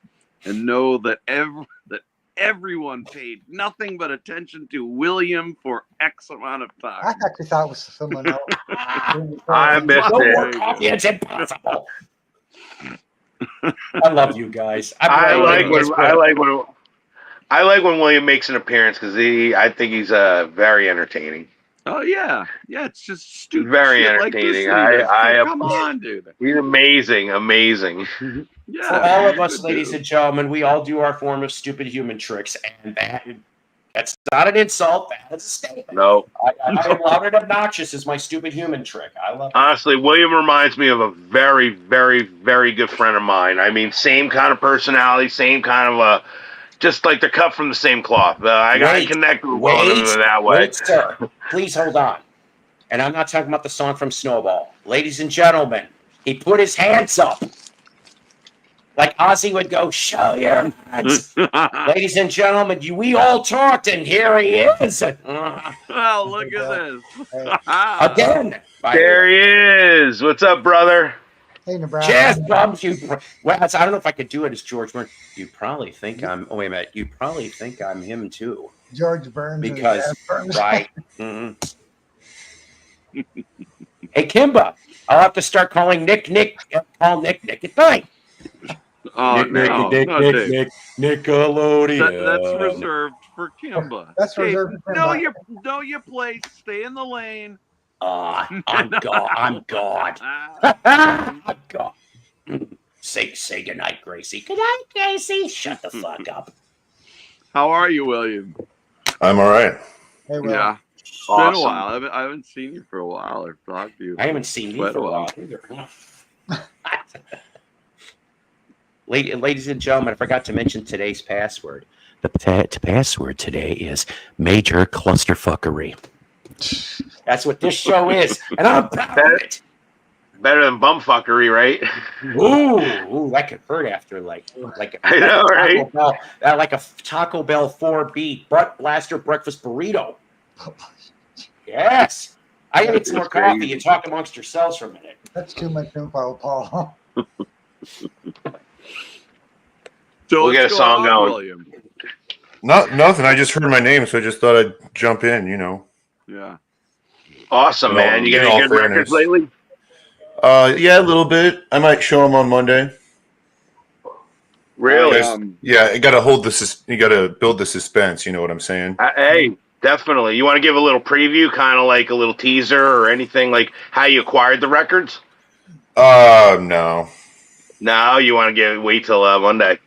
and know that everyone paid nothing but attention to William for X amount of I time. actually thought it was someone else. I missed No more it. coffee. It's impossible. I love you guys. I like when William makes an appearance because I think he's very entertaining. Oh yeah, it's just stupid. Very shit like entertaining. this come on, dude. He's amazing. Yeah. For all of us, ladies and gentlemen, we all do our form of stupid human tricks, and that's not an insult. That's a statement. No, I am loud and obnoxious as my stupid human trick. I love it. honestly, William reminds me of a very, very, very good friend of mine. I mean, same kind of personality, same kind of just like they're cut from the same cloth. I connect with William that way. Wait, sir. Please hold on. And I'm not talking about the song from Snowball. Ladies and gentlemen, he put his hands up. Like Ozzy would go, show your hands. Ladies and gentlemen, we all talked, and here he is. Oh, look at this. Again. There he is. What's up, brother? Hey, Nebraska. Jazz drums. Well, I don't know if I could do it as George Burns. You probably think I'm. Oh, wait a minute. You probably think I'm him too. George Burns. Because Burns. right. Mm-hmm. Hey, Kimba. I'll have to start calling Nick. Call Nick at night. Oh, Nick, Nickelodeon. That's reserved for Kimba. That's Hey, reserved for know Kimba. your place. Stay in the lane. I'm God. I'm God. I'm God. Say goodnight, Gracie. Good night, Gracie. Shut the fuck up. How are you, William? I'm all right. Hey, Will. Yeah. It's Awesome. been a while. I haven't seen you for a while or talked to you. I haven't seen you Quite for a while either. Ladies and gentlemen, I forgot to mention today's password. The password today is major clusterfuckery. That's what this show is, and I'm proud of it. Better than bumfuckery, right? Ooh, that could hurt after like I know, right? Like a Taco Bell 4-beat butt blaster breakfast burrito. Yes, I gotta get some more coffee and talk amongst yourselves for a minute. That's too much info, Paul. So We'll get a song going. William? Nothing. I just heard my name, so I just thought I'd jump in. Yeah. Awesome, Well, man. You in get all any good records fairness. lately? Yeah, a little bit. I might show them on Monday. Really? Yeah, you got to hold you got to build the suspense. You know what I'm saying? Hey, definitely. You want to give a little preview, kind of like a little teaser or anything, like how you acquired the records? No. No, you want to wait till Monday.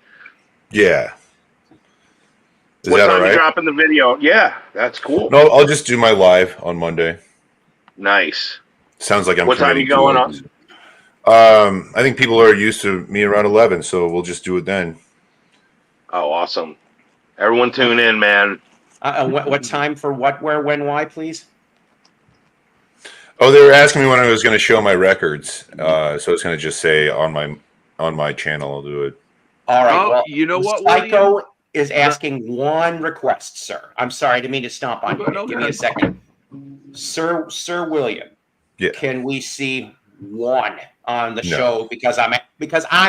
Yeah. Is What that time all you right? dropping the video? Yeah, that's cool. No, I'll just do my live on Monday. Nice. Sounds like I'm. What time are you committing going to on? it. I think people are used to me around 11, so we'll just do it then. Oh, awesome. Everyone tune in, man. What time for what, where, when, why, please? Oh, they were asking me when I was going to show my records, so I was going to just say on my channel I'll do it. All right. Oh, well, you know what, Psycho William? is asking one request, sir. I'm sorry, I didn't mean to stomp on you. No, Give go me a ahead. second. Sir William. Yeah. Can we see one on the No. show because I'm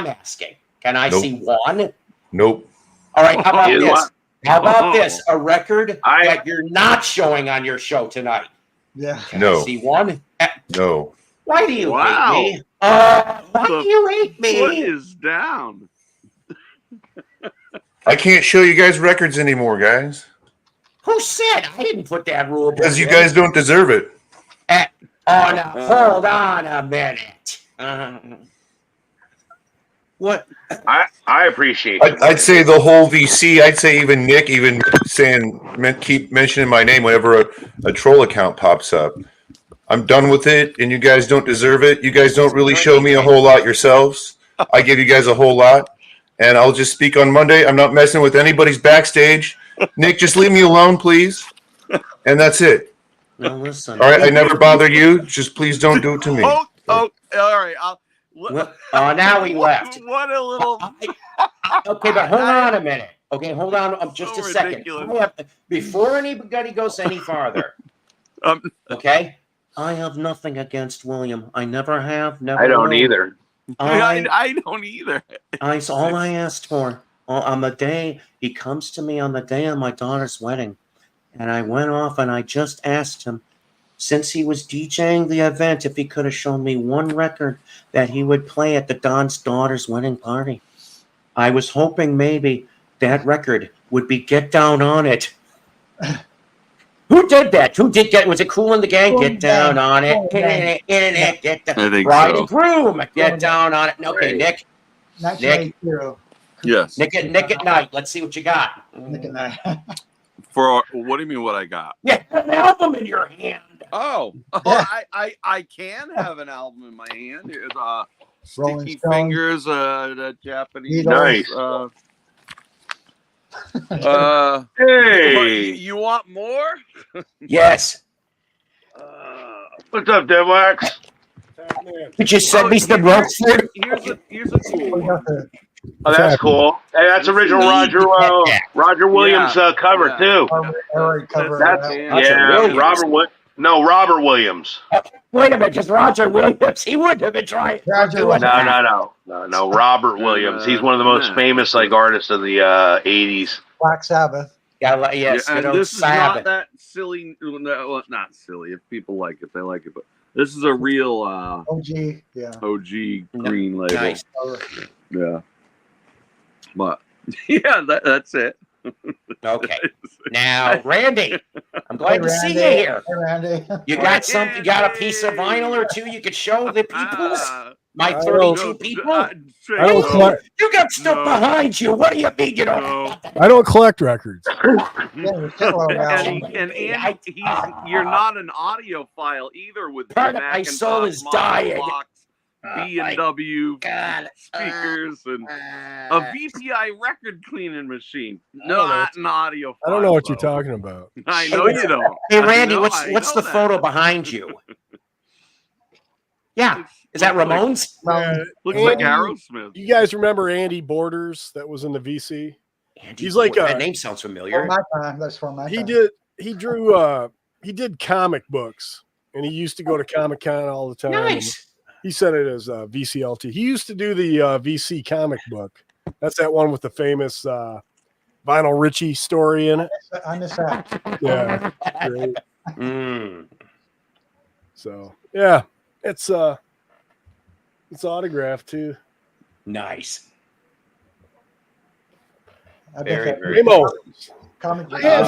asking? Can I Nope. see one? Nope. All right, how about You know this? what? How about this? A record I- that you're not showing on your show tonight. Yeah. Can No. I see one? No. Why do you Wow. hate me? Why do you hate What me? is down? I can't show you guys records anymore, guys, Who said? I didn't put that rule. because you in. guys don't deserve it. Hold on a minute. What? I appreciate it. I'd say the whole VC. I'd say even Nick, even keep mentioning my name whenever a troll account pops up. I'm done with it, and you guys don't deserve it. You guys don't really show me a whole lot yourselves. I give you guys a whole lot, and I'll just speak on Monday. I'm not messing with anybody's backstage. Nick, just leave me alone, please. And that's it. No, listen. All right, I never bother you. Just please don't do it to me. Oh, all right. Well, now he left. What a little. Okay, but hold on a minute. Okay, hold on just So a second. ridiculous. Before anybody goes any farther, okay? I have nothing against William. I never have, never I don't will. either. I don't either. It's all I asked for. On the day, he comes to me on the day of my daughter's wedding. And I went off and I just asked him, since he was DJing the event, if he could have shown me one record that he would play at the Don's daughter's wedding party. I was hoping maybe that record would be Get Down on It. Who did that? Was it Cool in the Gang? Get Down on It. Get down. I think Bride so. and Groom. Get Down on It. Okay, Nick. 1982. Yes. Nick at Night. Let's see what you got. Nick at Night. For what do you mean? What I got? Yeah, an album in your hand. Oh, Yeah. I can have an album in my hand. It's Rolling Sticky Stones. Fingers, the Japanese. Nice. Hey, You want more? Yes. what's up, Devlax? Could you send me some ropes? Here's a cool one. Oh, that's cool. Hey, that's original Roger Williams cover Yeah. too. Williams. Robert Williams. Wait a minute, just Roger Williams. He wouldn't have been trying. No. Robert Williams. He's one of the most famous artists of the 80s. Black Sabbath. Yes, and you know, this is Sabbath. not that silly. Well, not silly. If people like it, they like it. But this is a real OG. Yeah. OG green label. Nice. Yeah. But yeah, that's it. Okay. Now, Randy, I'm glad to see you here. Hey, Randy. You got something? You got a piece of vinyl or two you could show the peoples? My 32 people? I don't collect. You got stuff behind you. What do you mean you don't? I don't collect records. And Andy, you're not an audiophile either with the Part of my soul is dying. B&W speakers and a VPI record cleaning machine. Not an audiophile. I don't know what you're talking about. I know you don't. Hey, Randy, I what's know the that. photo behind you? Yeah. Is that Ramones? Looks like Aerosmith. You guys remember Andy Borders that was in the VC? Andy, He's like that name sounds For familiar. my time. That's for my time. He did comic books, and he used to go to Comic-Con all the time. Nice. He said it as VCLT. He used to do the VC comic book. That's that one with the famous Vinyl Richie story in it. I miss that. Yeah. Great. Mm. So yeah, it's autographed too. Nice. I Very, bet very Remo, comic I have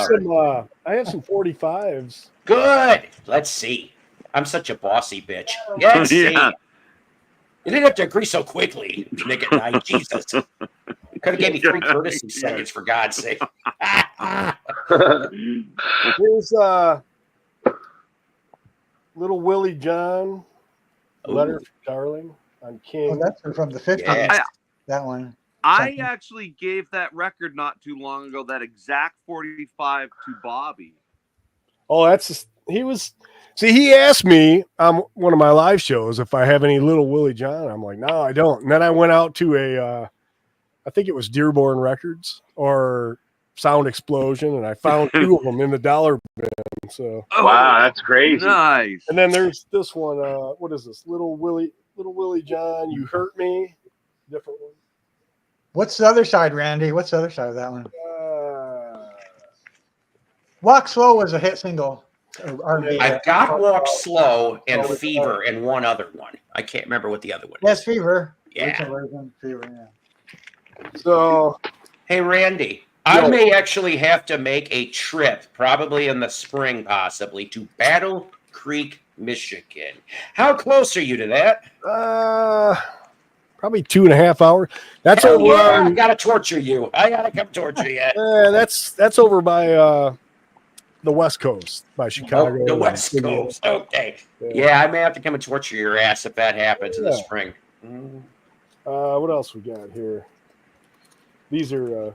some 45s. Good. Let's see. I'm such a bossy bitch. Let's see. Yeah. You didn't have to agree so quickly, Nick at Night. Jesus. Could have gave me 3 courtesy seconds, for God's sake. Here's Little Willie John, Letter from Darling on King. Oh, that's from the 50s. Yes. That one. I actually gave that record not too long ago, that exact 45 to Bobby. Oh, that's just, he asked me on one of my live shows if I have any Little Willie John. I'm like, no, I don't. And then I went out to I think it was Dearborn Records or Sound Explosion, and I found 2 of them in the dollar bin. So Wow, that's crazy. Nice. and then there's this one. What is this? Little Willie John, You Hurt Me. Different one. What's the other side, Randy? What's the other side of that one? Walk Slow was a hit single. R&B. I've got Walk Slow and Fever and one other one. I can't remember what the other one is. Yes, Fever. Yeah. Original version, Fever, yeah. So Hey, Randy, I may actually have to make a trip, probably in the spring, possibly, to Battle Creek, Michigan. How close are you to that? probably 2.5 hours. That's Hell over. yeah, I gotta torture you. I gotta come torture you. That's over by the West Coast, by Chicago. Oh, the West Coast. Okay. Yeah, I may have to come and torture your ass if that happens in the spring. What else we got here? These are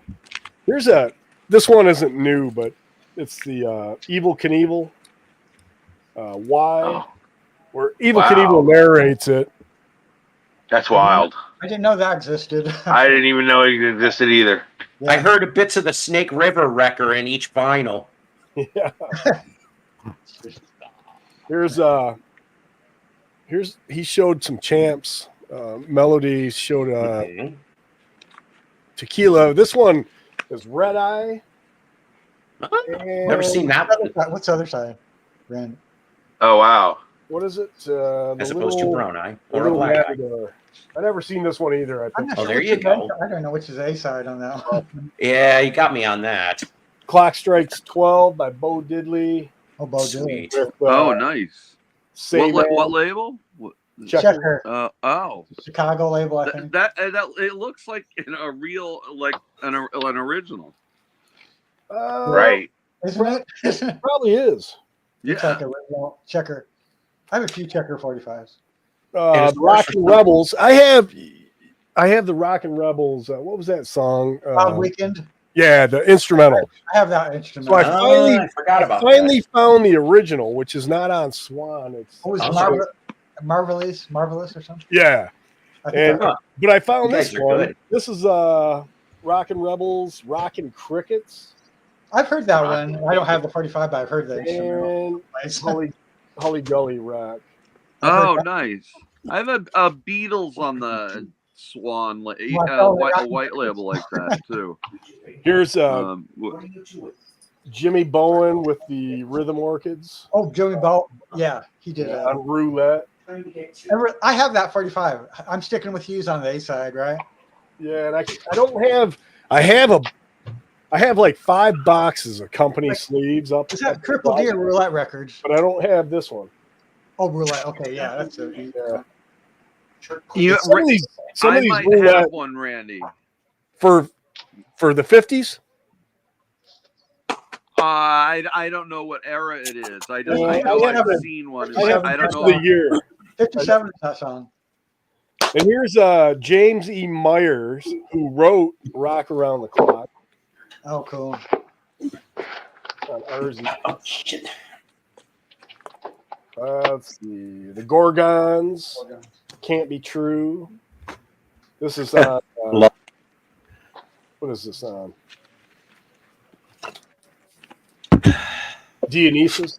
this one isn't new, but it's the Evil Knievel. Why? Where Evil Knievel narrates it. That's wild. I didn't know that existed. I didn't even know it existed either. Yeah. I heard bits of the Snake River wrecker in each vinyl. Yeah. He showed some champs, melodies, showed Mhm. tequila. This one is Red Eye. Never seen that one. What's the other side? Rand. Oh wow. What is it? As opposed to Brown Eye or a Little Black Eye. Matador. I never seen this one either. I I'm think not Oh, sure there which you is go. I don't know which is A side on that one. Yeah, you got me on that. Clock Strikes 12 by Bo Diddley. Oh, Bo Diddley. Sweet. With, Oh, nice. Say What Man, label? What, Checker. Checker. Chicago label, I think. that it looks like a real an original. Right. Isn't it? It's Probably is. like a original Checker. I have a few Checker 45s. And it's Rock and Rebels. I have the Rock and Rebels. What was that song? Wild Weekend. Yeah, the instrumental. I have that instrument. So I I forgot about finally found the original, which is not on Swan. It's What was Also- Marvelous or something? yeah, I think and but I found You guys this are one. good. This is Rock and Rebels, Rock and Crickets, I've heard that one. I don't have the 45, but I've heard the instrumental. and Holly Gully Rock. Oh, nice. I have a Beatles on the Swan, a white label like that too. Here's What Jimmy Bowen with the Rhythm Orchids Oh, Joey Bell. Yeah, he did. on Roulette. I have that 45. I'm sticking with Hughes on the A side, right? Yeah, and I don't have. I have like 5 boxes of company sleeves up. Is that Triple D or Roulette Records? But I don't have this one. Oh, Roulette. Okay, yeah, that's it. Yeah. you, Some I of these might Roulette have one, Randy. for the 50s. I don't know what era it is. I know I have I've seen one. I have I don't know. the year. 57 is that song. And here's James E. Myers, who wrote "Rock Around the Clock" Oh, cool. on RZ. Oh, shit. Let's see, the Gorgons, "Can't Be True." This is what is this on? Dionysus.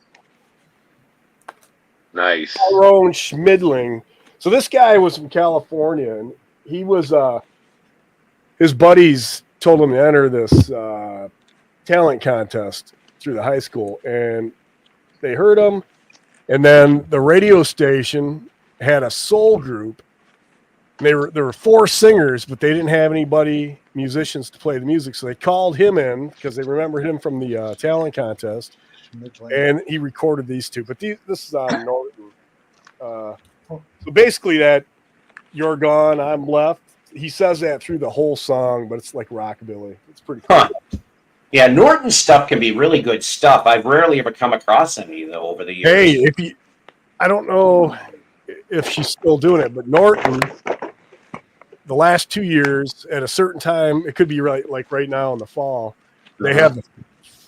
Nice. Tyrone Schmidling. So this guy was from California, and he was his buddies told him to enter this talent contest through the high school, and they heard him. And then the radio station had a soul group. There were 4 singers, but they didn't have musicians to play the music. So they called him in because they remembered him from the talent contest, and he recorded these 2. But this is on Norton. So basically, that "You're Gone, I'm Left." He says that through the whole song, but it's like rockabilly. It's pretty cool. Huh. Yeah, Norton stuff can be really good stuff. I've rarely ever come across any though over the years. Hey, I don't know if she's still doing it, but Norton, the last 2 years, at a certain time, it could be like right now in the fall, they have the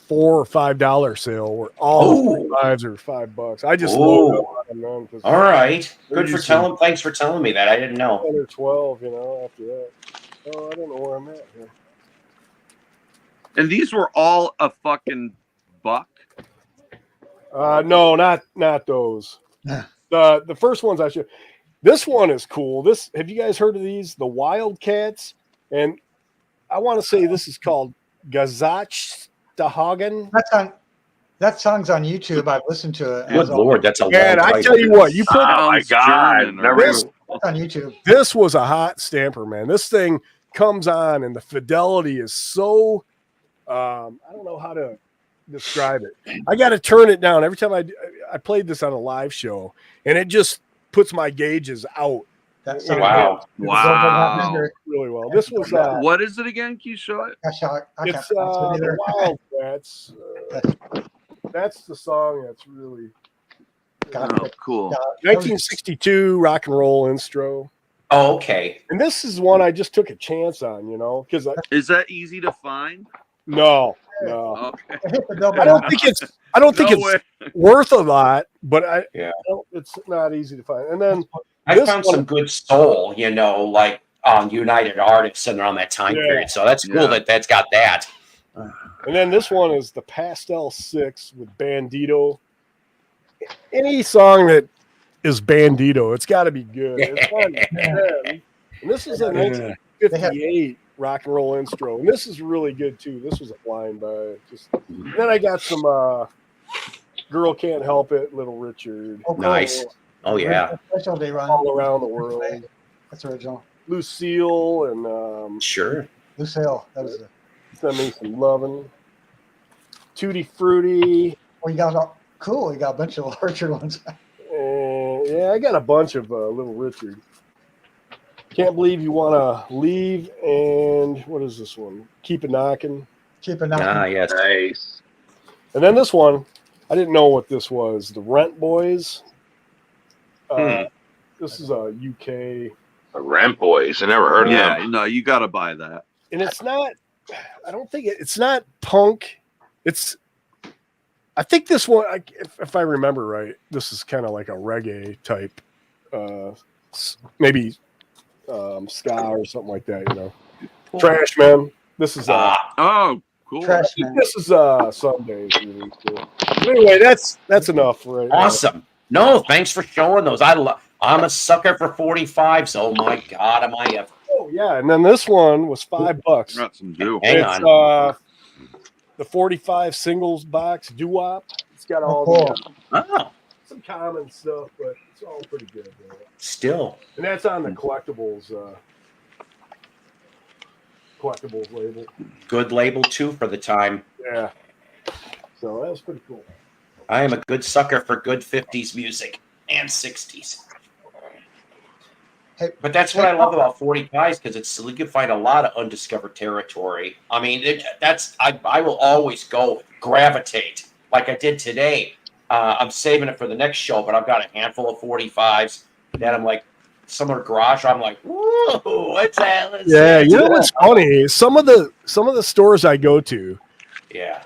$4 or $5 sale where all the 5s are $5. I just load up on them. All right, good for Easy. telling. Thanks for telling me that. I didn't know. 10 or 12, after that. Oh, I don't know where I'm at here. And these were all a fucking buck. No, not those. The first ones I should. This one is cool. Have you guys heard of these? The Wildcats, and I want to say this is called Gazach Stahagen. That song's on YouTube. I've listened to it. Good Lord, that's a long And I title. tell you what, you put Oh my God! German, Never right? this, even- It's on YouTube. this was a hot stamper, man. This thing comes on, and the fidelity is so. I don't know how to describe it. I got to turn it down every time I played this on a live show, and it just puts my gauges out. That song. Wow. Wow. Really well. This was What is it again? Can you show it? I can't it's pronounce it either. the Wildcats. That's the song that's really Got Oh, it. cool. 1962 rock and roll instro. Oh, okay. And this is one I just took a chance on, because Is that easy to find? no. Okay. I hit the double I don't think it's No way. worth a lot, but Yeah. it's not easy to find. And then I This found one- some good soul, like on United Artists and around that time Yeah. period. So that's cool Yeah. that's got that. And then this one is the Pastel 6 with Bandito. Any song that is Bandito, it's got to be good. It's on 10. And this is a 1958 rock and roll intro. And this is really good, too. This was a flying by. And then I got some Girl Can't Help It, Little Richard. Oh, cool. Nice. Oh, yeah. Special day run. All Around the World. That's original. Lucille and Sure. Lucille. That was Send Me Some Lovin'. Tutti Frutti. well, you got cool. You got a bunch of larger ones. Yeah, I got a bunch of Little Richard. Can't Believe You Want to Leave. And what is this one? Keep It Knocking. Keep an eye. Ah, yes. Nice. And then this one, I didn't know what this was. The Rent Boys. This is a UK. The Rent Boys. I never heard of Yeah, them. no, you got to buy that. And it's not, I don't think it's not punk. I think this one, if I remember right, this is kind of like a reggae type, maybe ska or something like that, Trash Man. This is Oh, cool. Trash Man. this is Sunday's release too. But anyway, that's enough right now. Awesome. No, thanks for showing those. I'm a sucker for 45s. Oh my God, am I Oh yeah, and then this one was $5. Got some do. Hang It's on. the 45 singles box doo-wop. It's got all cool. some common stuff, but it's all pretty good. Still. And that's on the collectibles label. Good label, too, for the time. Yeah. So that was pretty cool. I am a good sucker for good 50s music and 60s. But that's what I love about 45s, because you can find a lot of undiscovered territory. I mean, I will always gravitate like I did today. I'm saving it for the next show, but I've got a handful of 45s. Then I'm like, some are garage. I'm like, whoa, what's that? Yeah, what's funny? Some of the stores I go to, yeah,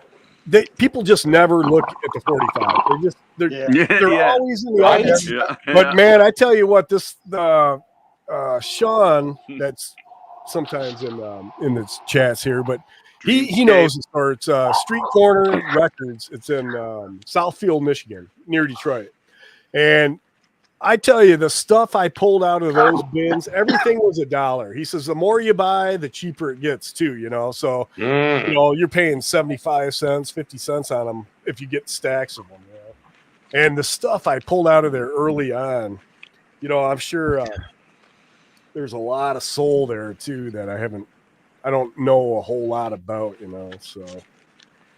people just never look at the 45. They're always in the Right? audience. Yeah. But man, I tell you what, Sean, that's sometimes in the chats here, but he knows the store. It's Street Corner Records. It's in Southfield, Michigan, near Detroit. And I tell you, the stuff I pulled out of those bins, everything was $1. He says the more you buy, the cheaper it gets too. So you're paying 75 cents, 50 cents on them if you get stacks of them. And the stuff I pulled out of there early on, I'm sure. There's a lot of soul there too that I don't know a whole lot about, so.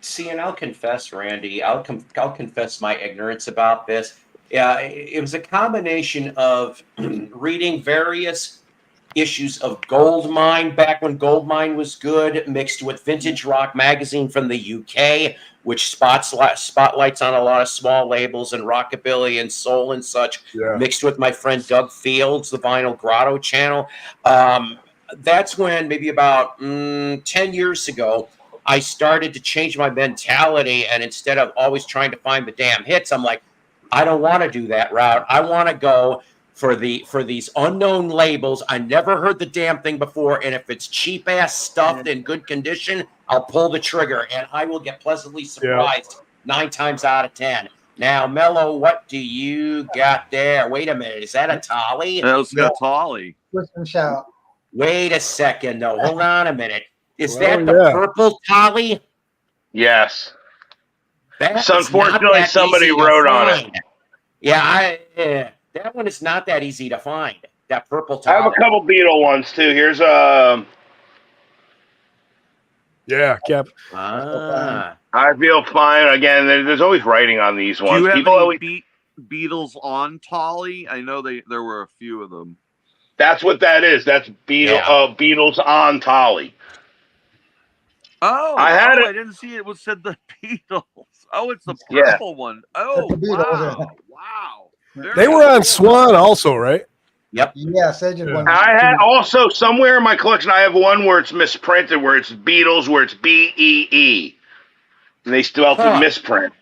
See, and I'll confess, Randy, I'll confess my ignorance about this. Yeah, it was a combination of reading various issues of Goldmine back when Goldmine was good, mixed with Vintage Rock magazine from the UK, which spotlights on a lot of small labels and rockabilly and soul and such, mixed with my friend Doug Fields, the Vinyl Grotto channel. That's when maybe about 10 years ago, I started to change my mentality, and instead of always trying to find the damn hits, I'm like, I don't want to do that route. I want to go for these unknown labels. I never heard the damn thing before, and if it's cheap ass stuff in good condition, I'll pull the trigger, and I will get pleasantly surprised 9 times out of 10. Now, Mello, what do you got there? Wait a minute, is that a Tolly? That was a Tolly. Listen, shout. Wait a second, though. Hold on a minute. Is that the purple Tolly? Yes. That's unfortunately not that somebody easy to wrote on it. find. Yeah, that one is not that easy to find. That purple I have Tolly. a couple Beatle ones too. Here's Cap. I feel fine. Again, there's always writing on these Do ones. you have People any always, Beatles on Tolly? I know there were a few of them. that's what that is. That's Beatles on Tolly. Oh, I didn't see it. Was said the Beatles. Oh, it's the Yeah. purple one. Oh, That's the Beatles, wow, wow. Very They were on Swan also, right? Yep. Yes, they did one. I had also somewhere in my collection. I have one where it's misprinted, where it's Beatles, where it's BEE, and they spelled it misprint.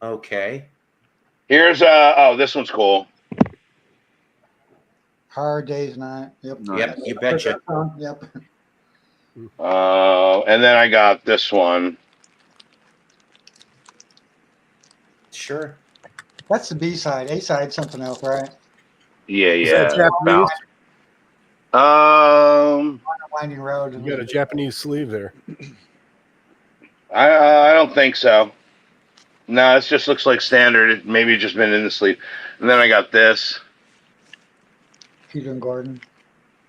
Okay. Here's this one's cool. Hard Day's Night. Yep. Yep, you betcha. Yep. And then I got this one. Sure. That's the B side. A side, something else, right? Yeah, Is that yeah. Japanese? Winding Road. You got a Japanese sleeve there. I don't think so. No, it just looks like standard. It maybe just been in the sleeve. And then I got this, Peter and Gordon.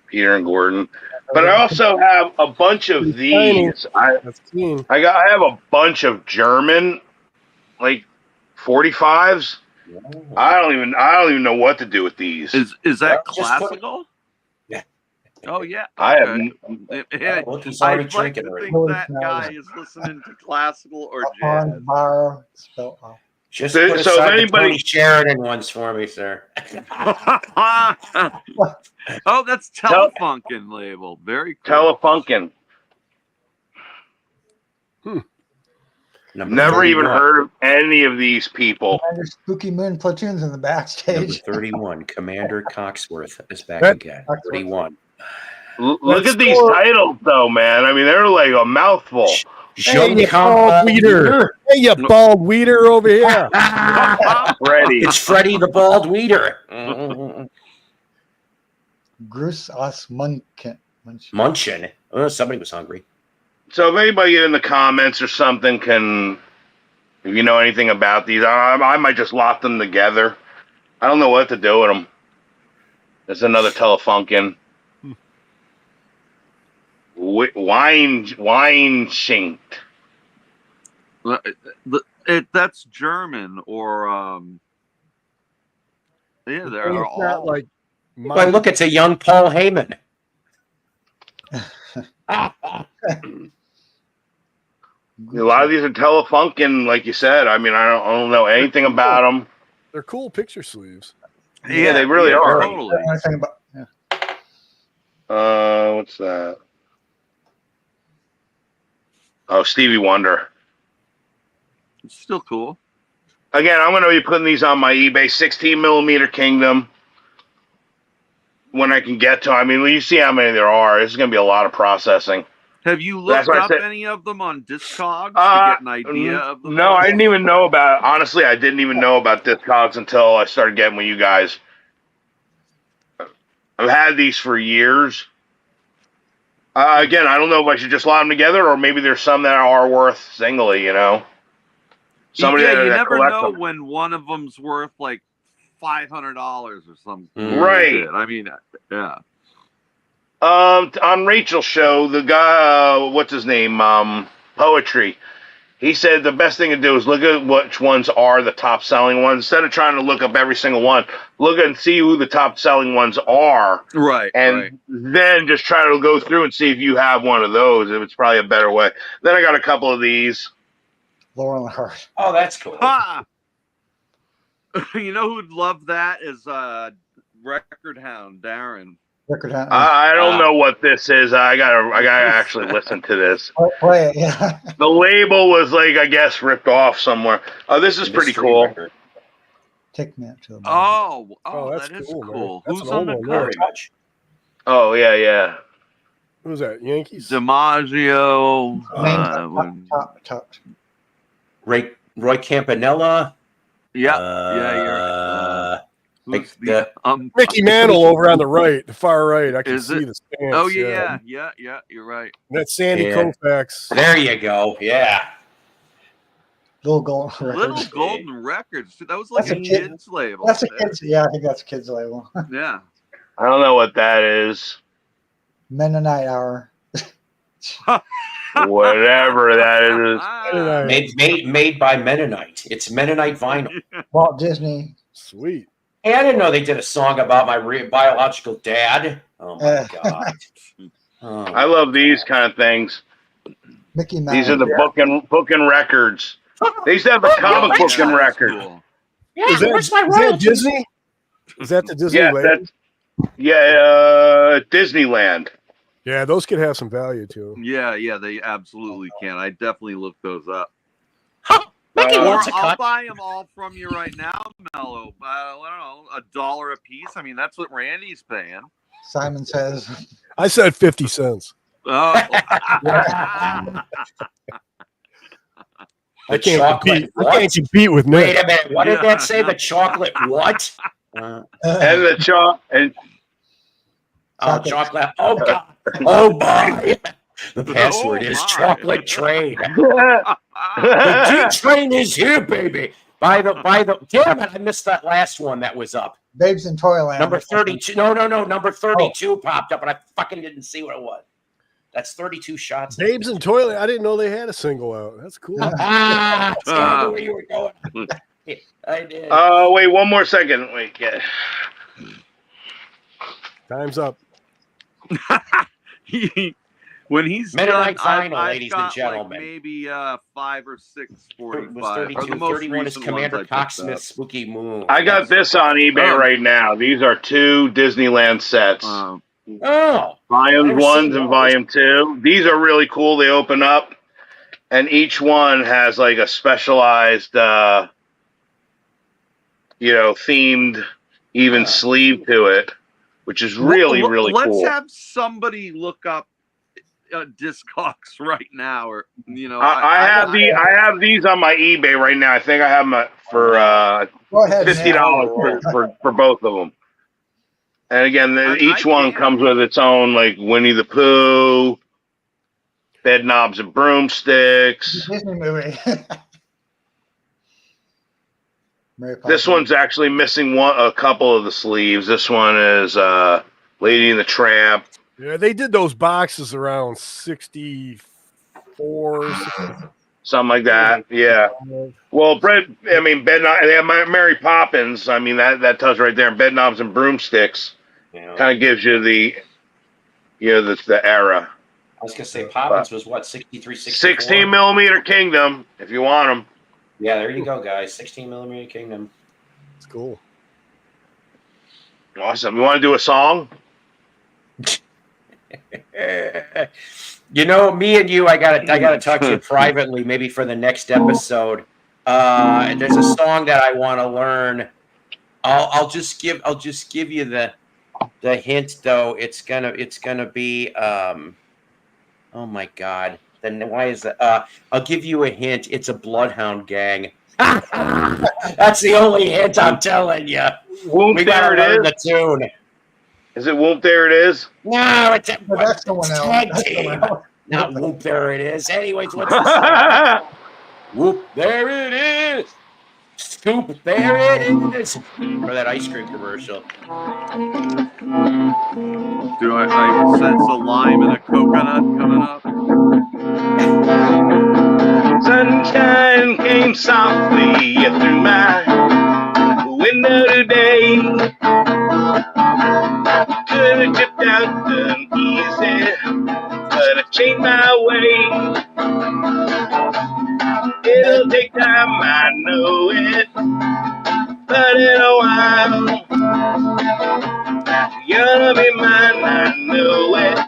Peter and Gordon. But I also have a bunch of these. That's clean. I have a bunch of German, like 45s. I don't even know what to do with these. Is Well, that just put- classical? Yeah. Oh yeah. I have. Yeah, Look, he's I'd already like drinking to already. think that guy is listening to classical or jazz. On bar. Spell off. Just So- put so aside if anybody- the Tony Sheridan ones for me, sir. Oh, that's Telefunken label. Very cool. Telefunken. Number Never even 31. heard of any of these people. And there's Spooky Moon platoons in the Number backstage. 31, Commander Coxworth is back That- again. 31. Look That's at these cool. titles, though, man. I mean, they're like a mouthful. Hey, you bald weeder. Hey, you bald weeder over here. Ready. It's Freddie the Bald Weeder. Grus aus Munchen. Munchin. Oh, somebody was hungry. So if anybody in the comments or something if you know anything about these, I might just lock them together. I don't know what to do with them. There's another Telefunken. Wine shanked. That's German or yeah, they're It's not all like Well, look, it's a young Paul Heyman. A lot of these are Telefunken, like you said. I mean, I don't know anything about them. they're cool picture sleeves. Yeah, they really are. Totally. What's that? Oh, Stevie Wonder. It's still cool. Again, I'm going to be putting these on my eBay 16 millimeter Kingdom when I can get to. I mean, when you see how many there are, it's going to be a lot of processing. Have you That's looked what I up said. any of them on Discogs to get an idea of them? No, I didn't even know about. Honestly, I didn't even know about Discogs until I started getting with you guys. I've had these for years. Again, I don't know if I should just lot them together, or maybe there's some that are worth singly. You know, somebody yeah, that, you that never collects know them. when one of them's worth like $500 or something. Right. I mean, yeah. On Rachel's show, the guy, what's his name? Poetry. He said the best thing to do is look at which ones are the top selling ones. Instead of trying to look up every single one, look and see who the top selling ones are. Right. And then just try to go through and see if you have one of those. It's probably a better way. Then I got a couple of these. Laurel and Hart. Oh, that's cool. Ha! You know who'd love that is Record Hound Darren. Record Hunt. I don't know what this is. I gotta actually listen to this. Play it, yeah. The label was like, I guess, ripped off somewhere. Oh, this is pretty Mystery cool. record. Take me up to the Oh, that's that is cool, man. cool. That's Who's an on old the one, cover? Very much. Oh yeah. Who's that? Yankees? DiMaggio. top. Roy Campanella. Yeah, you're right. Who's the- Mickey Mantle over on the right, the far right. I can Is see it? the stance. Oh yeah, you're right. That's Sandy Yeah. Koufax. There you go. Yeah. Little Gold Little Records. Golden Records. That was like That's a a kid- kid's label. That's a kid's. Yeah, I think that's a kid's label. Yeah. I don't know what that is. Mennonite Hour. Whatever that is. Ah, Made by Mennonite. It's Mennonite vinyl. Walt Disney. Sweet. Hey, I didn't know they did a song about my biological dad. Oh my god. Oh. I love these kind of things. Mickey Mouse. These are the booking records. They used to have a comic yeah, booking that's record. cool. Yeah, Is that, where's my is that royalties? Disney? Is that the Disney Yeah, label? Disneyland. Yeah, those could have some value too. Yeah, they absolutely can. I definitely looked those up. Oh Cookie Or wants a I'll cut. buy them all from you right now, Mello. I don't know, $1 a piece. I mean, that's what Randy's paying. Simon says. I said 50 cents. Oh. I can't chocolate compete. I can't what? compete with Nick. Wait a minute. What did that say? The chocolate what? And the Chocolate. Oh, God. Oh, my. The password is chocolate train. The G train is here, baby. By the damn it, I missed that last one that was up. Babes in Toyland. Number 32. No. Number 32 popped up, and I fucking didn't see what it was. That's 32 shots. Babes in Toilet. I didn't know they had a single out. That's cool. I knew where you were going. I did. Wait, one more second. Wait, yeah. Time's up. When he's Mennonite done, Vinyl, I've ladies got and gentlemen. Like maybe 5 or 6 It was 45. 32. Or the most 31 is recent Commander ones I picked Cocksmith's up. Spooky Moon. I got this on eBay right now. These are 2 Disneyland sets. Oh. Volume Never 1 seen and those. Volume 2. These are really cool. They open up, and each one has like a specialized, themed, even sleeve to it, which is really, really cool. Let's have somebody look up Discogs right now, or I have these on my eBay right now. I think I have them for Go ahead, $50 for both of them. And again, each one comes with its own, like Winnie the Pooh, Bed Knobs and Broomsticks. Disney movie. This one's actually missing a couple of the sleeves. This one is Lady and the Tramp. Yeah, they did those boxes around 64. Something like that. Yeah. Well, Bed Knobs, they have Mary Poppins. I mean, that tells right there. Bed Knobs and Broomsticks kind of gives you the era. I was going to say Poppins was what, 63, 64? 16 millimeter Kingdom, if you want them. Yeah, there you go, guys. 16 millimeter Kingdom. It's cool. Awesome. You want to do a song? Me and you, I gotta talk to you privately, maybe for the next episode. There's a song that I want to learn. I'll just give you the hint though. It's gonna be oh my God. Then why is that? I'll give you a hint. It's a Bloodhound Gang. That's the only hint I'm telling you. Whoop, we gotta there learn it the tune. Is it Whoop, There It Is? No, it's that's the one tag else. team. Not Whoop, There It Is. Anyways, what's the song? Whoop, there it is. Scoop, there it is. For that ice cream commercial. Do I sense a lime and a coconut coming up? Sunshine came softly through my window today. Could have dipped out done easy, but I changed my way. It'll take time, I know it, but in a while, you're gonna be mine, I know it.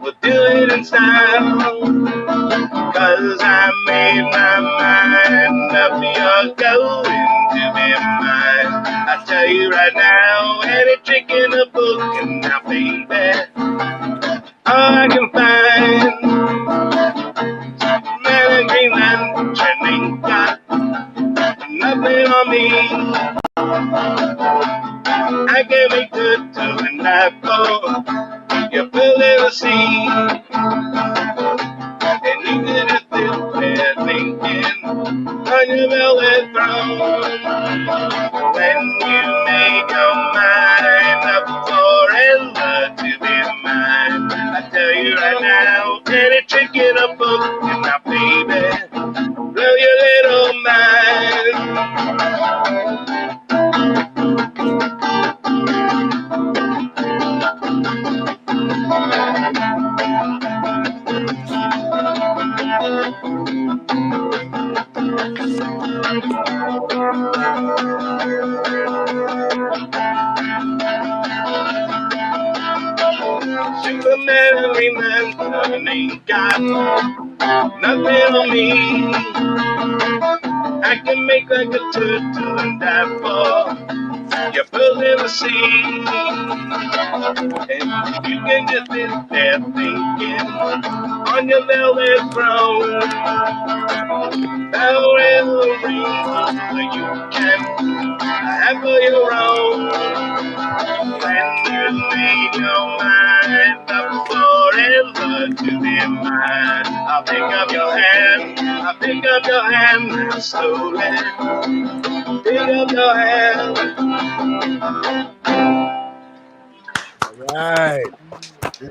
We'll do it in style, 'cause I made my mind up, you're going to be mine. I tell you right now, any trick in the book, and now baby, all I can find, man in green lantern ain't got nothing on me. I can make good to the nightfall. You fill in the sea, and you could just sit there thinking on your velvet throne. When you make your mind up forever to be mine, I tell you right now, any trick in a book, and now baby, blow your little mind. Superman and Remixing ain't got nothing on me. I can make like a turtle and dive for your pearls in the sea. And you can just sit there thinking on your velvet throne. Power and the ring you can have for your own. When you made your mind up forever to be mine, I'll pick up your hand, I'll pick up your hand slowly. Pick up your hand. All right.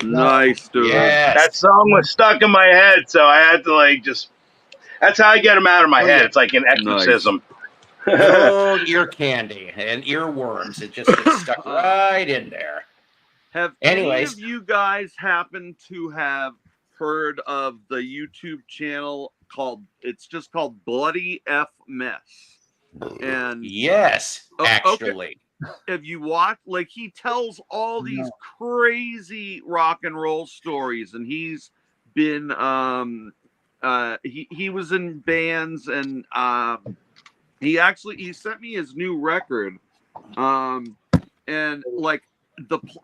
Nice, dude. Yes. That song was stuck in my head, so I had to like just. That's how I get them out of my head. It's like an exorcism. Good old ear candy and earworms. It just gets stuck right in there. Have any of you guys happen to have heard of the YouTube channel called? It's just called Bloody F Mess. And yes, actually. Okay. Have you watched? Like, he tells all these crazy rock and roll stories, and he's been he was in bands, and he sent me his new record, and like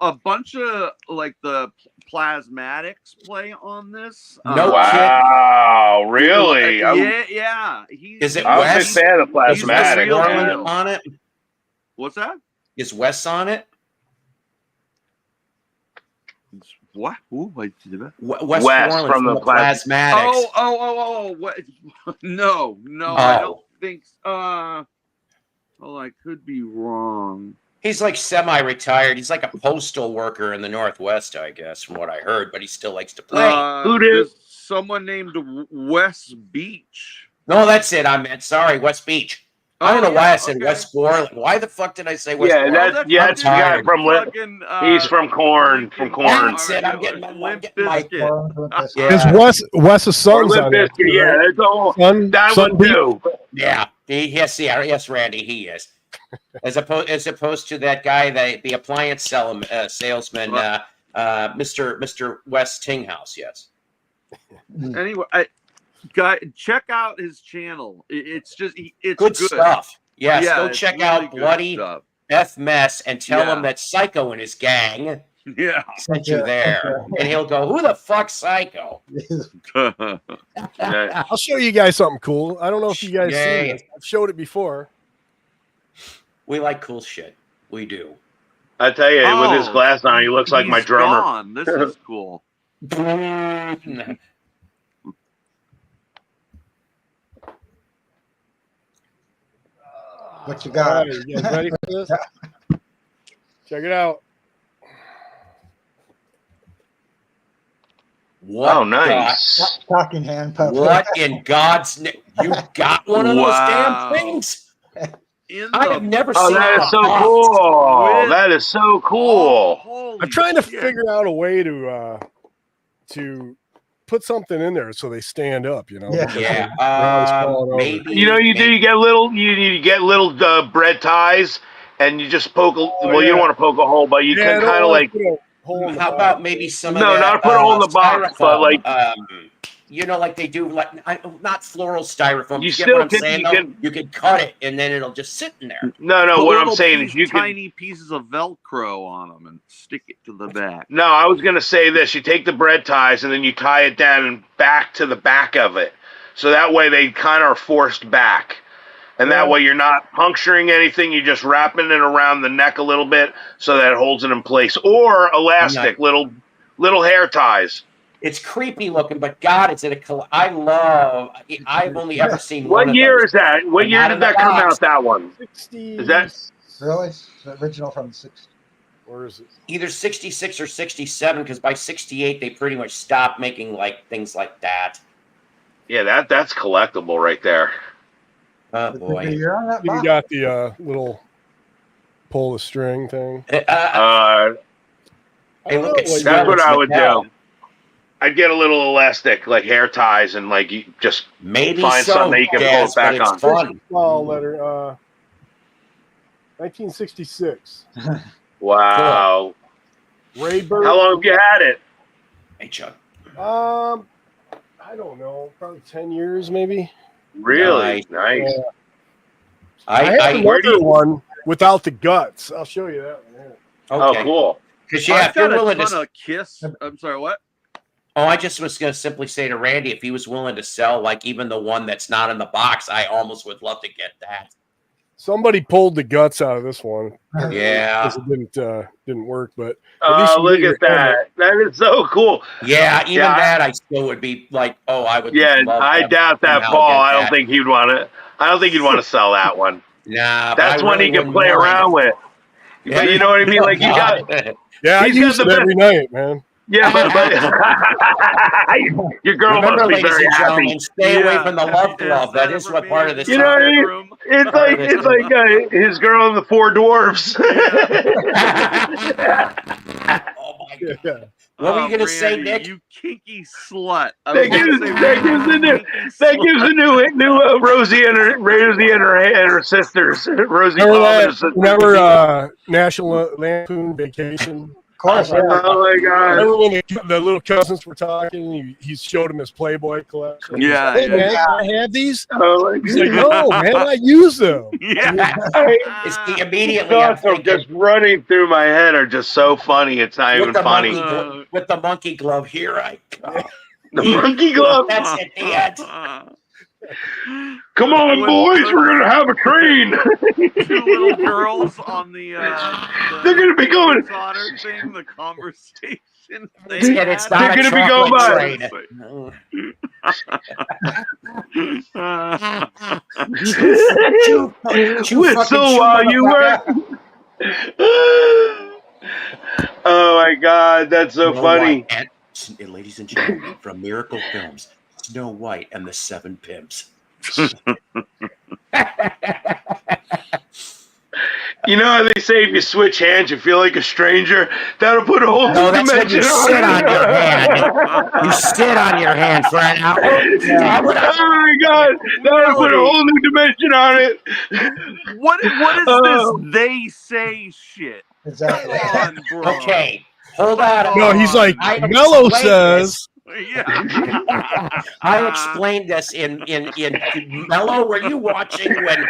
a bunch of like the Plasmatics play on this. Wow, really? Yeah. Is it I'm Wes? a big fan of Plasmatics. Is on it? What's that? Is Wes on it? What? Ooh, Wes from the Plasmatics. Oh! What? No, I don't think. Well, I could be wrong. He's like semi-retired. He's like a postal worker in the Northwest, I guess, from what I heard. But he still likes to play. Who did? Someone named Wes Beach. No, that's it. I meant sorry, West Beach. I don't know why I said West Borland. Why the fuck did I say West Borland? That's the guy from he's from Korn. From Korn. That's it. I'm getting my. Is Wes's son's on it? Yeah, that's all. That one too. Yeah. Yes, Randy, he is. As opposed to that guy, the appliance salesman, Mr. Wes Tinghouse. Yes. Anyway, check out his channel. It's good stuff. Yes, go check out Bloody F Mess and tell him that Psycho and his gang sent you there, and he'll go, "Who the fuck's Psycho?" I'll show you guys something cool. I don't know if you guys seen it. I've showed it before. We like cool shit. We do. I tell you, with his glass on, he looks like my drummer. Gone. This is cool. What you got? Right, you guys ready for this? Check it out. What? Oh, nice. Talking hand puppet. What in God's name? You got one of those damn things? I have never seen that is so cool. That is so cool. I'm trying to figure out a way to put something in there so they stand up, you know. Maybe you get little bread ties, and you just poke you don't want to poke a hole, but you can kind of like how about maybe some not put a hole in the box, but like like they do, like not floral styrofoam. You get what I'm still saying? You can cut it and then it'll just sit in there. No. What I'm saying is you tiny pieces of Velcro on them and stick it to the back. No, I was gonna say this: you take the bread ties and then you tie it down and back to the back of it, so that way they kind of are forced back, and that way you're not puncturing anything. You're just wrapping it around the neck a little bit so that it holds it in place, or elastic little hair ties. It's creepy looking, but God, it's I've only ever seen What one year of those. Is that? What year did that come out, that one? 60. Is that really? It's the original from the 60s. Or is it? Either 66 or 67, because by 68, they pretty much stopped making like things like that. Yeah, that's collectible right there. Oh, boy. You're on that You box. got the little pull the string thing. Hey, look, that's what I would do. I'd get a little elastic, like hair ties, and like you just maybe find something that you can pull it back on. Fun. Small letter. 1966. Wow. Rayburn. How long have you had it? Hey, Chuck. I don't know. Probably 10 years, maybe. Really? Nice. I have another one without the guts. I'll show you that one. Okay. Oh, cool. Because I've if you're got a willing ton to, of Kiss. I'm sorry, what? I just was going to simply say to Randy, if he was willing to sell, like even the one that's not in the box, I almost would love to get that. Somebody pulled the guts out of this one. Yeah. It didn't work, but at least Oh, look at that. That is so cool. Yeah, even Yeah, that I still would be like, I would Yeah, love I to doubt that, somehow Paul. get I don't that. think he'd want to. I don't think he'd want to sell that one. Nah, but That's I one really he can wouldn't play mind. around with. Yeah. But you know what I mean? Like you got. yeah, I he's got use the it every night, man. Yeah, but your girl Remember, must be ladies very and happy. gentlemen, stay away from the love glove. That is what part of this. You know what I mean? It's like his girl in the Four Dwarfs. Oh my God. What were you gonna say, Nick? You kinky slut. That gives a new Rosie and her sisters. Rosie Bob and her sisters. Remember National Lampoon Vacation? Of course. Oh my God! Remember when the little cousins were talking? He showed him his Playboy collection. Yeah, Hey, yeah. man, can I have these? Oh my He's like, no, man, I use them. Yeah. Immediately, I'm Thoughts are thinking, just running through my head are just so funny. It's not even funny. with the monkey glove, here I come. The monkey glove. That's it, the end. Come on, boys, we're gonna have a train. Two little girls on the They're gonna be going. Honor thing, the conversation. And it's not They're a gonna be going chocolate by. train. Whistle while you work. Oh my God, that's so funny. And, ladies and gentlemen, from Miracle Films, Snow White and the Seven Pimps. You know how they say if you switch hands, you feel like a stranger? That'll put a whole new that's when dimension you sit on your hand. You sit on your hand for an hour. Oh my God, that'll put a whole new dimension on it. What is this they say shit? Exactly. Come on, bro. Okay, hold on. No, he's like, I Mello explained says. Yeah. I explained this in Mello. Were you watching when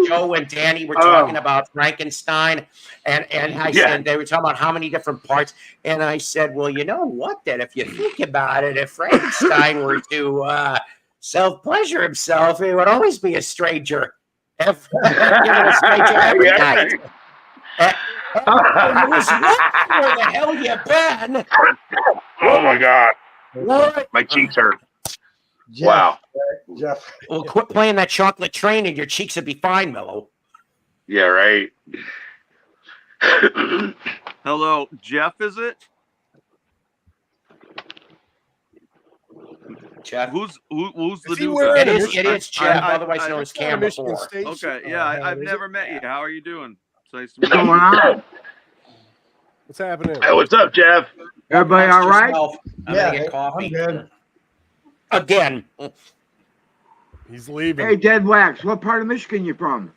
Joe and Danny were talking about Frankenstein, and I said they were talking about how many different parts, and I said, well, you know what? That if you think about it, if Frankenstein were to self-pleasure himself, he would always be a stranger. If a stranger every night. Where the hell you been? Oh my God, What? my cheeks hurt. Jeff, Wow. Jeff. Well, quit playing that chocolate train and your cheeks would be fine, Mello. Yeah, right. Hello, Jeff, is it? Jeff? Who's the Is he new wearing guy? It is Jeff, otherwise known as Cam Michigan before. State Okay, shirt yeah, I had, I've is never it? met you. How are you doing? It's nice to What's meet you. going on? What's happening? Hey, what's up, Jeff? Everybody all right? I'm Yeah, gonna get coffee. I'm good. Again. He's leaving. Hey, Dead Wax, what part of Michigan you from?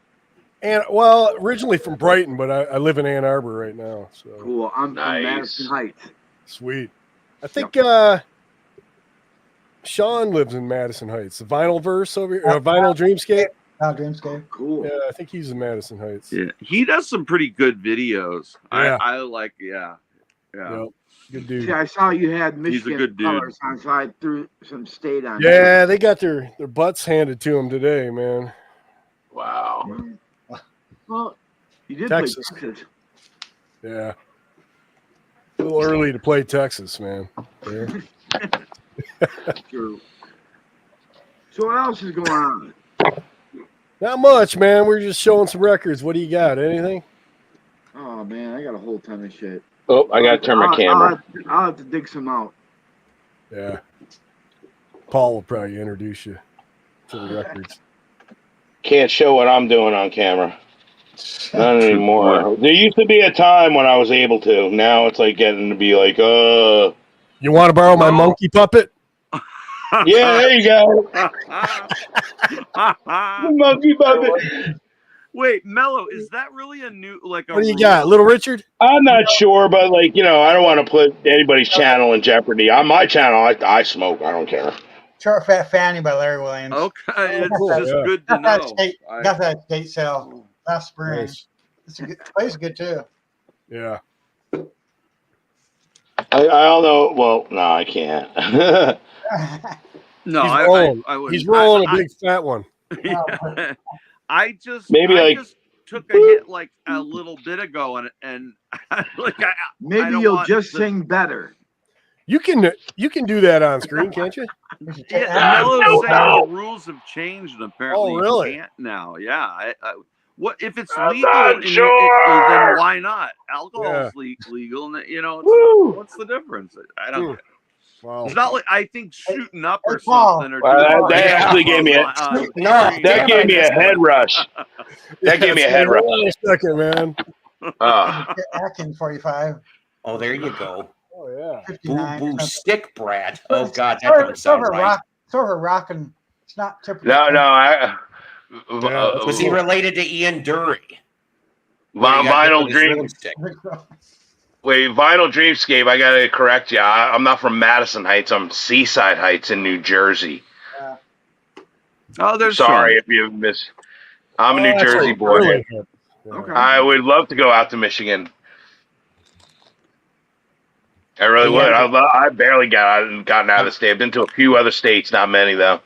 And well, originally from Brighton, but I live in Ann Arbor right now. So Cool. I'm Nice. from Madison Heights. sweet. I think Sean lives in Madison Heights. The Vinyl Verse over here, Vinyl Dreamscape. Now Dreamscape. Cool. Yeah, I think he's in Madison Heights. Yeah, he does some pretty good videos. Yeah. I like, yeah. Yep. Good See, dude. I saw you had He's a Michigan good dude. colors on, so I threw some state on. Yeah, they got their butts handed to them today, man. Wow. Well, you did Texas. play Texas. Yeah. A little early to play Texas, man. Yeah. True. So what else is going on? Not much, man. We're just showing some records. What do you got? Anything? Oh man, I got a whole ton of shit. Oh, I gotta turn my camera. I'll have to dig some out. Yeah. Paul will probably introduce you to the records. Can't show what I'm doing on camera. Not anymore. There used to be a time when I was able to. Now it's like getting to be like, You want to borrow my monkey puppet? yeah, there you go. Monkey puppet. Wait, Mello, is that really a new like? What do you got, Little Richard? I'm not sure, but like, I don't want to put anybody's channel in jeopardy. On my channel, I smoke. I don't care. Short Fat Fanny by Larry Williams. Okay, it's cool, just yeah. good to Got that know. state, got that estate sale last spring. Nice. It's a good, plays good too. Yeah. I don't know. Well, no, I can't. No, He's I rolling. wouldn't. He's rolling a big fat one. I just Maybe took a hit like a little bit ago, and like I Maybe don't you'll want just the- sing better. You can do that on screen, can't you? Yeah, Mello said the rules have changed, and apparently really? you can't now. Yeah, what if it's I'm legal? not And sure. then why not? Alcohol's legal, and what's the difference? I don't. Get it. Wow. It's not like I think shooting up or Paul. something or Well, doing that actually gave me that gave me a head rush. That gave me a head rush. Hold on a second, man. Atkins 45. Oh, there you go. Oh yeah. Boo 59. boo stick, Brad. Oh God, that Sort doesn't of sound right. Sort of rocking. It's not typical. No. Was he related to Ian Dury? Vinyl Dream. Wait, Vinyl Dreamscape. I gotta correct you. I'm not from Madison Heights. I'm Seaside Heights in New Jersey. Oh, there's sorry if you miss. I'm a New Jersey boy. Really? Okay. I would love to go out to Michigan. I really would. I barely gotten out of the state. I've been to a few other states, not many though.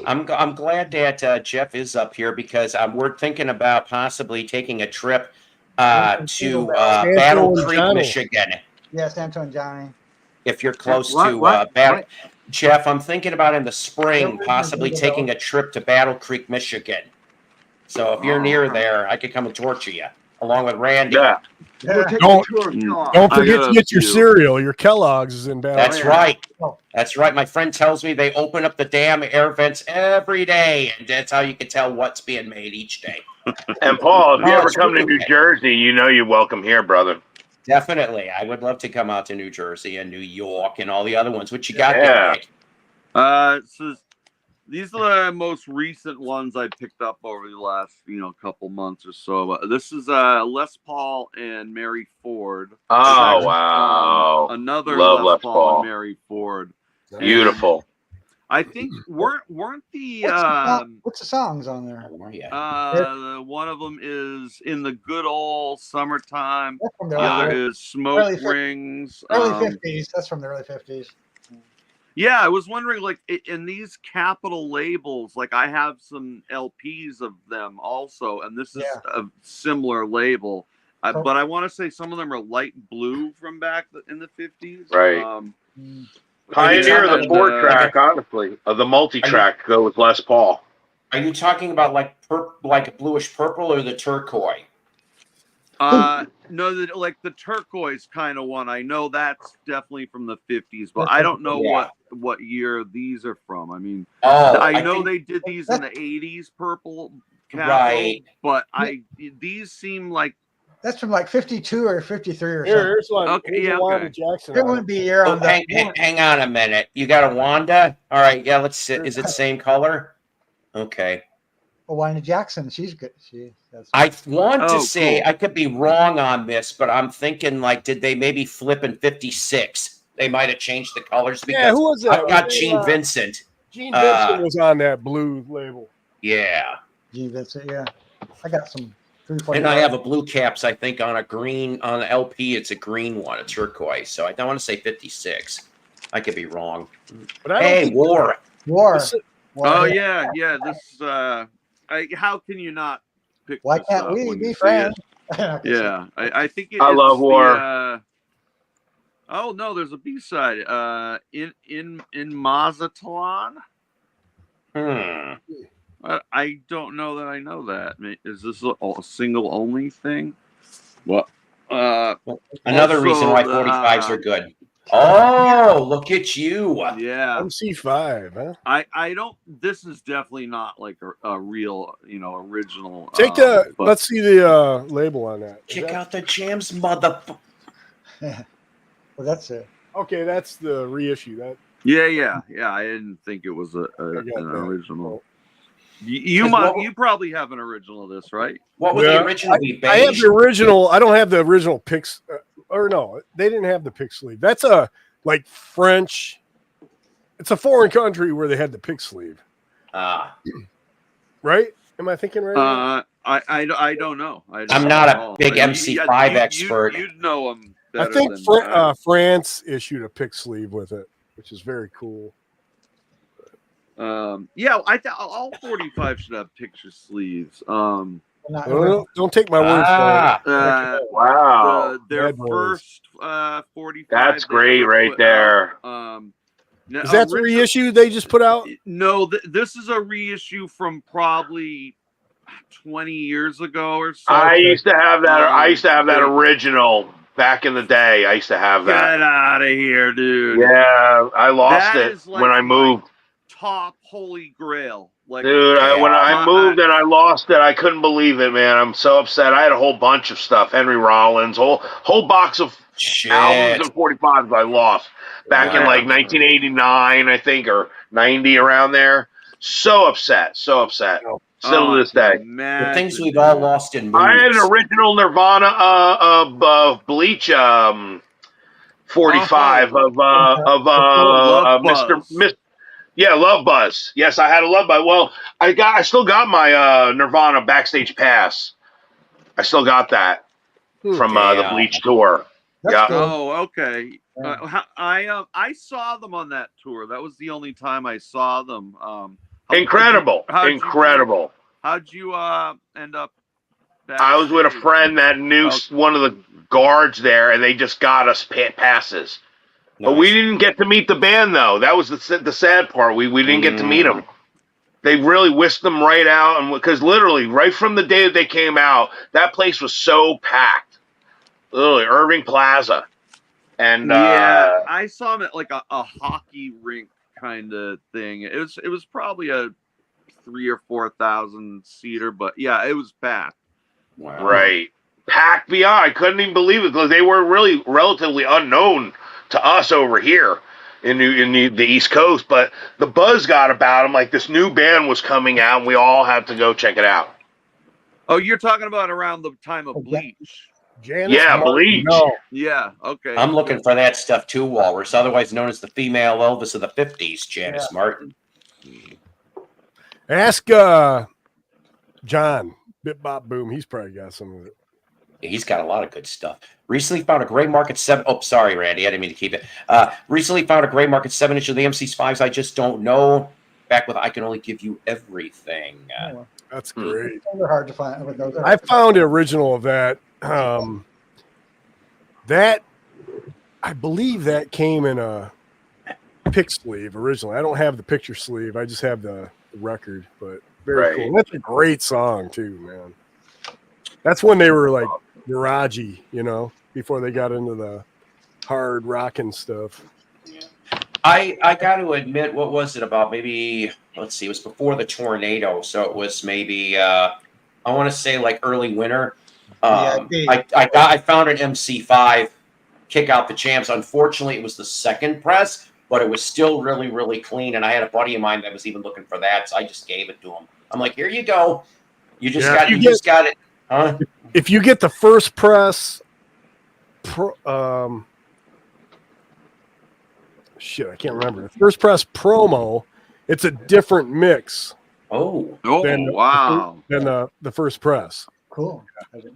I'm glad that Jeff is up here because we're thinking about possibly taking a trip to Battle Creek, Michigan. Yeah, Santo and Johnny. If you're close What? to What? Battle, Jeff, I'm thinking about in the spring possibly taking a trip to Battle Creek, Michigan. So if you're near there, I could come and torture you along with Randy. Yeah. We'll take Don't- a tour of Kellogg. Don't forget got to a get your few. cereal. Your Kellogg's is in Battle. That's right. That's right. My friend tells me they open up the damn air vents every day, and that's how you can tell what's being made each day. And Paul, if you Oh, ever it's come to really New okay. Jersey, you know you're welcome here, brother. Definitely. I would love to come out to New Jersey and New York and all the other ones. What you got Yeah. there, Nick? So these are the most recent ones I picked up over the last, couple months or so. This is Les Paul and Mary Ford. Oh, wow. Another Love Les Les Paul Paul. and Mary Ford. Beautiful. I think weren't the What's the songs on there? How are you? one of them is In the Good Old Summertime. That's from the The other early, is Smoke early fif- Rings. early 50s. That's from the early 50s. Yeah, I was wondering, like, in these Capitol labels, like, I have some LPs of them also, and this is a similar label. But I want to say some of them are light blue from back in the 50s. Right. Pioneer of the Ford track, honestly. Of the multi-track, go with Les Paul. Are you talking about like a bluish purple or the turquoise? No, like the turquoise kind of one. I know that's definitely from the 50s, but I don't know what year these are from. I mean, I know they did these in the 80s, purple Capitol, right? But these seem like that's from like 52 or 53 or Here's something. one. Okay, Here's a Wanda okay. Jackson. It wouldn't be here on hang on a minute. You got a Wanda? All right, yeah. Let's see. Is it same color? Okay. Well, Wanda Jackson, she's good. I want to say I could be wrong on this, but I'm thinking like, did they maybe flip in 56? They might have changed the colors because who was that? I've got Gene Vincent. Gene Vincent was on that blue label. Yeah. Gene Vincent, yeah. I got some 340. And I have a blue caps, I think, on the LP. It's a green one, a turquoise. So I don't want to say 56. I could be wrong. But hey, War. Oh yeah. This. How can you not pick? Why this can't up we when be you see friends? it? Yeah, I think it's I love War. Oh no, there's a B-side. In Mazatlan. I don't know that I know that. Is this a single only thing? Well, another reason why 45s are good. Oh, look at you. Yeah. MC5, huh? I don't, this is definitely not like a real, original. Let's see the label on that. Check out the jams, motherfucker. Well, that's it. Okay, that's the reissue. Yeah. I didn't think it was an original. You probably have an original of this, right? What was the original? I have the original. I don't have the original pics. Or no, they didn't have the pick sleeve. That's a like French It's a foreign country where they had the pick sleeve. Right? Am I thinking right? I don't know. I'm not a big MC5 expert. You'd know them I better think than France issued a pick sleeve with it, which is very cool. Yeah, all 45 should have picture sleeves. Don't take my word for it. Wow. Their Bad boys. first 45. That's they great ever right put there. out, Is that the reissue they just put out? No, this is a reissue from probably 20 years ago or so. I used to have that. I used to have that original back in the day. I used to have that. Get out of here, dude. Yeah, I lost That it is like when I my moved. top holy grail. Like, Dude, when I moved and I lost it, I couldn't believe it, man. I'm so upset. I had a whole bunch of stuff. Henry Rollins, whole box of albums and 45s I lost back in like 1989, I think, or 90, around there. So upset. So upset. Still to this day. The things we've all lost in movies. I had an original Nirvana Bleach 45 of Mr. Yeah, Love Buzz. Yes, I had a Love Buzz. Well, I still got my Nirvana backstage pass. I still got that from the Bleach tour. Yeah. Oh, okay. I saw them on that tour. That was the only time I saw them. Incredible. How'd you end up backstage? I was with a friend that knew one of the guards there, and they just got us passes. Nice. But we didn't get to meet the band, though. That was the sad part. We didn't get to meet them. They really whisked them right out, and because literally right from the day that they came out, that place was so packed. Literally, Irving Plaza. And yeah, I saw them at like a hockey rink kind of thing. It was probably a 3,000 or 4,000 seater, but yeah, it was packed. Wow. Right, packed beyond. I couldn't even believe it because they were really relatively unknown to us over here in the East Coast. But the buzz got about them, like this new band was coming out, and we all had to go check it out. Oh, you're talking about around the time of Bleach. Bleach. No. Yeah, okay. I'm looking for that stuff too, Walrus, otherwise known as the female Elvis of the 50s, Janice Martin. Ask John, Bit Bop Boom. He's probably got some of it. He's got a lot of good stuff. Recently found a gray market 7. Oh, sorry, Randy. I didn't mean to keep it. Recently found a gray market 7-inch of the MC5s. I just don't know. Back with I Can Only Give You Everything. That's great. Those are hard to find. I found the original of that. That I believe that came in a pick sleeve originally. I don't have the picture sleeve. I just have the record, but very cool. That's a great song too, man. That's when they were like garagey, before they got into the hard rockin' stuff. Yeah. I got to admit, what was it about? Maybe, let's see, it was before the tornado, so it was maybe I want to say like early winter. I found an MC5 Kick Out the Jams. Unfortunately, it was the second press, but it was still really, really clean. And I had a buddy of mine that was even looking for that, so I just gave it to him. I'm like, here you go. You just got it. Huh? If you get the first press, I can't remember. The first press promo, it's a different mix. Wow. Than the first press. Cool.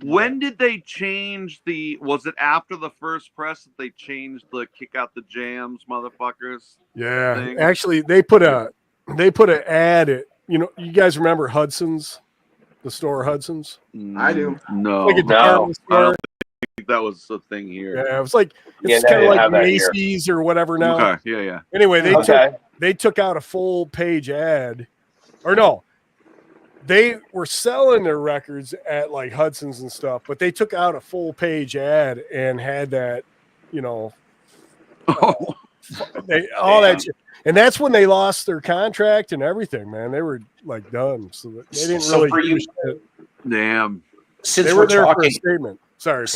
When did they change was it after the first press that they changed the Kick Out the Jams, motherfuckers? Yeah. thing? Actually, they put an ad at, you guys remember Hudson's? The store Hudson's? I do. No. Like a department store. I don't think that was the thing here. Yeah, it was like it's kind of like Macy's or whatever now. Okay, yeah. Anyway, they took out a full page ad. Or no. They were selling their records at like Hudson's and stuff, but they took out a full page ad and had that, all that shit. And that's when they lost their contract and everything, man. They were like done. So they didn't really Damn. Since they were there for a statement. Sorry.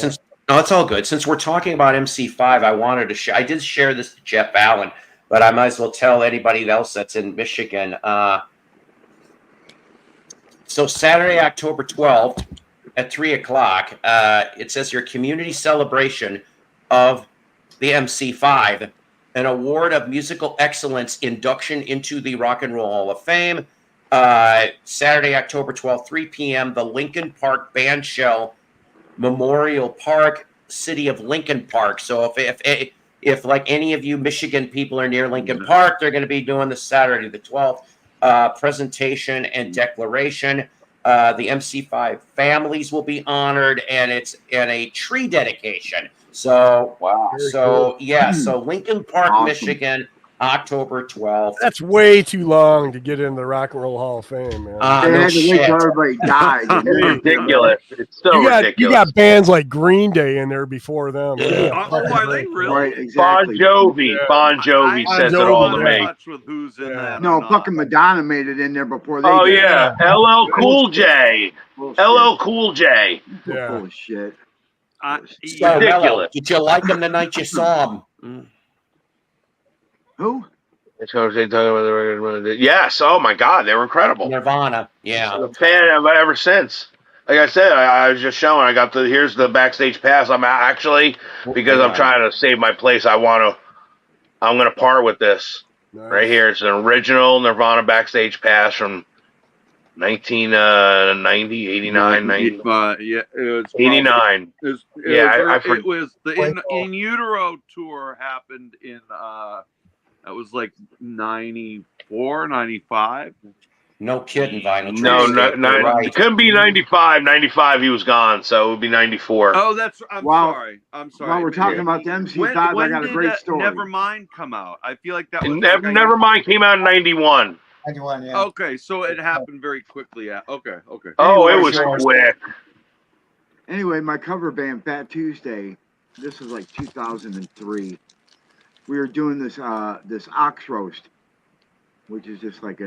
No, it's all good. Since we're talking about MC5, I wanted to share. I did share this to Jeff Allen, but I might as well tell anybody else that's in Michigan. So Saturday, October 12th at 3:00, it says your community celebration of the MC5 an award of musical excellence induction into the Rock and Roll Hall of Fame. Saturday, October 12th, 3 p.m., the Lincoln Park Bandshell Memorial Park, city of Lincoln Park. So if like any of you Michigan people are near Lincoln Park, they're going to be doing the Saturday the 12th presentation and declaration. The MC5 families will be honored, and it's in a tree dedication. So Wow. so yeah, so Lincoln Park, Awesome. Michigan, October 12th. That's way too long to get in the Rock and Roll Hall of Fame, man. They No had to wait shit. till everybody died. It's ridiculous. It's so you ridiculous. got bands like Green Day in there before them. Yeah. Oh, are they really? Right, Bon exactly. Jovi. Yeah. Bon Jovi I- says Bon it all Jovi, to I'm me. in touch with who's in Yeah. that. or No, not. fucking Madonna made it in there before they Oh did. yeah, LL Cool J. Bullshit. LL Cool J. Yeah. Bullshit. So, Ridiculous. Mello, did you like them the night you saw them? Who? That's what they talking about. Yes. Oh my God, they were incredible. Nirvana. Yeah. I'm a fan of it ever since. Like I said, I was just showing. I got here's the backstage pass. I'm actually because I'm trying to save my place. I'm gonna part with this Nice. right here. It's an original Nirvana backstage pass from 1990, 89, 90, Yeah, it was 89. It was the in utero tour happened in that was like 94, 95. No kidding, Vinyl. No, Trade. You're right. it couldn't be 95. 95, he was gone, so it would be 94. Oh, that's I'm Wow. sorry. I'm sorry. While we're talking about the MC5, I got a great story. Nevermind come out? I feel like that was Nevermind came out in 91. 91, yeah. Okay, so it happened very quickly. Yeah. Okay. Oh, Anyway, it was quick. Anyway, my cover band, Fat Tuesday, this was like 2003. We were doing this ox roast, which is just like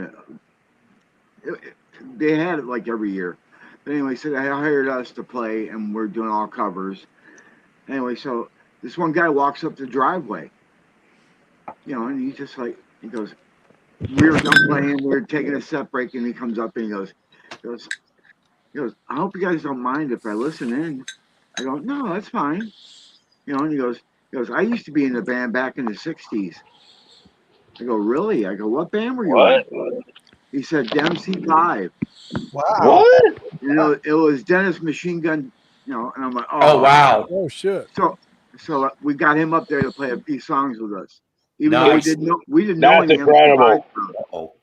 they had it like every year. But anyway, so they hired us to play, and we're doing all covers. Anyway, so this one guy walks up the driveway, and he's just like, he goes, we were done playing, we were taking a set break, and he comes up and he goes, I hope you guys don't mind if I listen in. I go, no, that's fine. And he goes, I used to be in the band back in the 60s. I go, really? I go, what band were you in? He said, MC5. Wow. What? It was Dennis Machine Gun, and I'm like, Oh, wow. Oh shit. So we got him up there to play a few songs with us. Even Nice. though we didn't know That's any incredible. MC5 stuff. Oh,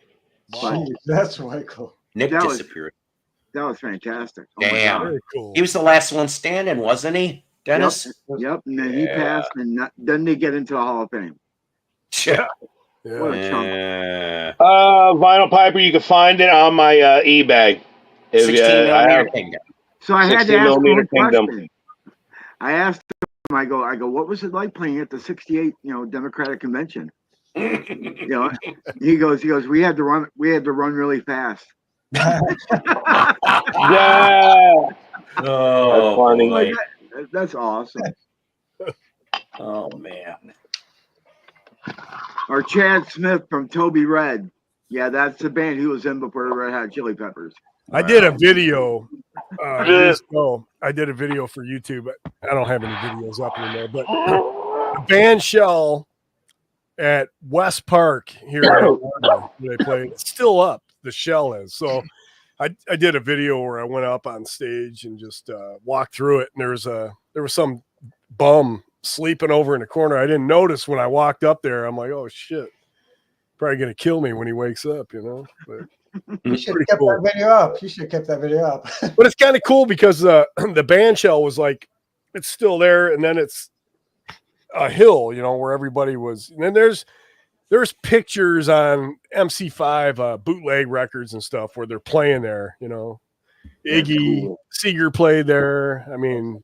Jeez, that's way cool. Nick That was- disappeared. That was fantastic. Oh my Damn. God. Very cool. He was the last one standing, wasn't he, Dennis? Yep. And then he Yeah. passed, and then they get into the Hall of Fame. Yeah. What a chunk. Vinyl Piper, you can find it on my eBay. 16 millimeter Kingdom. So I had to 16 ask him millimeter a Kingdom. question. I asked him, I go, what was it like playing at the 68, Democratic Convention? He goes, we had to run really fast. Yeah. Oh, funny. boy. That's awesome. Oh, man. Or Chad Smith from Toby Red. Yeah, that's the band he was in before the Red Hot Chili Peppers. I did a video. Years ago. I did a video for YouTube. I don't have any videos up anymore, but the band shell at West Park here in Atlanta, they played. It's still up. The shell is. So I did a video where I went up on stage and just walked through it, and there was some bum sleeping over in the corner. I didn't notice when I walked up there. I'm like, oh shit, probably gonna kill me when he wakes up, But You should have kept that video up. You should have kept that video up. but it's kind of cool because the band shell was like, it's still there, and then it's a hill, where everybody was. And then there's pictures on MC5 bootleg records and stuff where they're playing there. Iggy Seeger played there. I mean,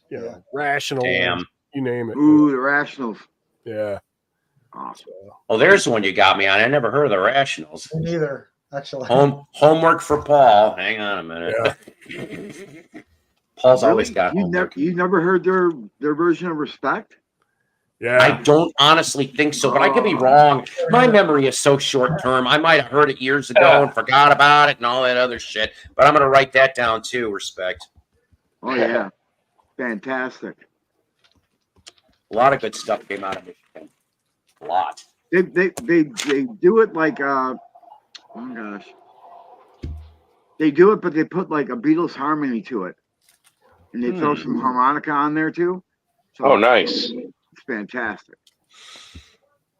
Yeah. Rational, Damn. you name it. Ooh, the Rationals. Yeah. Awesome. Oh, there's one you got me on. I never heard of the Rationals. Me neither, actually. Homework for Paul. Hang on a minute. Paul's always got homework. You never heard their version of Respect? Yeah. I don't honestly think so, but I could be wrong. My memory is so short term. I might have heard it years ago and forgot about it and all that other shit. But I'm going to write that down too. Respect. Oh yeah, fantastic. A lot of good stuff came out of Michigan. A lot. They do it like oh my gosh. They do it, but they put like a Beatles harmony to it. And they throw some harmonica on there too. So Oh, nice. it's fantastic.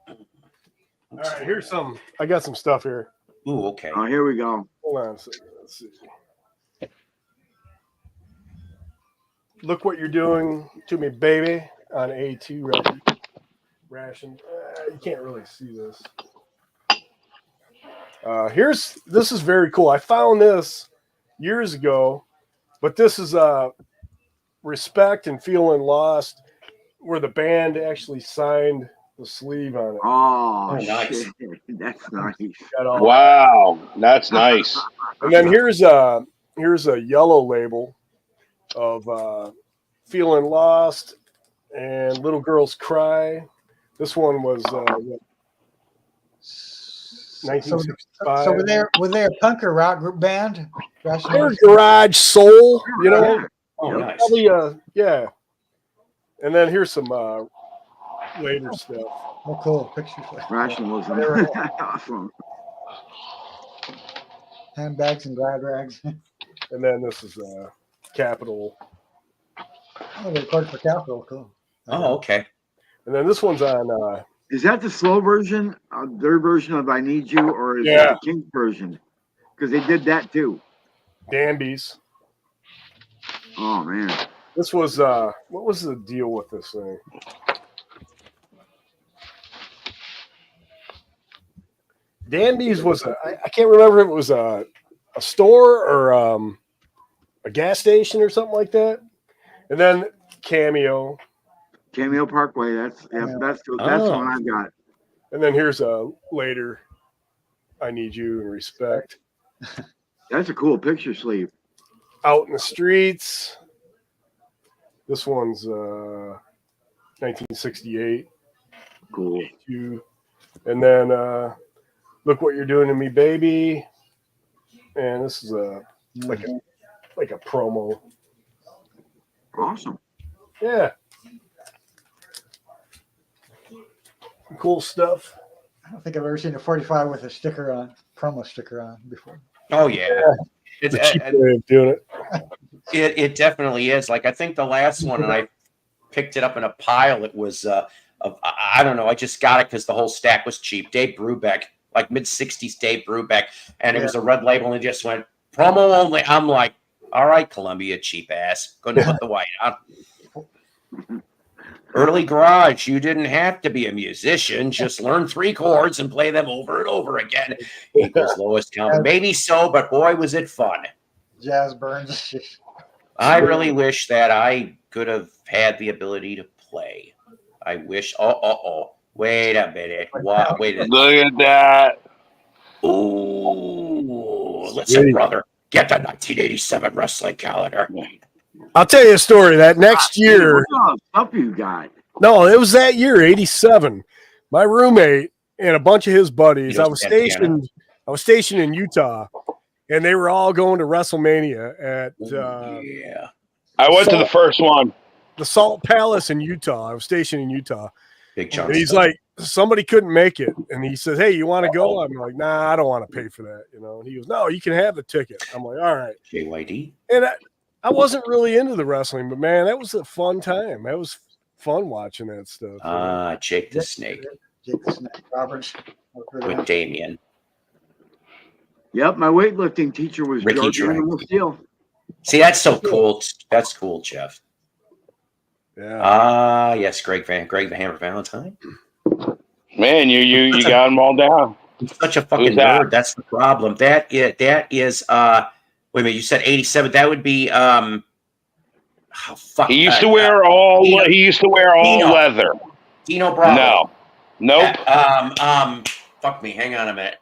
All right, here's some. I got some stuff here. Ooh, okay. Oh, here we go. Hold on a second. Let's see. Look What You're Doing to Me, Baby, on A2 record. Ration. You can't really see this. This is very cool. I found this years ago, but this is Respect and Feeling Lost, where the band actually signed the sleeve on it. Oh, nice. shit. That's nice. Wow, that's nice. And then here's a yellow label of Feeling Lost and Little Girls Cry. This one was 1965. So were they a punk or rock group band? They're garage soul, you know. Oh, nice. Probably, yeah. And then here's some later stuff. Oh, cool. Pictures. Rationalism. Awesome. Handbags and glad rags. And then this is Capitol. Oh, they recorded for Capitol. Cool. Oh, okay. And then this one's on Is that the slow version, their version of I Need You, or is it the King's version? Because they did that too. Danby's. Oh, man. This was what was the deal with this thing? Danby's was I can't remember if it was a store or a gas station or something like that. And then Cameo. Cameo Parkway. That's the one I've got. And then here's a later I Need You and Respect. That's a cool picture sleeve. Out in the Streets. This one's 1968. Cool. And then Look What You're Doing to Me, Baby. And this is like a promo. Awesome. Yeah. Cool stuff. I don't think I've ever seen a 45 with a sticker on, promo sticker on before. Oh, yeah. It's a cheap way of doing it. It definitely is. Like, I think the last one, and I picked it up in a pile, it was, I don't know, I just got it because the whole stack was cheap. Dave Brubeck, like mid-60s Dave Brubeck, and it was a red label, and it just went, promo only. I'm like, all right, Columbia, cheap ass. Going to put the white on. Early garage, you didn't have to be a musician. Just learn 3 chords and play them over and over again. Equals lowest count. Maybe so, but boy, was it fun. Jazz Burns. I really wish that I could have had the ability to play. I wish. Wait a minute. What? Wait a minute. Look at that. Ooh, listen, brother. Get the 1987 wrestling calendar. I'll tell you a story. That next year. What kind of stuff you got? No, it was that year, 87. My roommate and a bunch of his buddies. I was stationed in Utah, and they were all going to WrestleMania at I went to the first one. The Salt Palace in Utah. I was stationed in Utah. Big chunk. And he's like, somebody couldn't make it. And he says, hey, you want to go? I'm like, nah, I don't want to pay for that. You know, and he goes, no, you can have the ticket. I'm like, all right. JYD. And I wasn't really into the wrestling, but man, that was a fun time. That was fun watching that stuff. Jake the Snake. Jake the Snake Roberts. With Damien. Yep, my weightlifting teacher was Ricky George Drake. Animal Steel. See, that's so cool. That's cool, Jeff. Yeah. Yes, Greg the Hammer Valentine. Man, you got them all down. He's such a fucking nerd. That's the problem. That is wait a minute, you said 87. That would be he used to wear all leather. Dino Bravo. No. Nope. Fuck me. Hang on a minute.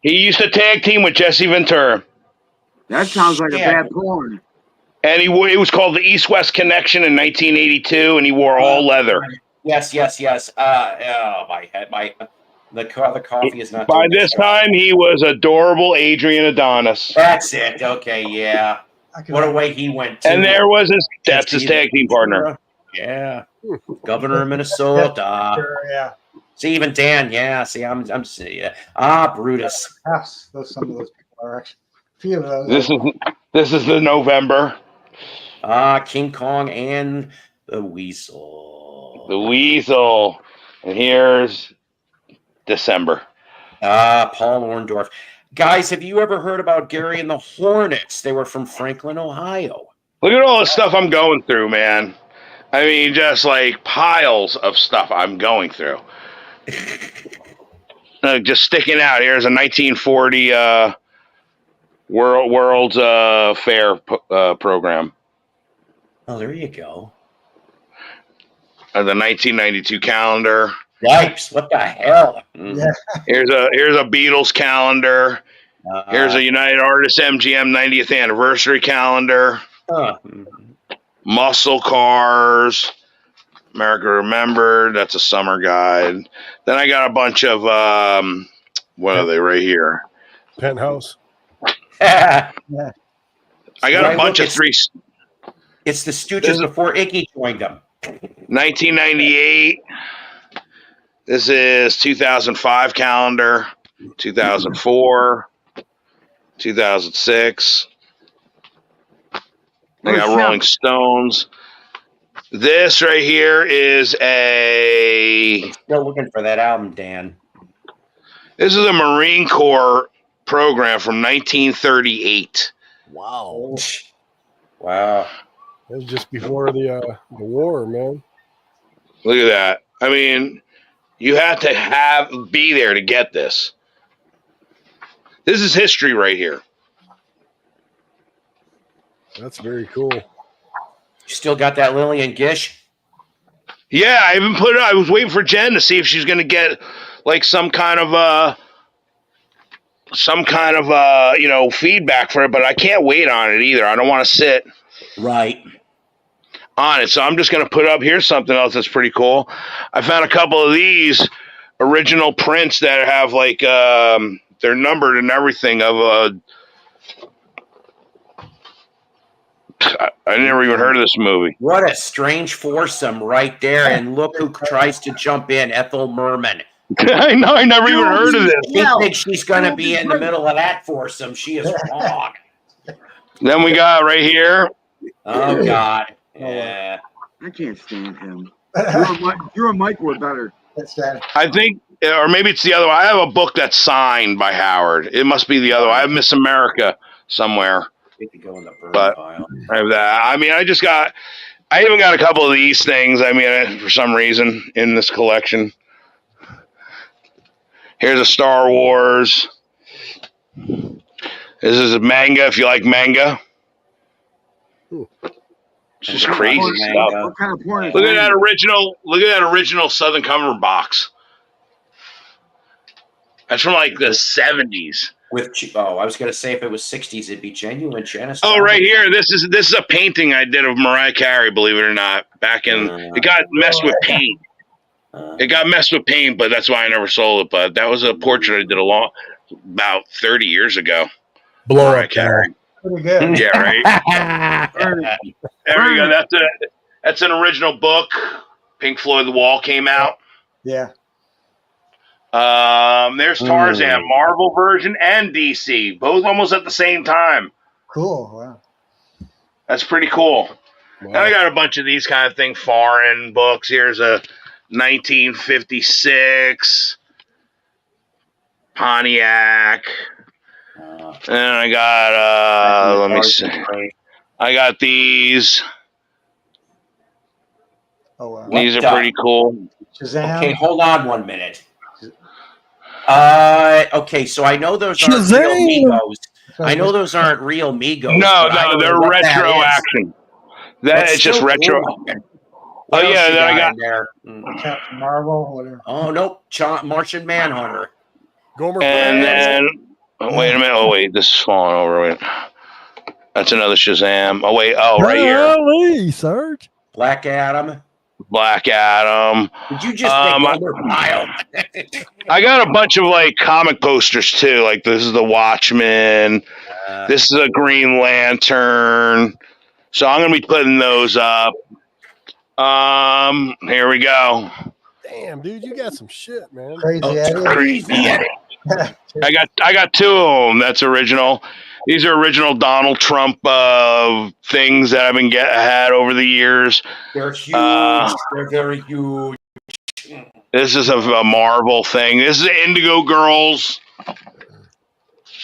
He used to tag team with Jesse Ventura. That sounds like a bad porn. And it was called the East-West Connection in 1982, and he wore all leather. Yes. My head, the coffee is not. By this time, he was adorable Adrian Adonis. That's it. Okay, yeah. What a way he went. And there was that's his tag team partner. Yeah. Governor of Minnesota. Yeah. See, even Dan, yeah. See, I'm yeah. Brutus. Perhaps some of those people are actually. A few of those. This is the November. King Kong and the Weasel. The Weasel. And here's December. Paul Orndorff. Guys, have you ever heard about Gary and the Hornets? They were from Franklin, Ohio. Look at all the stuff I'm going through, man. I mean, just like piles of stuff I'm going through. Just sticking out. Here's a 1940 World's Fair program. Oh, there you go. The 1992 calendar. Yipes! What the hell? Yeah. Here's a Beatles calendar. Here's a United Artists MGM 90th anniversary calendar. Muscle Cars. America Remembered. That's a summer guide. Then I got a bunch of what are they right here? Penthouse. Yeah. I got a bunch of three. It's the Stooges before Iggy joined them. 1998. This is 2005 calendar. 2004. 2006. I got Rolling Stones. This right here is Still looking for that album, Dan. This is a Marine Corps program from 1938. Wow. Wow. That was just before the war, man. Look at that. I mean, you have to be there to get this. This is history right here. That's very cool. You still got that Lillian Gish? Yeah, I even put it. I was waiting for Jen to see if she's going to get like some kind of feedback for it, but I can't wait on it either. I don't want to sit Right. on it, so I'm just going to put up here's something else that's pretty cool. I found a couple of these original prints that have like they're numbered and everything of I never even heard of this movie. What a strange foursome right there. And look who tries to jump in, Ethel Merman. I know, I never even heard of this. She thinks she's going to be in the middle of that foursome. She is wrong. Then we got right here. Oh, God. Yeah. I can't stand him. You and Mike were better. That's that. I think, or maybe it's the other one. I have a book that's signed by Howard. It must be the other one. I have Miss America somewhere. It could go in the burn But pile. I have that. I mean, I even got a couple of these things. I mean, for some reason in this collection. Here's a Star Wars. This is a manga. If you like manga, it's just crazy stuff. What kind of porn is Look at that original. Look at that original Southern Comfort box. That's from like the 70s. I was going to say if it was 60s, it'd be genuine Janice. Oh, right here. This is a painting I did of Mariah Carey. Believe it or not, back in it got messed with paint. It got messed with paint, but that's why I never sold it. But that was a portrait I did about 30 years ago. Blow Mariah up Carey. Pretty good. Yeah, right. There we go. That's an original book. Pink Floyd The Wall came out. Yeah. There's Tarzan, Marvel version and DC, both almost at the same time. Cool. Wow. That's pretty cool. Wow. Now I got a bunch of these kind of thing, foreign books. Here's a 1956 Pontiac. And I got let me see. I got these. Oh wow. These are pretty cool. Shazam. Okay, hold on 1 minute. Okay, so I know those aren't real Migos. I know those aren't real Migos. No, but I don't they're know what retro that is. action. That is just still retro. cool. Oh What else yeah, you then I got got in there. Captain Marvel, whatever. Oh nope, Martian Manhunter. Gomer and Pyle. then wait a minute. Oh wait, this is falling over. Wait. That's another Shazam. Oh wait, right here. Golly, Serge. Black Adam. Black Adam. Did you just think Gomer Pyle? I got a bunch of like comic posters too. Like this is the Watchmen. This is a Green Lantern. So I'm gonna be putting those up. Here we go. Damn, dude, you got some shit, man. Crazy Oh, Eddie. crazy. I got two of them. That's original. These are original Donald Trump things that I've been had over the years. They're huge. Uh, They're very huge. This is a Marvel thing. This is Indigo Girls.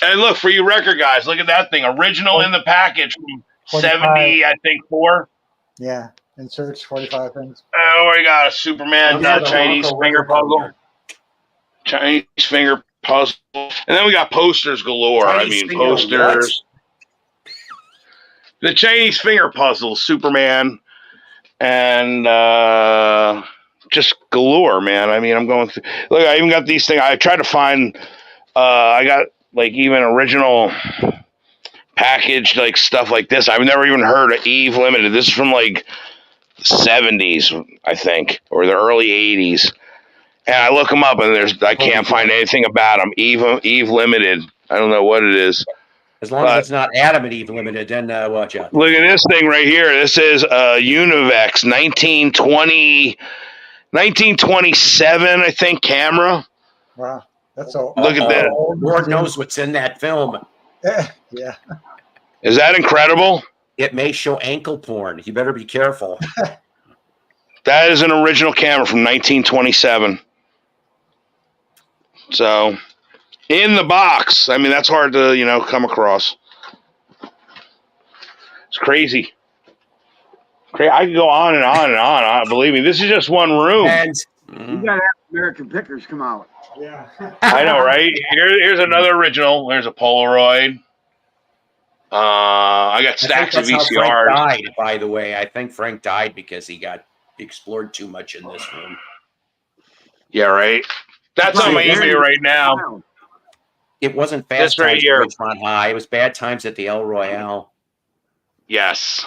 And look, for you record guys, look at that thing. Original in the package from 45. 70, I think, 4. Yeah, in search 45 things. Oh, we got a Superman Chinese finger puzzle. Chinese finger puzzle. And then we got posters galore. Chinese finger posters. The Chinese finger puzzle, Superman. And just galore, man. I mean, I'm going through. Look, I even got these things. I tried to find. I got like even original packaged like stuff like this. I've never even heard of Eve Limited. This is from like the 70s, I think, or the early 80s. And I look them up, and I can't find anything about them. Eve Limited. I don't know what it is. As long as it's not Adam and Eve Limited, then watch out. Look at this thing right here. This is Univex 1927, I think, camera. Wow, that's all. Look at that. Lord knows what's in that film. Yeah. Is that incredible? It may show ankle porn. You better be careful. That is an original camera from 1927. So, in the box. I mean, that's hard to, come across. It's crazy. I could go on and on and on. Believe me, this is just one room. And You gotta have American Pickers come out. Yeah. I know, right? Here's another original. There's a Polaroid. I got stacks of Frank VCRs. died, by the way. I think Frank died because he got explored too much in this room. Yeah, right. That's on my email right now. It wasn't This Fast right Times here. at Ridgemont High. It was Bad Times at the El Royale. Yes.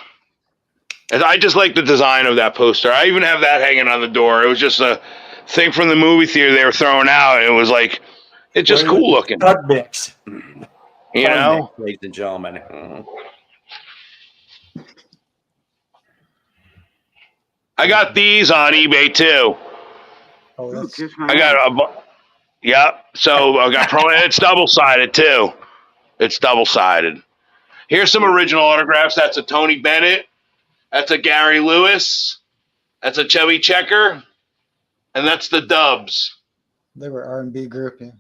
And I just like the design of that poster. I even have that hanging on the door. It was just a thing from the movie theater they were throwing out. And it was like, it's just cool looking. Cut mix. You know? Mix, ladies and gentlemen. I got these on eBay too. Oh, that's I got yep. So I got it's double-sided too. It's double-sided. Here's some original autographs. That's a Tony Bennett. That's a Gary Lewis. That's a Chubby Checker. And that's the Dubs. they were R&B group. Yeah.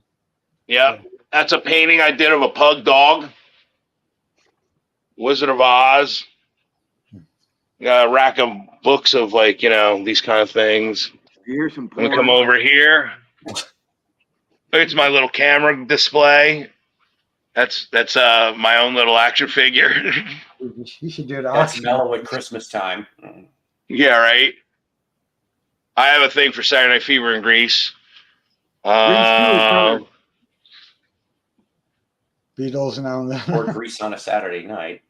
Yep. That's a painting I did of a pug dog. Wizard of Oz. Got a rack of books of these kind of things. Here's some I'm gonna come over here. It's my little camera display. That's my own little action figure. You should do it That's awesome. mellow at Christmas time. Yeah, right. I have a thing for Saturday Night Fever in Greece. Beatles and all that. Or Grease on a Saturday night.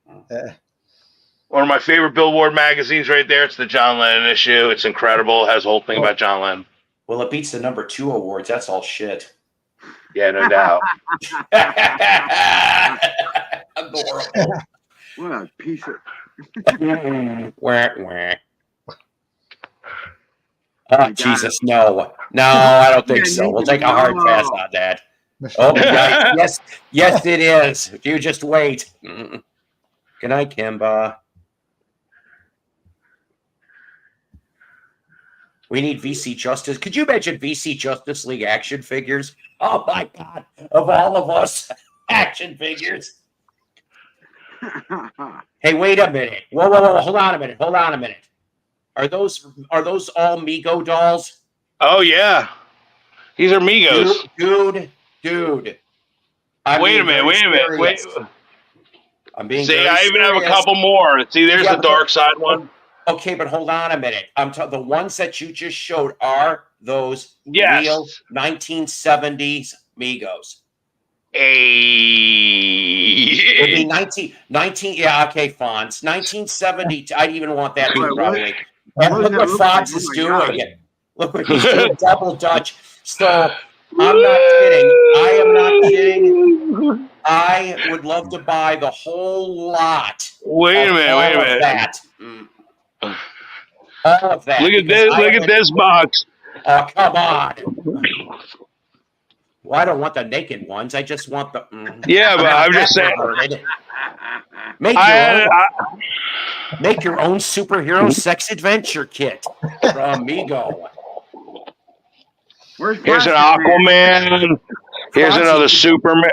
One of my favorite Billboard magazines right there. It's the John Lennon issue. It's incredible. It has a whole thing about John Lennon. Well, it beats the #2 awards. That's all shit. Yeah, no doubt. Adorable. What a piece of. Wah, wah. Oh, Jesus, no. No, I don't think so. We'll take a hard pass on that. Oh, yes, yes, it is. You just wait. Good night, Kimba. We need VC Justice. Could you imagine VC Justice League action figures? Oh, my God. Of all of us, action figures. Hey, wait a minute. Whoa. Hold on a minute. Are those all Mego dolls? Oh, yeah. These are Migos. Dude. Wait a minute. I'm being See, very I even have a serious. couple more. See, there's the dark side one. Okay, but hold on a minute. The ones that you just showed are those Yes. real 1970s Migos. It'd be 19, yeah, okay, Fonz. 1970, I'd even want that too, probably. And look what Fonz is doing. Look what he's doing, double Dutch. So, I'm not kidding. I am not kidding. I would love to buy the whole lot. Wait a minute. That. All of that. Look at because this. Look at this box. Oh, come on. Well, I don't want the naked ones. I just want the. Yeah, but I'm just saying. Make your own superhero sex adventure kit from Amigo. Here's an Aquaman. Here's another Superman.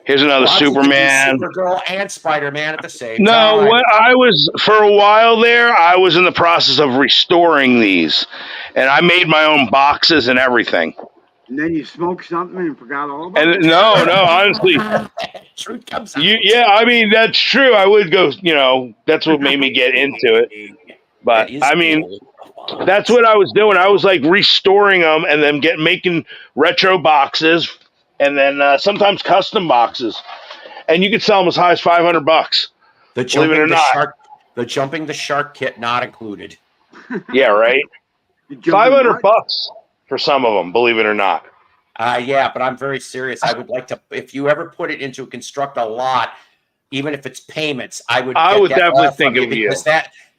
Here's another Superman. Supergirl and Spider-Man at the same No, time. what I was for a while there, I was in the process of restoring these, and I made my own boxes and everything. And then you smoked something and forgot all about And it. no, honestly, truth comes out. yeah, I mean that's true. I would go, that's what made me get into it. But I mean, that's what I was doing. I was like restoring them and then making retro boxes, and then sometimes custom boxes, and you could sell them as high as $500. Believe it or not. The jumping the shark kit not included. Yeah, right. $500 for some of them. Believe it or not. Yeah, but I'm very serious. I would like to. If you ever put it into construct a lot, even if it's payments, I would definitely think of you.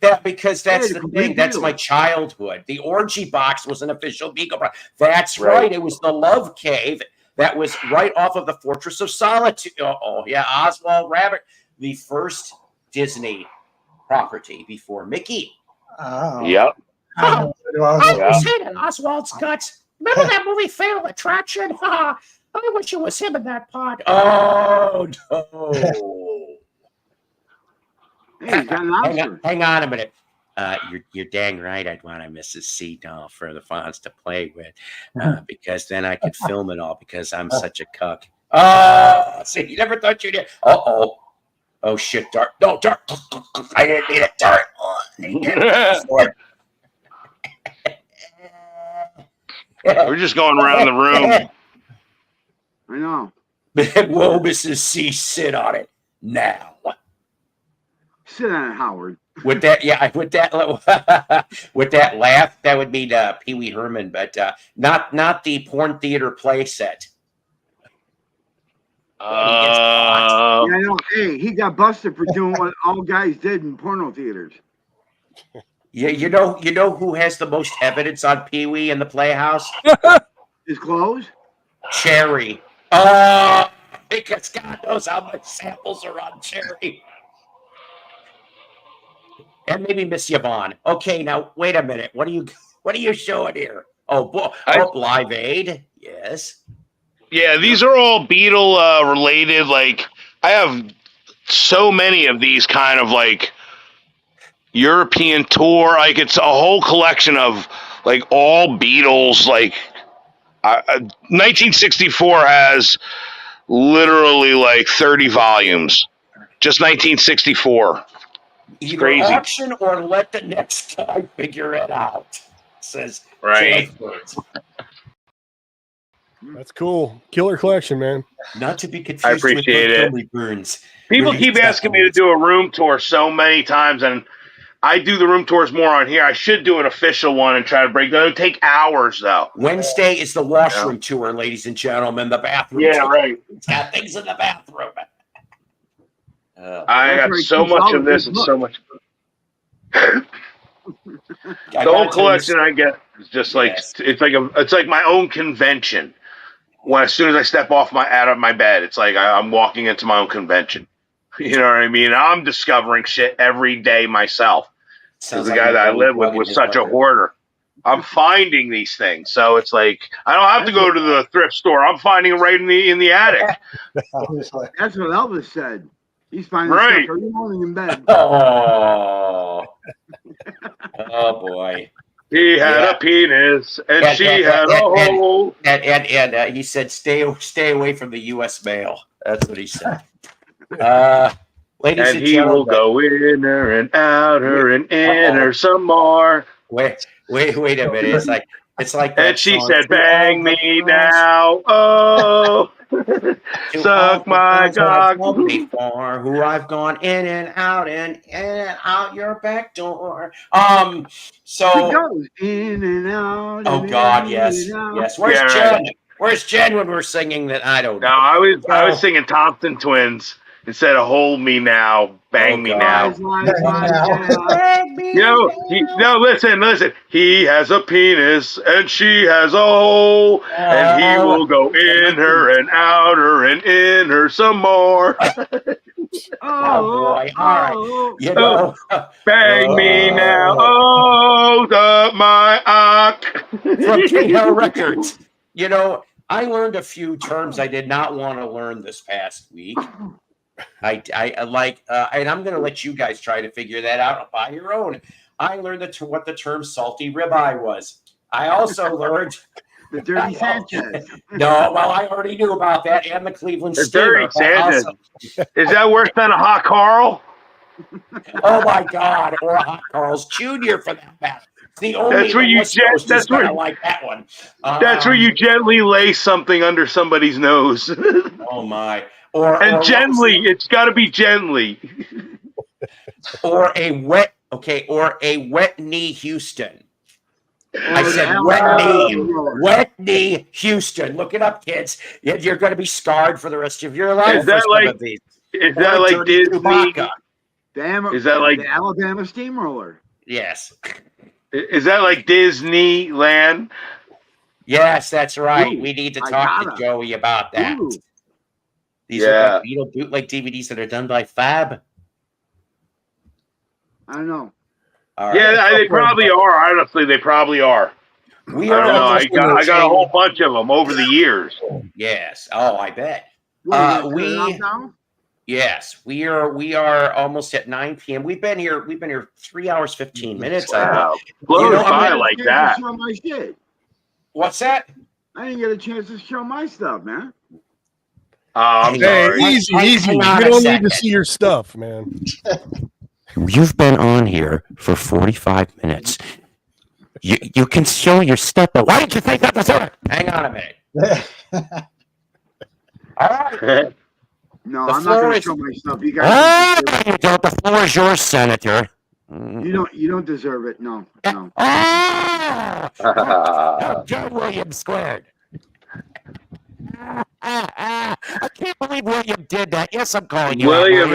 Because that's the thing. That's my childhood. The orgy box was an official Beagle box. That's right. It was the Love Cave. That was right off of the Fortress of Solitude. Oh yeah, Oswald Rabbit, the first Disney property before Mickey. Oh. Yep. I was hating Oswald's guts. Remember that movie Fatal Attraction? I wish it was him in that pod. Oh no. Hey, hang on a minute. You're dang right. I'd want a Mrs. C doll for the Fonz to play with, because then I could film it all. Because I'm such a cuck. Oh, see, you never thought you did. Oh shit, Dart. No, Dart. I didn't need it, Dart. We're just going around the room. I know. Whoa, Mrs. C, sit on it now. Sit on it, Howard. With that laugh, that would mean Pee Wee Herman, but not the porn theater play set. Yeah, I know. Hey, he got busted for doing what all guys did in porno theaters. Yeah, you know who has the most evidence on Pee Wee in the Playhouse? His clothes? Cherry. Because God knows how much samples are on Cherry. And maybe Miss Yvonne. Okay, now wait a minute. What are you showing here? Live Aid. Yes. Yeah, these are all Beatle related. Like I have so many of these kind of like European tour. Like it's a whole collection of like all Beatles. Like 1964 has literally like 30 volumes. Just 1964. It's Either crazy. auction or let the next guy figure it out. Says right. That's cool. Killer collection, man. Not to be confused. I appreciate it. Burns. People keep asking me to do a room tour so many times, and I do the room tours more on here. I should do an official one and try to break them. It would take hours, though. Wednesday is the washroom tour, ladies and gentlemen. The bathroom. Yeah, tour. right. It's got things in the bathroom. I got so much of this and so much. The whole collection I get is just like it's like my own convention. When as soon as I step out of my bed, it's like I'm walking into my own convention. You know what I mean? I'm discovering shit every day myself. Because the guy that I live with was such a hoarder. I'm finding these things, so it's like I don't have to go to the thrift store. I'm finding it right in the attic. That's what Elvis said. He's finding right stuff every morning in bed. Oh boy. He had a penis, and she had a hole. And he said, "Stay away from the U.S. mail." That's what he said. Ladies and he will go in her and out her and in her some more. Wait a minute. It's like. And she said, "Bang me now, oh." Suck my cock. Before who I've gone in and out your back door. So it goes in and out. Oh God, yes. Where's Jen? Where's Jen when we're singing that? I don't know. No, I was singing Thompson Twins. instead of hold me now, bang me now. No, listen. He has a penis and she has a hole, and he will go in her and out her and in her some more. Oh boy! All right, you know, bang me now. My ock. From King Hell Records. You know, I learned a few terms I did not want to learn this past week. I like, and I'm going to let you guys try to figure that out by your own. I learned what the term salty ribeye was. I also learned the Dirty Sanchez. No, well, I already knew about that, and the Cleveland The Stinger. Dirty Sanchez. Is that worse than a hot Carl? Oh my God! Or a hot Carl's Jr. for that matter. The only that's where you that's where I like that one. That's where you gently lay something under somebody's nose. Oh my! Or gently, it's got to be gently. Or a wet knee Houston. I said wet knee Houston. Look it up, kids. You're going to be scarred for the rest of your life. Is that like Disney? Is that like the Alabama Steamroller? Yes. Is that like Disneyland? Yes, that's right. We need to talk to Joey about that. These are like, bootleg DVDs that are done by Fab. I don't know. Yeah, they probably are. Honestly, they probably are. I don't know. I got a whole bunch of them over the years. Yes. Oh, I bet. Yes, we are almost at 9 p.m. We've been here 3 hours 15 minutes. Wow. Blows by like that. Show my shit. What's that? I didn't get a chance to show my stuff, man. I'm sorry. Easy. You don't need to see your stuff, man. You've been on here for 45 minutes. You can show your stuff, but why didn't you think that was it? Hang on a minute. All right. No, I'm not going to show my stuff. You guys. You don't. The floor is yours, Senator. You don't deserve it. No. John Williams squared. I can't believe William did that. Yes, I'm calling you. William.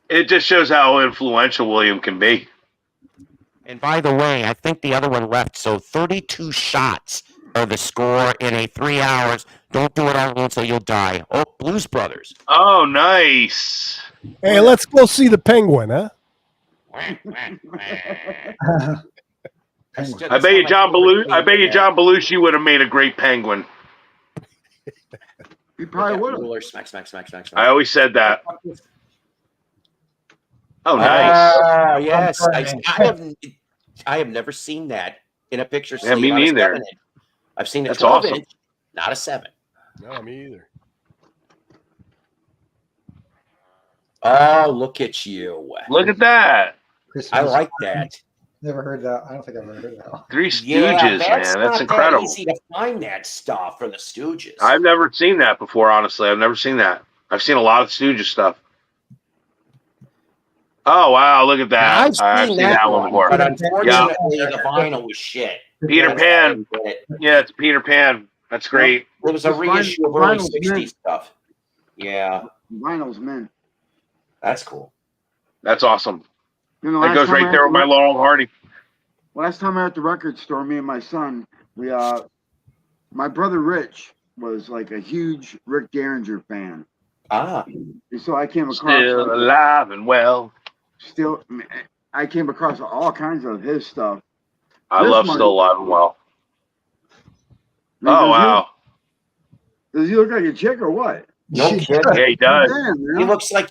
It just shows how influential William can be. And by the way, I think the other one left. So 32 shots are the score in a 3 hours. Don't do it all once or you'll die. Oh, Blues Brothers. Oh, nice. Hey, let's go see the Penguin, huh? I bet you John Belushi would have made a great Penguin. He probably would have. Smack. I always said that. Oh, nice. Oh, yes. I have never seen that in a picture. Yeah, me neither. I've seen a 12 inch, not a 7. No, me either. Oh, look at you. Look at that. I like that. Never heard that. I don't think I've ever heard that. Three Stooges, man. That's incredible. It's easy to find that stuff for the Stooges. I've never seen that before, honestly. I've never seen that. I've seen a lot of Stooges stuff. Oh, wow. Look at that. I've seen that one before. But unfortunately, the vinyl was shit. Peter Pan. Yeah, it's Peter Pan. That's great. It was a reissue of early 60s stuff. Yeah. Vinyl's men. That's cool. That's awesome. That goes right there with my Laurel Hardy. Last time I was at the record store, me and my son, my brother Rich was like a huge Rick Derringer fan. And so I came across Still alive and well. I came across all kinds of his stuff. I love Still Alive and Well. Oh, wow. Does he look like a chick or what? No kidding. Yeah, he does.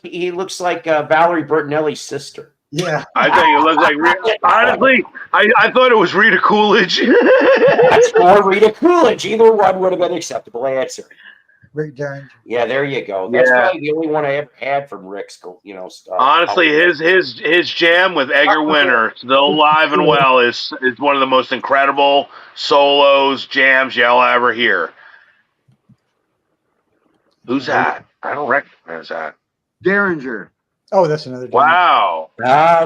He looks like Valerie Bertinelli's sister. Yeah. I think it looks like honestly, I thought it was Rita Coolidge. Or Rita Coolidge. Either one would have been an acceptable answer. Rick Derringer. Yeah, there you go. That's probably the only one I ever had from Rick's, stuff. Honestly, his jam with Edgar Winter, Still Alive and Well, is one of the most incredible solos, jams you'll ever hear. Who's that? I don't recognize that. Derringer. Oh, that's another Derringer. Wow.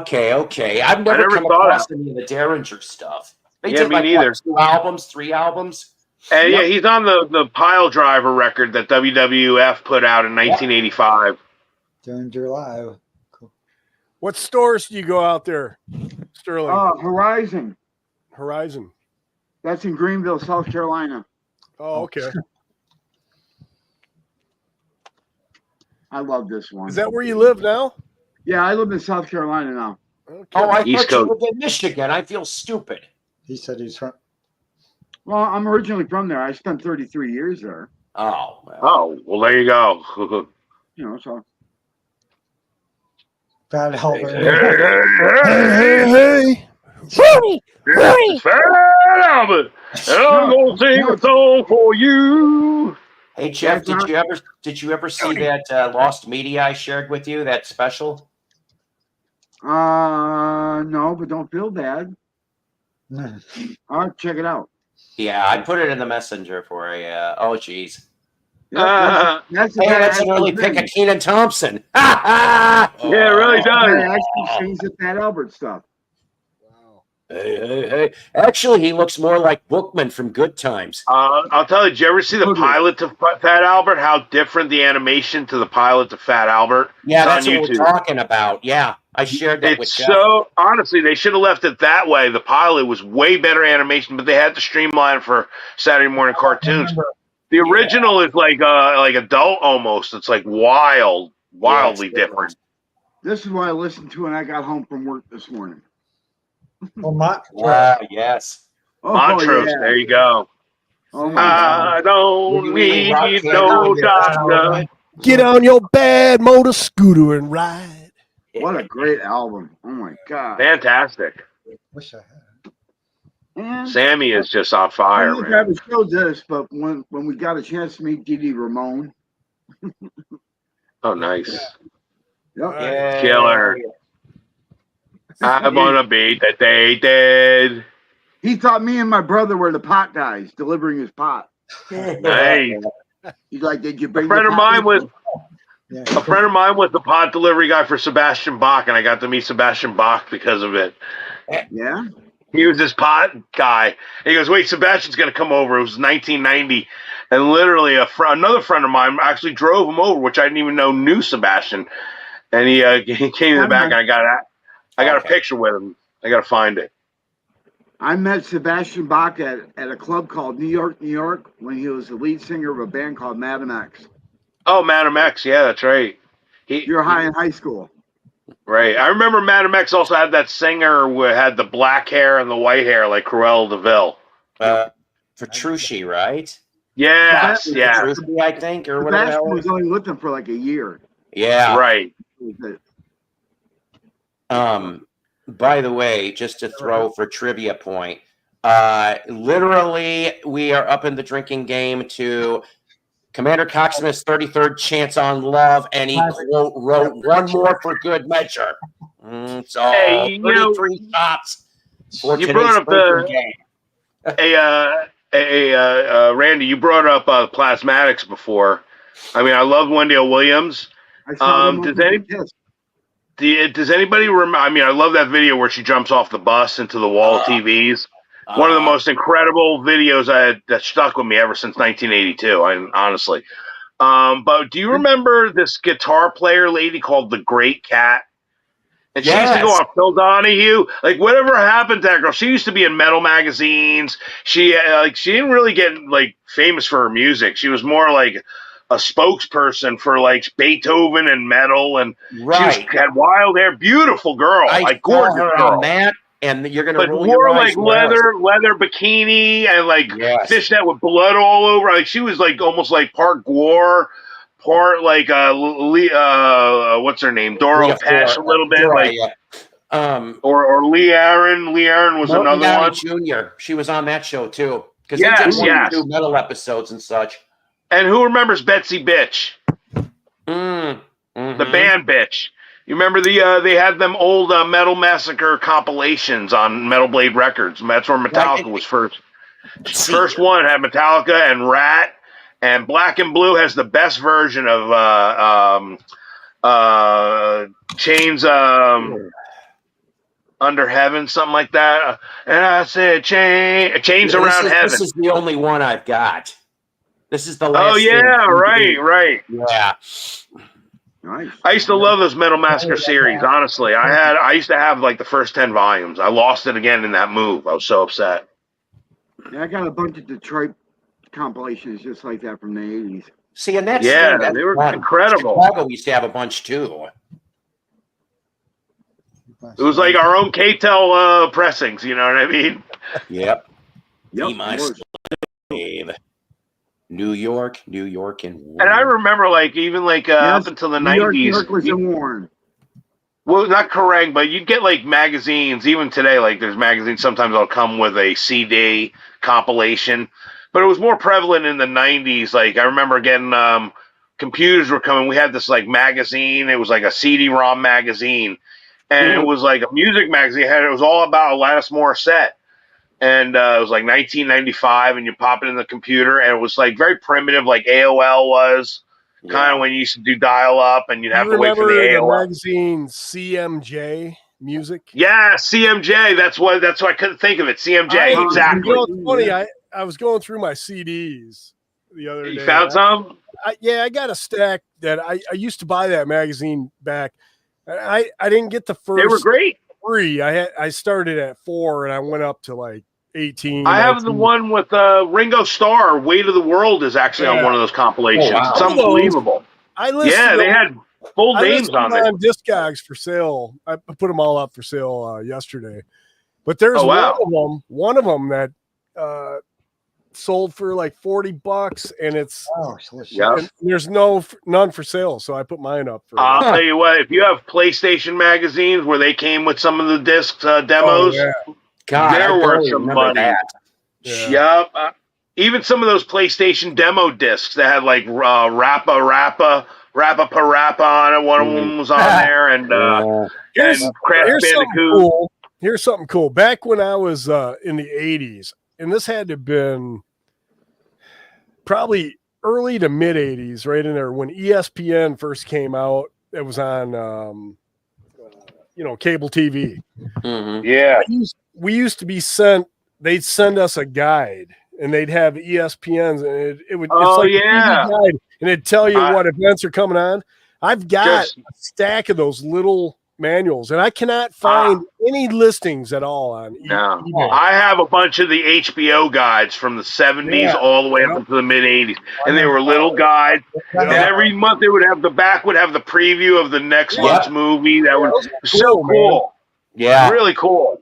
Okay. I've never come across any of the Derringer stuff. They did me neither. 2 albums, 3 albums. And Yep. yeah, he's on the pile driver record that WWF put out in 1985. Danger Live. Cool. What stores do you go out there, Sterling? Horizon. Horizon. That's in Greenville, South Carolina. Oh, okay. I love this one. Is that where you live now? Yeah, I live in South Carolina now. Okay. Oh, I East thought you Coast. lived in Michigan. I feel stupid. He said he's from. Well, I'm originally from there. I spent 33 years there. Oh, well. Oh, well, there you go. You know, so Bad helper. Hey. It's Fat Albert, and I'm gonna sing a song for you. Hey Jeff, did you ever see that Lost Media I shared with you? That special? no, but don't feel bad. I'll check it out. Yeah, I put it in the messenger for you. Oh, geez. That's Hey, that's an early pick of Keenan Thompson. Yeah, it really does. I actually sings the Fat Albert stuff. Wow. Hey. Actually, he looks more like Bookman from Good Times. I'll tell you, did you ever see the Okay. pilot to Fat Albert? How different the animation to the pilot to Fat Albert? Yeah, It's that's on what we're YouTube. talking about. Yeah, I shared that with It's Jeff. so, honestly, they should have left it that way. The pilot was way better animation, but they had to streamline it for Saturday morning cartoons. The original is like adult almost. It's like wildly different. This is what I listened to when I got home from work this morning. Well, Yes. Oh, Montrose, yeah. there you go. Oh, my God. I don't need no doctor. Get on your bad motor scooter and ride. What a great album. Oh, my God. Fantastic. wish I had. And Sammy is just on I fire, don't think I man. ever showed this, but when we got a chance to meet Dee Dee Ramone. Oh, nice. Yep. Yeah. Killer. I wanna be that they did. He thought me and my brother were the pot guys delivering his pot. Nice. He's like, "Did you A bring?" friend the of pot?" mine was Yeah. a friend of mine was the pot delivery guy for Sebastian Bach, and I got to meet Sebastian Bach because of it. Yeah. He was this pot guy. And he goes, "Wait, Sebastian's going to come over." It was 1990, and literally another friend of mine actually drove him over, which I didn't even know knew Sebastian. And he came in the back, and I got a picture with him. I got to find it. I met Sebastian Bach at a club called New York, New York, when he was the lead singer of a band called Madam X. Oh, Madam X, yeah, that's right. You're high in high school. Right. I remember Madam X also had that singer who had the black hair and the white hair like Cruella DeVille. Petrucci, right? Yes, yeah. Petrucci, I think, or whatever. Sebastian was only with them for like a year. Yeah. Right. By the way, just to throw for trivia point, literally we are up in the drinking game to Commander Coxsmith's 33rd Chance on Love, and he quote wrote one more for good measure. So Hey, you know, 33 shots for you today's brought up drinking game. Randy, you brought up plasmatics before. I mean, I love Wendell Williams. I saw them Does on Kiss. Does anybody remember? I mean, I love that video where she jumps off the bus into the wall of TVs. One of the most incredible videos that stuck with me ever since 1982. Honestly. But do you remember this guitar player lady called the Great Cat? And she used to go on Phil Donahue. Like, whatever happened to that girl? She used to be in metal magazines. She didn't really get like famous for her music. She was more like a spokesperson for like Beethoven and metal, and she had wild hair. Beautiful girl, like gorgeous girl. On that, and you're gonna roll wore your eyes like leather bikini and like fishnet with blood all over. Like she was like almost like part Gwar, part like what's her name, Dora Pesh, a little bit or Lee Aaron. Lee Aaron was Morton another Downey one. Jr. She was on that show too, because they did one or two metal episodes and such. And who remembers Betsy Bitch? The band Bitch. You remember they had them old Metal Massacre compilations on Metal Blade Records. That's where Metallica was first. First one had Metallica and Rat, and Black and Blue has the best version of Chains. under heaven, something like that. And I said, chains around heaven. This is the only one I've got. This is the last. Oh yeah, right. Yeah. Nice. I used to love those Metal Massacre series. Honestly, I used to have like the first 10 volumes. I lost it again in that move. I was so upset. Yeah, I got a bunch of Detroit compilations just like that from the 80s. See, and that's they were fun. incredible. Chicago used to have a bunch too. It was like our own K-Tel pressings. You know what I mean? Yep. Yep, Be my it was. slave. New York, And I remember, like, even like up until the New York, 90s. New York was in Warren. Well, not correct, but you'd get like magazines. Even today, like there's magazines. Sometimes they'll come with a CD compilation, but it was more prevalent in the 90s. Like I remember getting computers were coming. We had this like magazine. It was like a CD-ROM magazine, and it was like a music magazine. It was all about Alanis Morissette. And it was like 1995, and you pop it in the computer, and it was like very primitive, like AOL was, kind of when you used to do dial-up, and you'd have to wait for the AOL. Magazine CMJ Music. Yeah, CMJ. That's why I couldn't think of it. CMJ, exactly. You know, it's funny. I was going through my CDs the other day. You found some? I got a stack that I used to buy that magazine back. I didn't get the first. They were great. 3. I started at 4 and I went up to like 18. I 19. have the one with Ringo Starr. Weight of the World is actually on one of those compilations. Oh, wow. It's unbelievable. They had full names on there. On Discogs for sale. I put them all up for sale yesterday. But there's one of them that sold for like $40, and it's and there's none for sale. So I put mine up for. I'll tell you what, if you have PlayStation magazines where they came with some of the discs demos, there were some money. Yep. Even some of those PlayStation demo discs that had like Rappa on it. One of them was on there, and Crash Bandicoot. Here's something cool. Back when I was in the 80s, and this had to have been probably early to mid 80s, right in there when ESPN first came out. It was on, cable TV. Mm-hmm. Yeah. We used to be sent, they'd send us a guide and they'd have ESPNs and it would, guide, and it'd tell you what events are coming on. I've got a stack of those little manuals and I cannot find any listings at all on eBay. I have a bunch of the HBO guides from the 70s all the way up into the mid 80s, and they were little guides, and every month they would have the preview of the next month's movie. That was so cool. Yeah, really cool.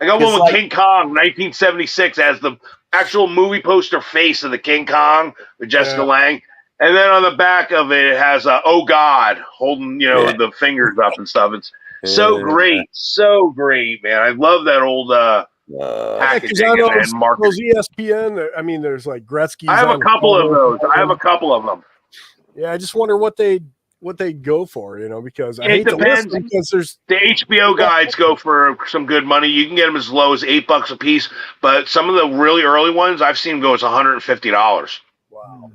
I got one with King Kong 1976 as the actual movie poster face of the King Kong with Jessica Lange. And then on the back of it, it has "Oh God" holding, the fingers up and stuff. It's so great, man. I love that old packaging and marketing. Those ESPN. I mean, there's like Gretzky. I have a couple of those. I have a couple of them. Yeah, I just wonder what they go for, because I hate depends. To listen because there's the HBO guides go for some good money. You can get them as low as $8 a piece, but some of the really early ones I've seen go as $150. Wow.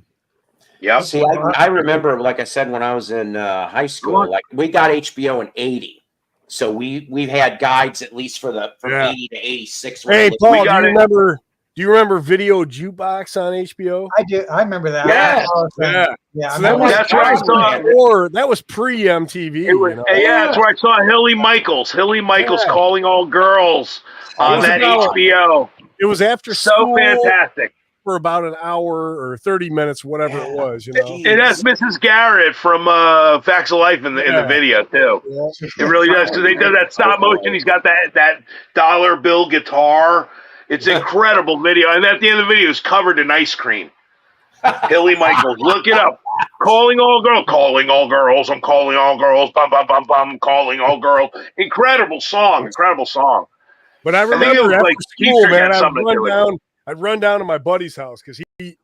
Yep. See, I remember, like I said, when I was in high school, like we got HBO in '80, so we had guides at least from '80 to '86. Hey, Paul, do you remember Video Jukebox on HBO? I do. I remember that. Yeah. So that's where I saw it. Or that was pre MTV. That's where I saw Hilly Michaels. Calling All Girls on that HBO. It was after so fantastic. For about an hour or 30 minutes, whatever it was, It has Mrs. Garrett from Facts of Life in the video too. Yeah. It really does, because they do that stop motion. He's got that dollar bill guitar. It's an incredible video, and at the end of the video, it's covered in ice cream. Hilly Michaels, look it up. Calling all girls. I'm calling all girls. Bum bum bum bum. Calling all girls. Incredible song. But I remember it was after school, man. I'd run down to my buddy's house because he,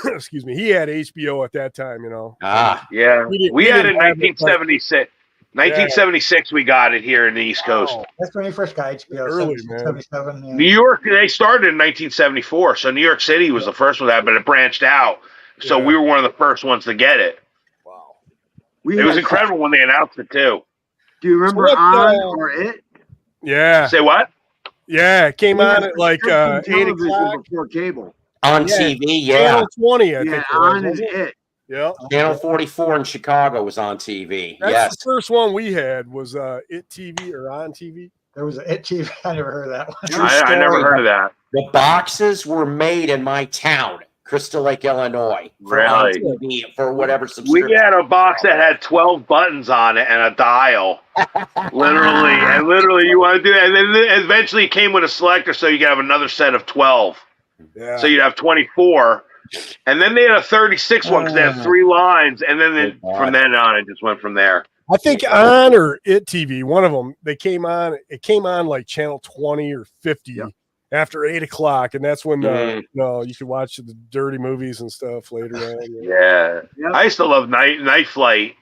excuse me, he had HBO at that time, Yeah, we had it in 1976. 1976, we got it here in the East Coast. That's when he first got HBO. Early, man. 77. Yeah. New York, they started in 1974, so New York City was the first one that, but it branched out. So we were one of the first ones to get it. Wow. It was incredible when they announced it too. Do you remember On or It? Yeah. Say what? Yeah, it came on at like 8 television o'clock. before cable. On Yeah, TV, yeah. Channel 20, I Yeah, think it was, on is wasn't it? it. Yeah. Channel 44 in Chicago was on TV. That's Yes. the first one we had was It TV or On TV. There was an It TV. I never heard of that one. True I never story. heard of that. The boxes were made in my town, Crystal Lake, Illinois, for on Really? TV for whatever subscription. We had a box that had 12 buttons on it and a dial. Literally, you want to do that. And then eventually it came with a selector, so you could have another set of 12. Yeah. So you'd have 24. And then they had a 36 one because they had 3 lines. And then from then on, it just went from there. I think On or It TV, one of them, it came on like channel 20 or 50 after 8 o'clock. And that's when you could watch the dirty movies and stuff later on. Yeah. I used to love Night Flight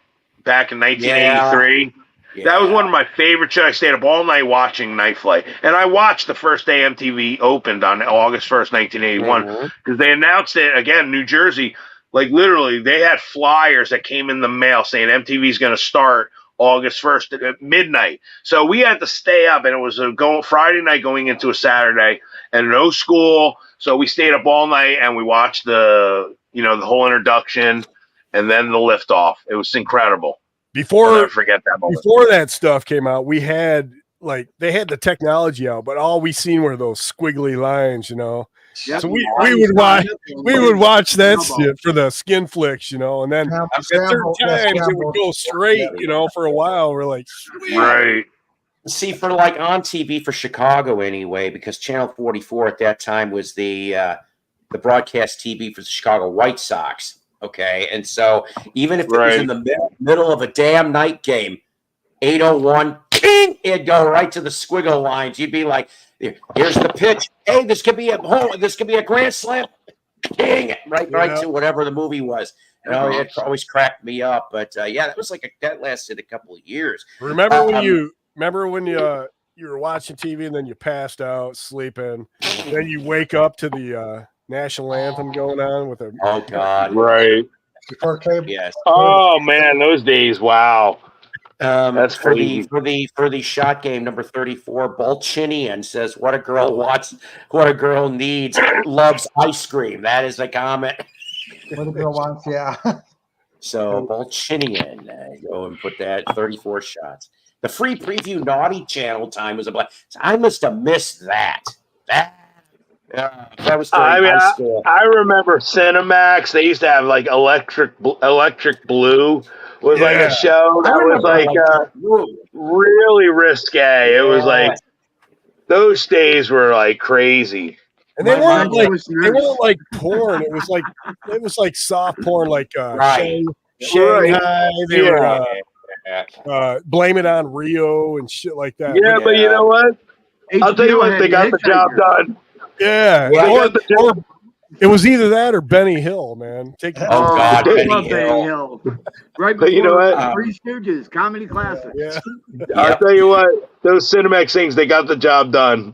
back in 1983. Yeah. That was one of my favorite shows. I stayed up all night watching Night Flight. And I watched the first day MTV opened on August 1st, 1981. Because they announced it, again, New Jersey. Like, literally, they had flyers that came in the mail saying MTV's going to start August 1st at midnight. So we had to stay up, and it was Friday night going into a Saturday, and no school. So we stayed up all night, and we watched the whole introduction, and then the liftoff. It was incredible. I'll never forget that moment. Before that stuff came out, we had they had the technology out, but all we seen were those squiggly lines, Yep. So we would watch that shit for the skin flicks, and then at certain times it would go straight, for a while. We're like, sweet. Right. See, for like on TV for Chicago anyway, because Channel 44 at that time was the broadcast TV for the Chicago White Sox. Okay, and so even if it was in the middle of a damn night game, 8:01, ping, it'd go right to the squiggle lines. You'd be like, "Here's the pitch. Hey, this could be a home. This could be a grand slam." Ping, right to whatever the movie was. It always cracked me up. But that was that lasted a couple of years. Remember when you were watching TV and then you passed out sleeping, then you wake up to the national anthem going on with a God, right before cable. Yes. Oh man, those days! Wow. That's for the shot game number 34. Bolchinian says, "What a girl wants, what a girl needs, loves ice cream." That is a comment. What a girl wants, yeah. So Bolchinian, go and put that 34 shots. The free preview naughty channel time was I must have missed that. That was during high school. I remember Cinemax. They used to have like Electric Blue was like a show that was like really risque. It was like those days were like crazy. And they weren't like porn. It was like soft porn, like Shanghai. They were Blame It on Rio and shit like that. Yeah, but you know what? I'll tell you what, they got the job done. Yeah. It was either that or Benny Hill, man. God, Benny Hill. Right before you know what? Three Stooges, comedy classic. Yeah. I'll tell you what, those Cinemax things, they got the job done.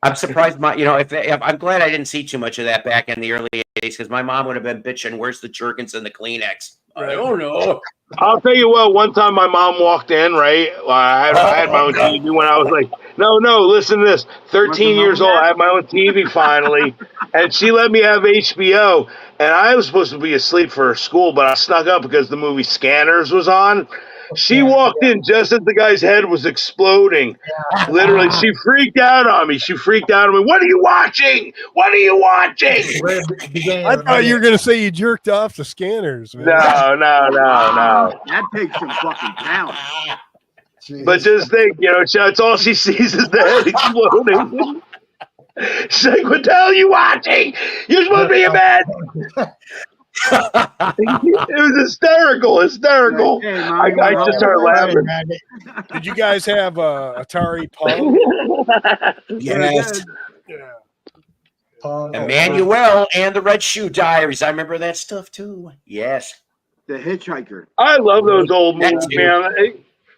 I'm surprised if I'm glad I didn't see too much of that back in the early 80s because my mom would have been bitching, "Where's the Jergens and the Kleenex?" I don't know. I'll tell you what, one time my mom walked in, right? I had my own TV when I was like, no, listen to this. 13 years old, I had my own TV finally, and she let me have HBO, and I was supposed to be asleep for school, but I snuck up because the movie Scanners was on. She walked in just as the guy's head was exploding. Literally, she freaked out on me. What are you watching? What are you watching? I thought you were going to say you jerked off the Scanners, man. No. That takes some fucking talent. But just think, it's all she sees is the head exploding. She's like, "What the hell are you watching? You're supposed to be in bed." It was hysterical. I just started laughing. Did you guys have Atari Pong? Yes. Yeah. Emmanuel and the Red Shoe Diaries. I remember that stuff too. Yes. The Hitchhiker. I love those old movies, man.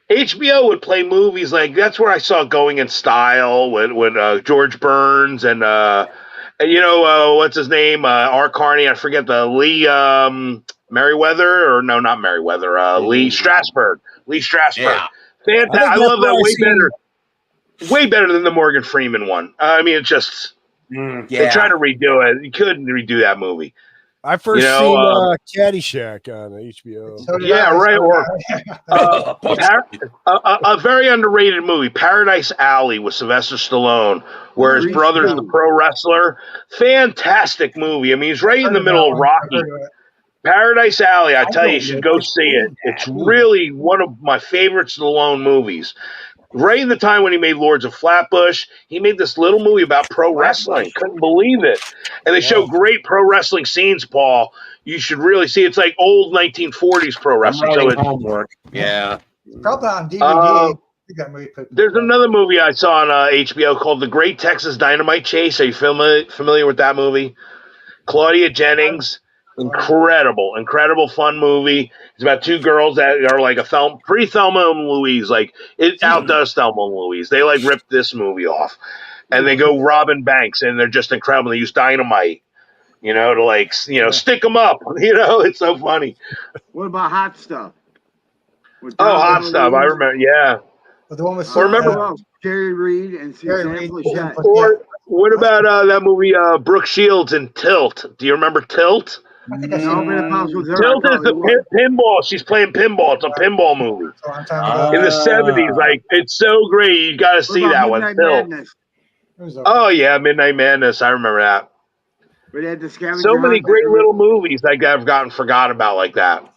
HBO would play movies like that's where I saw Going in Style with George Burns and what's his name? R. Carney. I forget the Lee Merriweather, or no, not Merriweather. Lee Strasberg. Yeah. Fantastic. I love that way better. way better than the Morgan Freeman one. I mean, it's just they tried to redo it. You couldn't redo that movie. I first seen Caddyshack on HBO. So did Yeah, I, right. so Or a very underrated movie, Paradise Alley, with Sylvester Stallone, where his brother's the pro wrestler. Fantastic movie. I mean, he's right in the middle of Rocky. Paradise Alley, I tell you should go see it. It's really one of my favorite Stallone movies. Right in the time when he made Lords of Flatbush, he made this little movie about pro wrestling. Couldn't believe it. And they show great pro wrestling scenes, Paul. You should really see it. It's like old 1940s pro wrestling. I'm writing homework. Yeah. Probably on DVD. There's another movie I saw on HBO called The Great Texas Dynamite Chase. Are you familiar with that movie? Claudia Jennings. Incredible fun movie. It's about two girls that are like a pre-Thelma and Louise. Like, it outdoes Thelma and Louise. They like ripped this movie off, and they go robbing banks, and they're just incredible. They use dynamite, to like stick them up. It's so funny. What about Hot Stuff? Hot Stuff. I remember. Yeah. The one with remember Jerry Reed and Suzanne Plachette. Or what about that movie Brooke Shields and Tilt? Do you remember Tilt? Tilt is the pinball. She's playing pinball. It's a pinball movie in the 70s. Like, it's so great. You got to see that one. Oh yeah, Midnight Madness. I remember that. So many great little movies that I've gotten forgot about like that.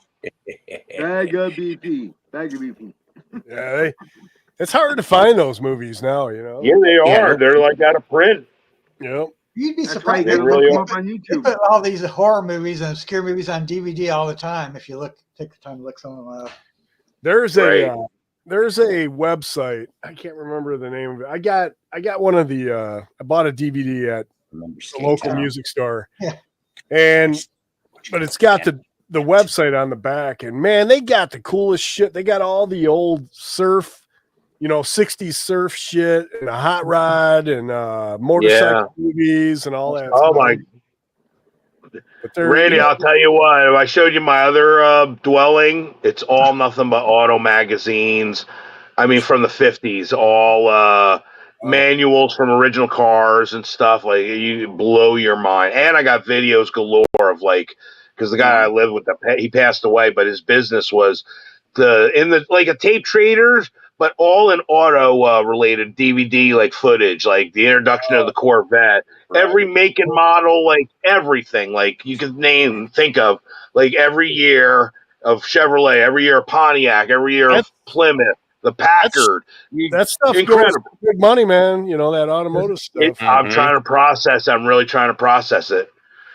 Bag of BP. Yeah, it's hard to find those movies now. Yeah, they are. They're like out of print. Yep. You'd be surprised. They really look them up on YouTube. They put all these horror movies and obscure movies on DVD all the time. If you take the time to look some of them up. There's a website. I can't remember the name of it. I got one of the. I bought a DVD at the local music store. Yeah. But it's got the website on the back, and man, they got the coolest shit. They got all the old surf. 60s surf shit and a hot rod and motorcycle movies and all that. Oh my! Randy, I'll tell you what. If I showed you my other dwelling, it's all nothing but auto magazines. I mean, from the 50s, all manuals from original cars and stuff. Like, you blow your mind. And I got videos galore of because the guy I lived with, he passed away, but his business was a tape traders. But all in auto related DVD footage, like the introduction of the Corvette, every make and model, everything, you could think of, every year of Chevrolet, every year of Pontiac, every year of Plymouth, the Packard. That stuff goes big money, man. That automotive stuff. I'm trying to process. I'm really trying to process it.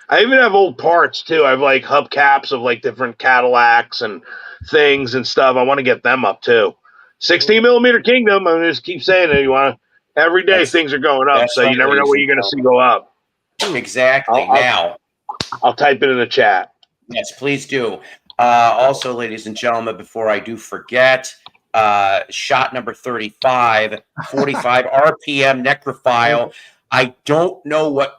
I even have old parts too. I have hubcaps of different Cadillacs and things and stuff. I want to get them up too. 16 millimeter Kingdom. I just keep saying it. Every day things are going up, so you never know what you're going to see go up. Exactly. I'll type it in the chat. Yes, please do. Also, ladies and gentlemen, before I do forget, shot number 45, 45 RPM necrophile. I don't know what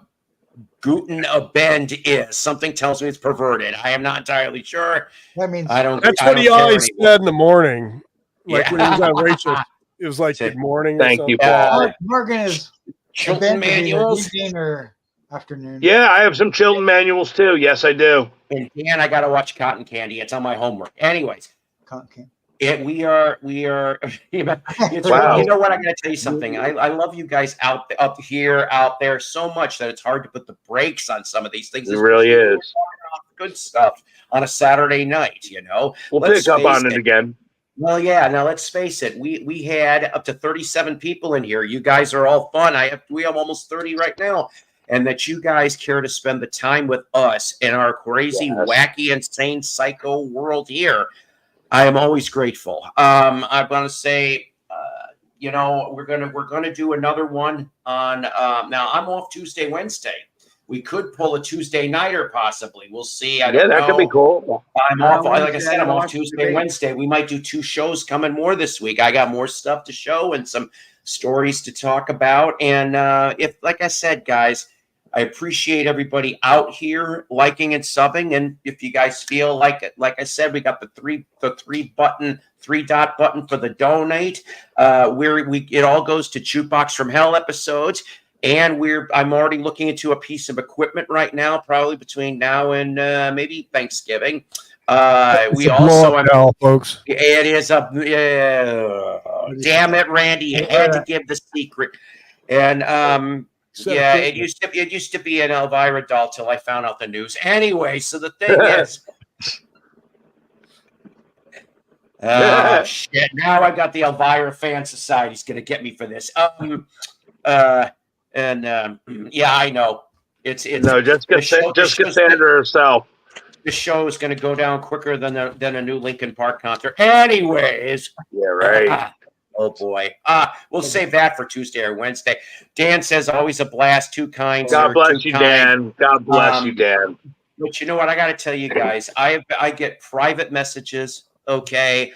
Guten Abend is. Something tells me it's perverted. I am not entirely sure. That means that's what he always said in the morning. When he was on Rachel, it was good morning. Thank you, Paul. Morgan is Chilton manuals or afternoon. Yeah, I have some Chilton manuals too. Yes, I do. And Dan, I got to watch Cotton Candy. It's on my homework. Anyways, Cotton Candy. We are. It's wow. You know what? I got to tell you something. I love you guys up there so much that it's hard to put the brakes on some of these things. It really is. Good stuff on a Saturday night. We'll pick up on it again. Well, yeah. Now let's face it. We had up to 37 people in here. You guys are all fun. We have almost 30 right now, and that you guys care to spend the time with us in our crazy, wacky, insane, psycho world here. I am always grateful. I want to say, we're gonna do another one on. Now I'm off Tuesday, Wednesday. We could pull a Tuesday nighter, possibly. We'll see. I don't know. Could be cool. I'm off. Like I said, I'm off Tuesday, Wednesday. We might do 2 shows coming more this week. I got more stuff to show and some stories to talk about. And if, like I said, guys, I appreciate everybody out here liking and subbing. And if you guys feel like it, like I said, we got the three dot button for the donate. It all goes to Jukebox from Hell episodes. And I'm already looking into a piece of equipment right now, probably between now and maybe Thanksgiving. We also, now, folks. it is a damn it, Randy, you had to give the secret. And it used to be an Elvira doll till I found out the news. Anyway, so the thing is, shit. Now I got the Elvira Fan Society's gonna get me for this. Yeah, I know. It's no, just Cassandra herself. The show is going to go down quicker than a new Linkin Park concert. Anyways, yeah, right. Oh boy, we'll save that for Tuesday or Wednesday. Dan says always a blast. Too kind. God bless you, Dan. God bless you, Dan. But you know what? I got to tell you guys, I get private messages, okay,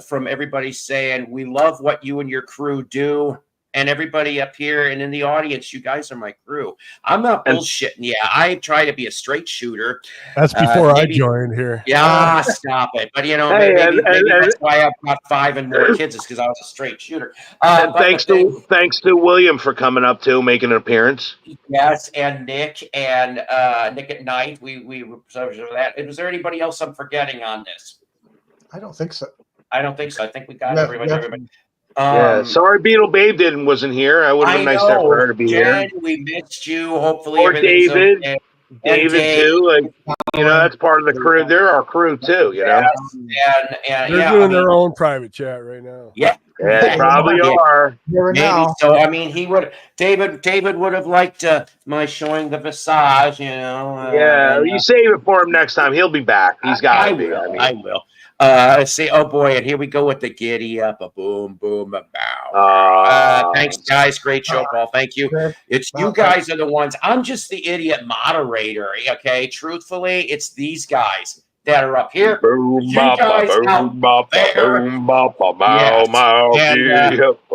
from everybody saying we love what you and your crew do. And everybody up here and in the audience, you guys are my crew. I'm not bullshitting. Yeah, I try to be a straight shooter. That's before I joined here. Yeah, stop it. But you know, maybe that's why I've got 5 and more kids is because I was a straight shooter. And thanks to William for coming up too, making an appearance. Yes, and Nick at Night. We observed that. Was there anybody else I'm forgetting on this? I don't think so. I think we got everybody. Sorry, Beetle Babe wasn't here. I would have been nice for her to be here. We missed you. Hopefully, or David, okay. David too. Like that's part of the crew. They're our crew too. You know, they're doing their own private chat right now. Yeah, they probably are. Maybe. So I mean, David would have liked my showing the visage. You know. You save it for him next time. He'll be back. He's got to be. I will. Say, oh boy, and here we go with the giddy up, a boom, boom, a bow. Thanks, guys. Great show, Paul. Thank you. It's you guys are the ones. I'm just the idiot moderator. Okay, truthfully, it's these guys that are up here. Boom, you guys out there.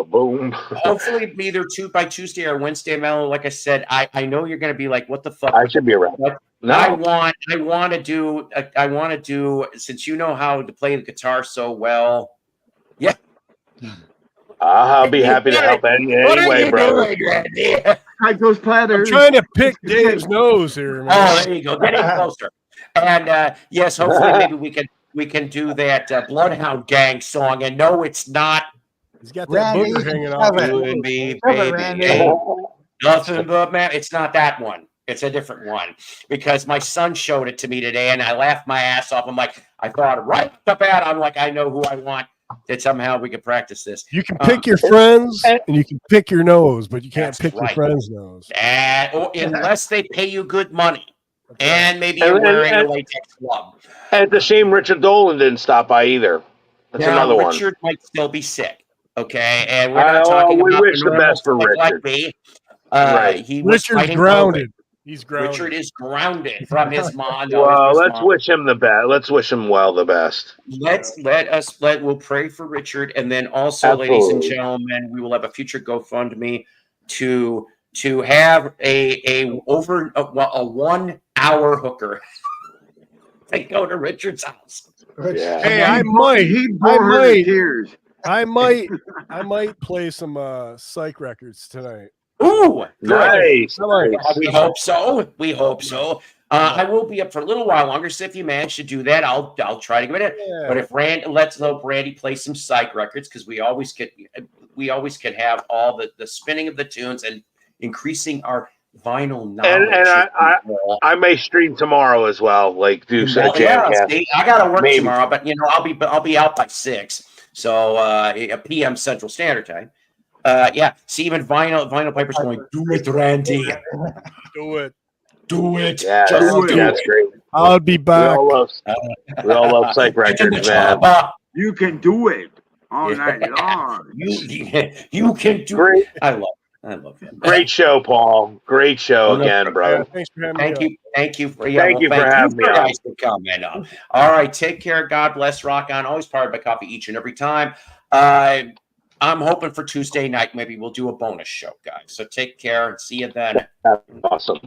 Boom. Hopefully, either by Tuesday or Wednesday, Mel. Like I said, I know you're going to be like, what the fuck? I should be around. No. I want to do since you know how to play the guitar so well. Yeah. I'll be happy to help anyway, brother. Like those platters. I'm trying to pick Dave's nose here, man. Oh, there you go. Get in closer. And yes, hopefully maybe we can do that Bloodhound Gang song. And no, it's not. He's got that booger hanging off. You and me, baby. Nothing but man. It's not that one. It's a different one because my son showed it to me today and I laughed my ass off. I'm like, I thought right off the bat, I'm like, I know who I want. That somehow we can practice this. You can pick your friends and you can pick your nose, but you can't pick your friend's nose. Unless they pay you good money. And maybe you're wearing a latex glove. And it's a shame Richard Dolan didn't stop by either. That's another one. Richard might still be sick. Okay. And we're not talking about wish the best for Richard. Like me. Richard's grounded. He's grounded. Richard is grounded from his mom. Well, let's wish him the best. Let's wish him well the best. We'll pray for Richard, and then also, ladies and gentlemen, we will have a future GoFundMe to have a 1 hour hooker to go to Richard's house. Yeah. Hey, I might play some psych records tonight. Ooh, nice. We hope so. I will be up for a little while longer. So if you manage to do that, I'll try to get it. Yeah. But if let's hope Randy play some psych records because we always can have all the spinning of the tunes and increasing our vinyl knowledge. And I may stream tomorrow as well. Like do some jam. I gotta work tomorrow, but I'll be out by 6. So PM Central Standard Time. See, even vinyl Piper's going, do it, Randy. Do it. Yeah, that's great. I'll be back. We all love psych records, man. You can do it all night long. You can do it. I love him. Great show, Paul. Great show again, brother. Thanks for having me. Thank you for having me on. All right, take care. God bless. Rock on. Always powered by coffee each and every time. I'm hoping for Tuesday night. Maybe we'll do a bonus show, guys. So take care and see you then. Awesome.